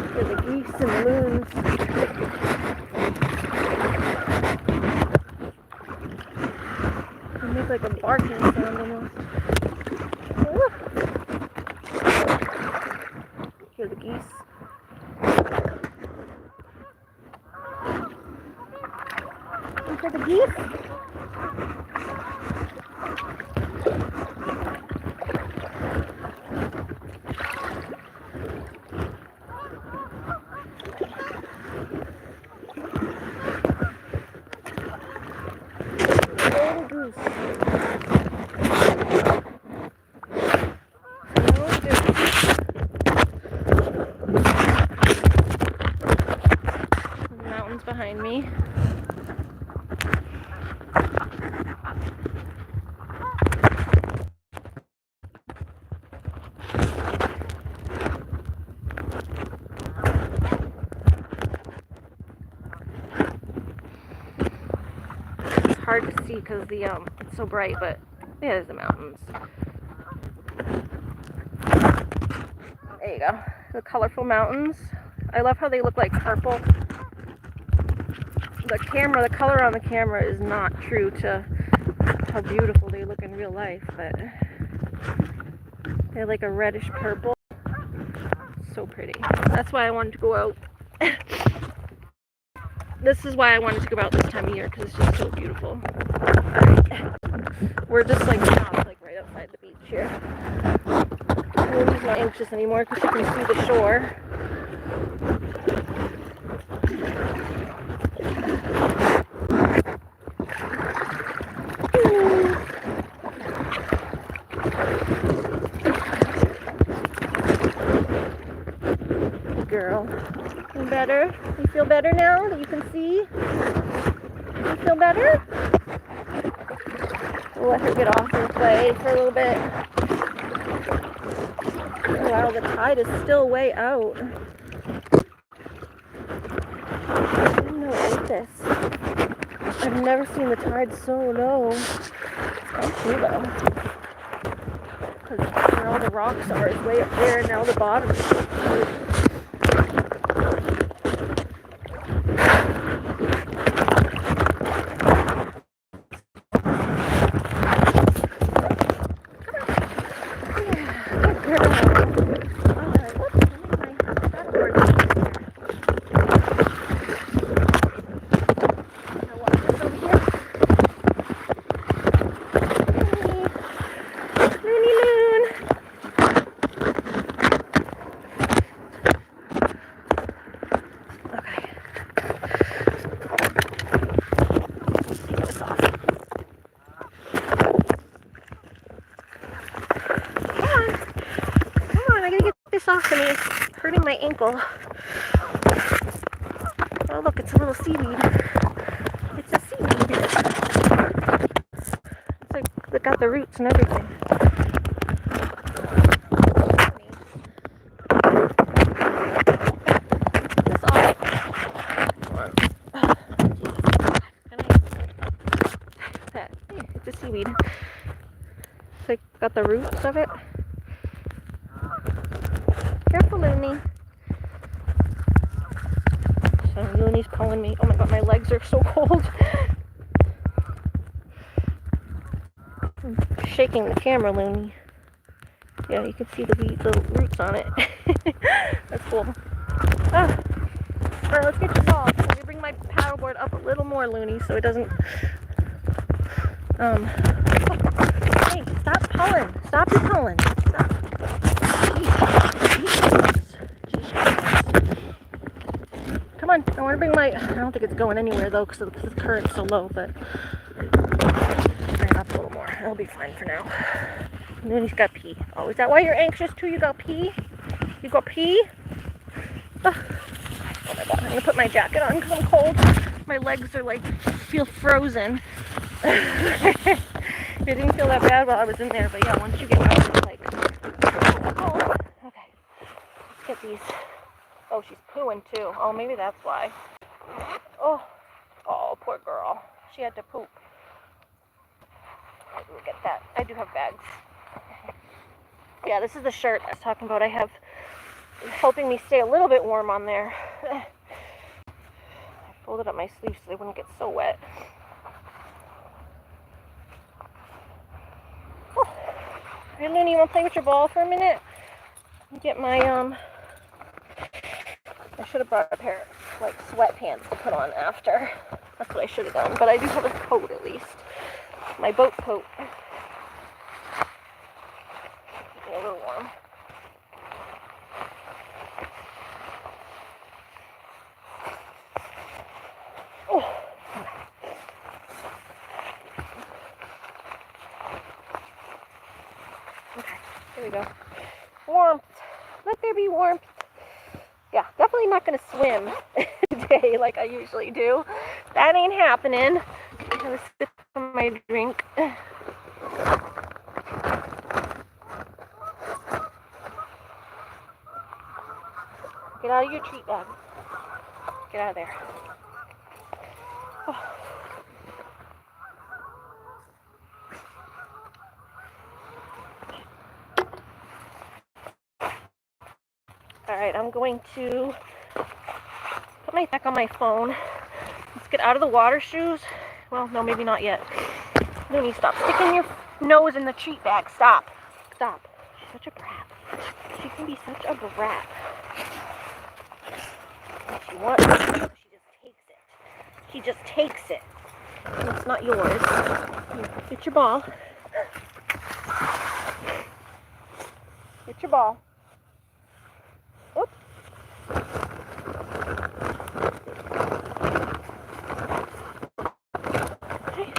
Speaker 3: Look at the geese and the loons. It's like a barking sound almost. Ooh. Hear the geese. You hear the geese? Mountains behind me. It's hard to see because it's so bright, but yeah, there's the mountains. There you go. The colorful mountains. I love how they look like purple. The color on the camera is not true to how beautiful they look in real life, but they're like a reddish purple. So pretty. That's why I wanted to go out. This is why I wanted to go out this time of year, because it's just so beautiful. We're just like stopped like right outside the beach here. Lily's not anxious anymore because she can see the shore. Girl. You better? You feel better now that you can see? You feel better? We'll let her get off and play for a little bit. Oh, wow, the tide is still way out. I didn't know it like this. I've never seen the tide so low. It's kind of cool though. Because where all the rocks are is way up there and now the bottom is so cool. Off to me. It's hurting my ankle. Oh look, it's a little seaweed. It's a seaweed. It's like it got the roots and everything. This off. It's a seaweed. It's like got the roots of it. Careful, Looney. So Looney's calling me. Oh my god, my legs are so cold. I'm shaking the camera, Looney. Yeah, you can see the roots on it. That's cool. Ah. Alright, let's get your ball. Let me bring my paddleboard up a little more, Looney, so it doesn't... Hey, stop pulling. Stop your pulling. Stop. Come on, I want to bring my... I don't think it's going anywhere though because the current's so low, but bring it up a little more. It'll be fine for now. And then he's got pee. Oh, is that why you're anxious too? You got pee? You got pee? Oh my god, I'm going to put my jacket on because I'm cold. My legs are like, feel frozen. It didn't feel that bad while I was in there, but yeah, once you get out, it's like... Oh. Okay, let's get these. Oh, she's pooing too. Oh, maybe that's why. Oh, poor girl. She had to poop. Maybe we'll get that. I do have bags. Yeah, this is the shirt I was talking about. I have helping me stay a little bit warm on there. I folded up my sleeves so they wouldn't get so wet. Hey, Looney, you want to play with your ball for a minute? Get my, I should have brought a pair of, like, sweatpants to put on after. That's what I should have done. But I do have a coat, at least. My boat coat. Keep me a little warm. Oh. Okay, here we go. Warmth. Let there be warmth. Yeah, definitely not going to swim today like I usually do. That ain't happening. I'm going to sip on my drink. Get out of your treat bag. Get out of there. Oh. Alright, I'm going to put my back on my phone. Let's get out of the water shoes. Well, no, maybe not yet. Looney, stop sticking your nose in the treat bag. Stop. Stop. She's such a brat. She can be such a brat. She wants it, so she just takes it. She just takes it. And it's not yours. Here, get your ball. Get your ball. Oops. Okay.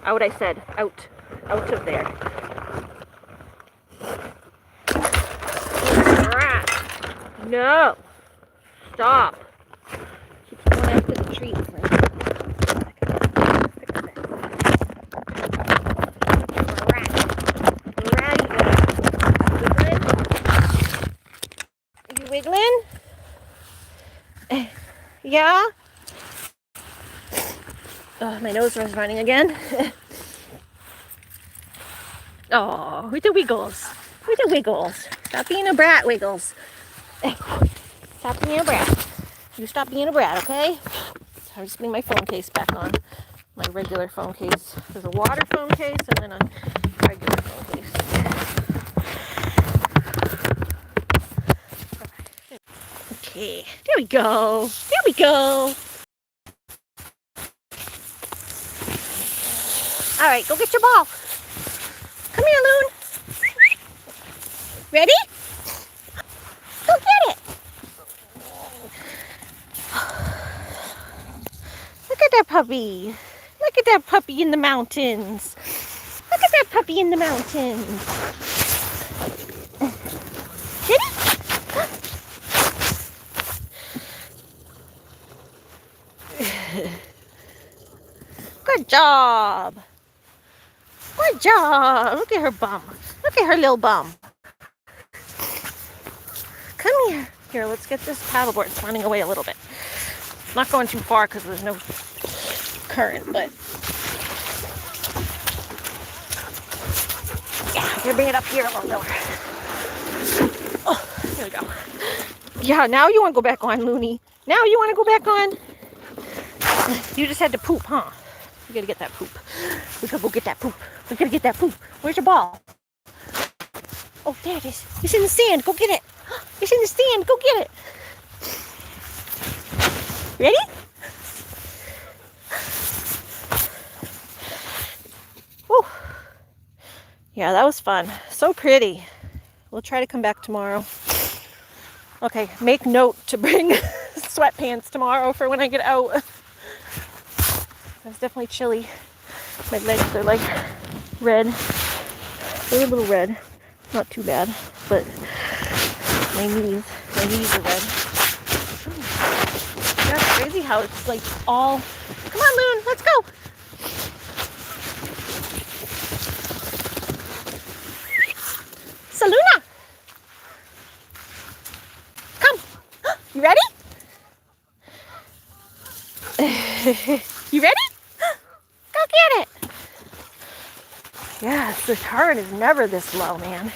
Speaker 3: Out, I said. Out. Out of there. No. Stop. Keeps going after the treats. Are you wiggling? Yeah? Oh, my nose was running again. Oh, with the wiggles. With the wiggles. Stop being a brat, Wiggles. Stop being a brat. You stop being a brat, okay? So I'm just putting my phone case back on. My regular phone case. There's a water phone case and then a regular phone case. Okay, there we go. There we go. All right, go get your ball. Come here, Loon. Ready? Go get it. Look at that puppy. Look at that puppy in the mountains. Look at that puppy in the mountains. Get it? Good job. Good job. Look at her bum. Look at her little bum. Come here. Here, let's get this paddleboard. It's running away a little bit. Not going too far because there's no current, but yeah, I'm gonna bring it up here a little lower. Oh, here we go. Yeah, now you want to go back on, Looney. Now you want to go back on. You just had to poop, huh? We gotta get that poop. We gotta go get that poop. We gotta get that poop. Where's your ball? Oh, there it is. It's in the sand. Go get it. It's in the sand. Go get it. Ready? Woo. Yeah, that was fun. So pretty. We'll try to come back tomorrow. Okay, make note to bring sweatpants tomorrow for when I get out. It's definitely chilly. My legs are like red. They're a little red. Not too bad, but my knees are red. That's crazy how it's like all... Come on, Loon, let's go. Saluna. Come. You ready? You ready? Go get it. Yes, the current is never this low, man.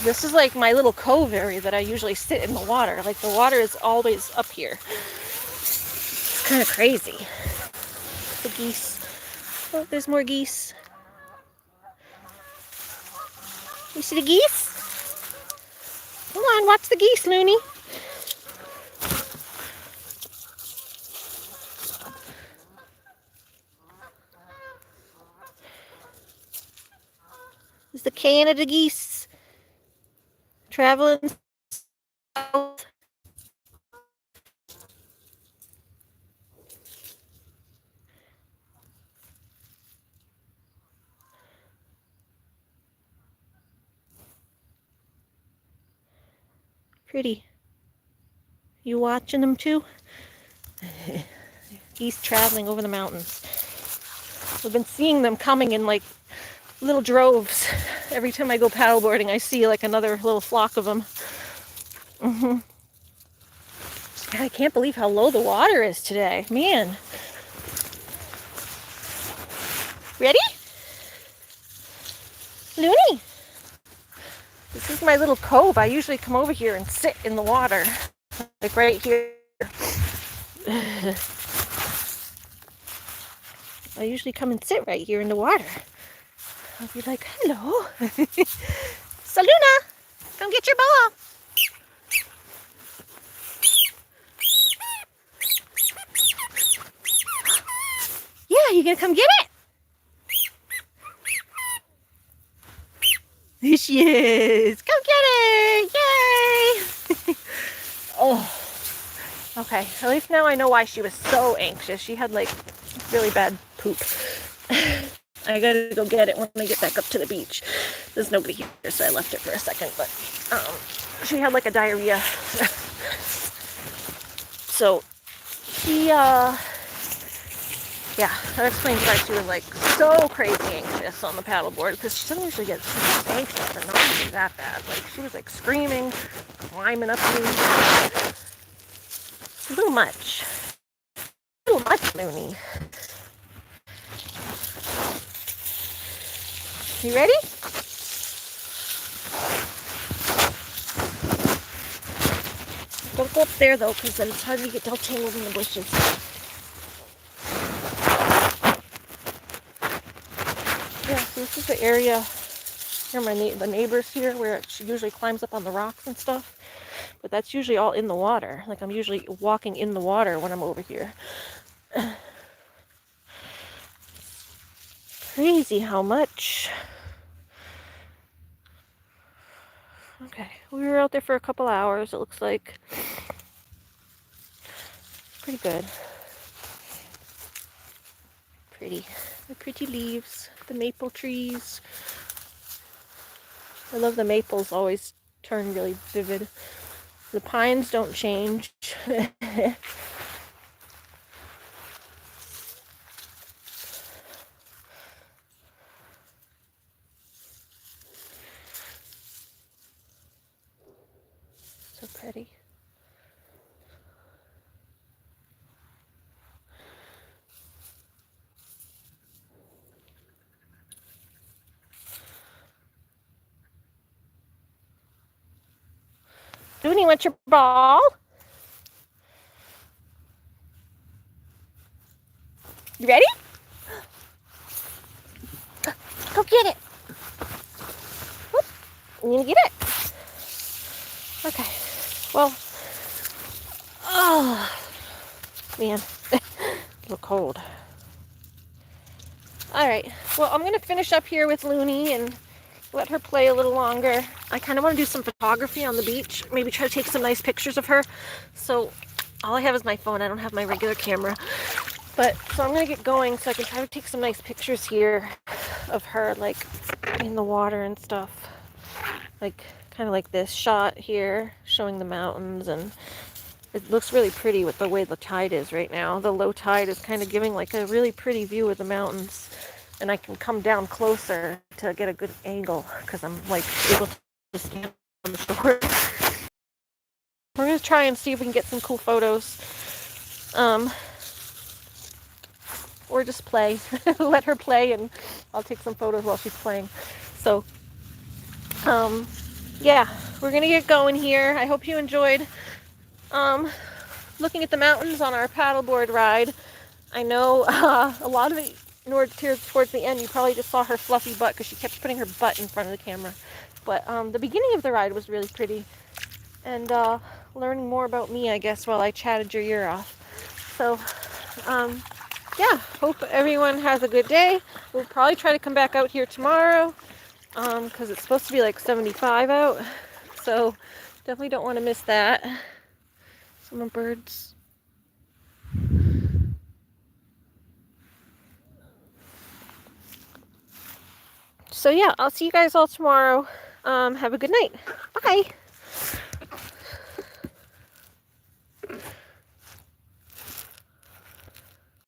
Speaker 3: This is like my little cove area that I usually sit in the water. Like the water is always up here. It's kind of crazy. The geese. Oh, there's more geese. You see the geese? Come on, watch the geese, Looney. Is the Canada geese traveling south? Pretty. You watching them too? Geese traveling over the mountains. We've been seeing them coming in like little droves. Every time I go paddleboarding, I see like another little flock of them. I can't believe how low the water is today. Man. Ready? Looney. This is my little cove. I usually come over here and sit in the water. Like right here. I usually come and sit right here in the water. I'll be like, hello. Saluna, come get your ball. Yeah, you gonna come get it? There she is. Come get it. Yay. Oh. Okay, at least now I know why she was so anxious. She had like really bad poop. I gotta go get it when I get back up to the beach. There's nobody here, so I left it for a second, but she had like a diarrhea. So she yeah, that explains why she was like so crazy anxious on the paddleboard, because she doesn't usually get anxious, but not really that bad. Like she was like screaming, climbing up me. It's a little much. A little much, Looney. You ready? Don't go up there though, because then it's hard to get all tangled in the bushes. Yeah, so this is the area. Here are the neighbors here, where she usually climbs up on the rocks and stuff. But that's usually all in the water. Like I'm usually walking in the water when I'm over here. Crazy how much. Okay, we were out there for a couple hours, it looks like. Pretty good. Pretty. The pretty leaves, the maple trees. I love the maples, always turn really vivid. The pines don't change. So pretty. Looney, want your ball? You ready? Go get it. Whoop. You gonna get it? Okay. Well, oh, man, a little cold. All right. Well, I'm gonna finish up here with Looney and let her play a little longer. I kind of want to do some photography on the beach. Maybe try to take some nice pictures of her. So all I have is my phone. I don't have my regular camera. But so I'm going to get going so I can try to take some nice pictures here of her like in the water and stuff. Like kind of like this shot here showing the mountains, and it looks really pretty with the way the tide is right now. The low tide is kind of giving like a really pretty view of the mountains. And I can come down closer to get a good angle because I'm like able to stand on the shore. We're going to try and see if we can get some cool photos. Or just play. Let her play and I'll take some photos while she's playing. So, yeah, we're going to get going here. I hope you enjoyed looking at the mountains on our paddleboard ride. I know a lot of it towards the end, you probably just saw her fluffy butt because she kept putting her butt in front of the camera. But the beginning of the ride was really pretty. And learning more about me, I guess, while I chatted your ear off. So, yeah, hope everyone has a good day. We'll probably try to come back out here tomorrow because it's supposed to be like 75 out. So, definitely don't want to miss that. Some more birds. So, yeah, I'll see you guys all tomorrow. Have a good night. Bye.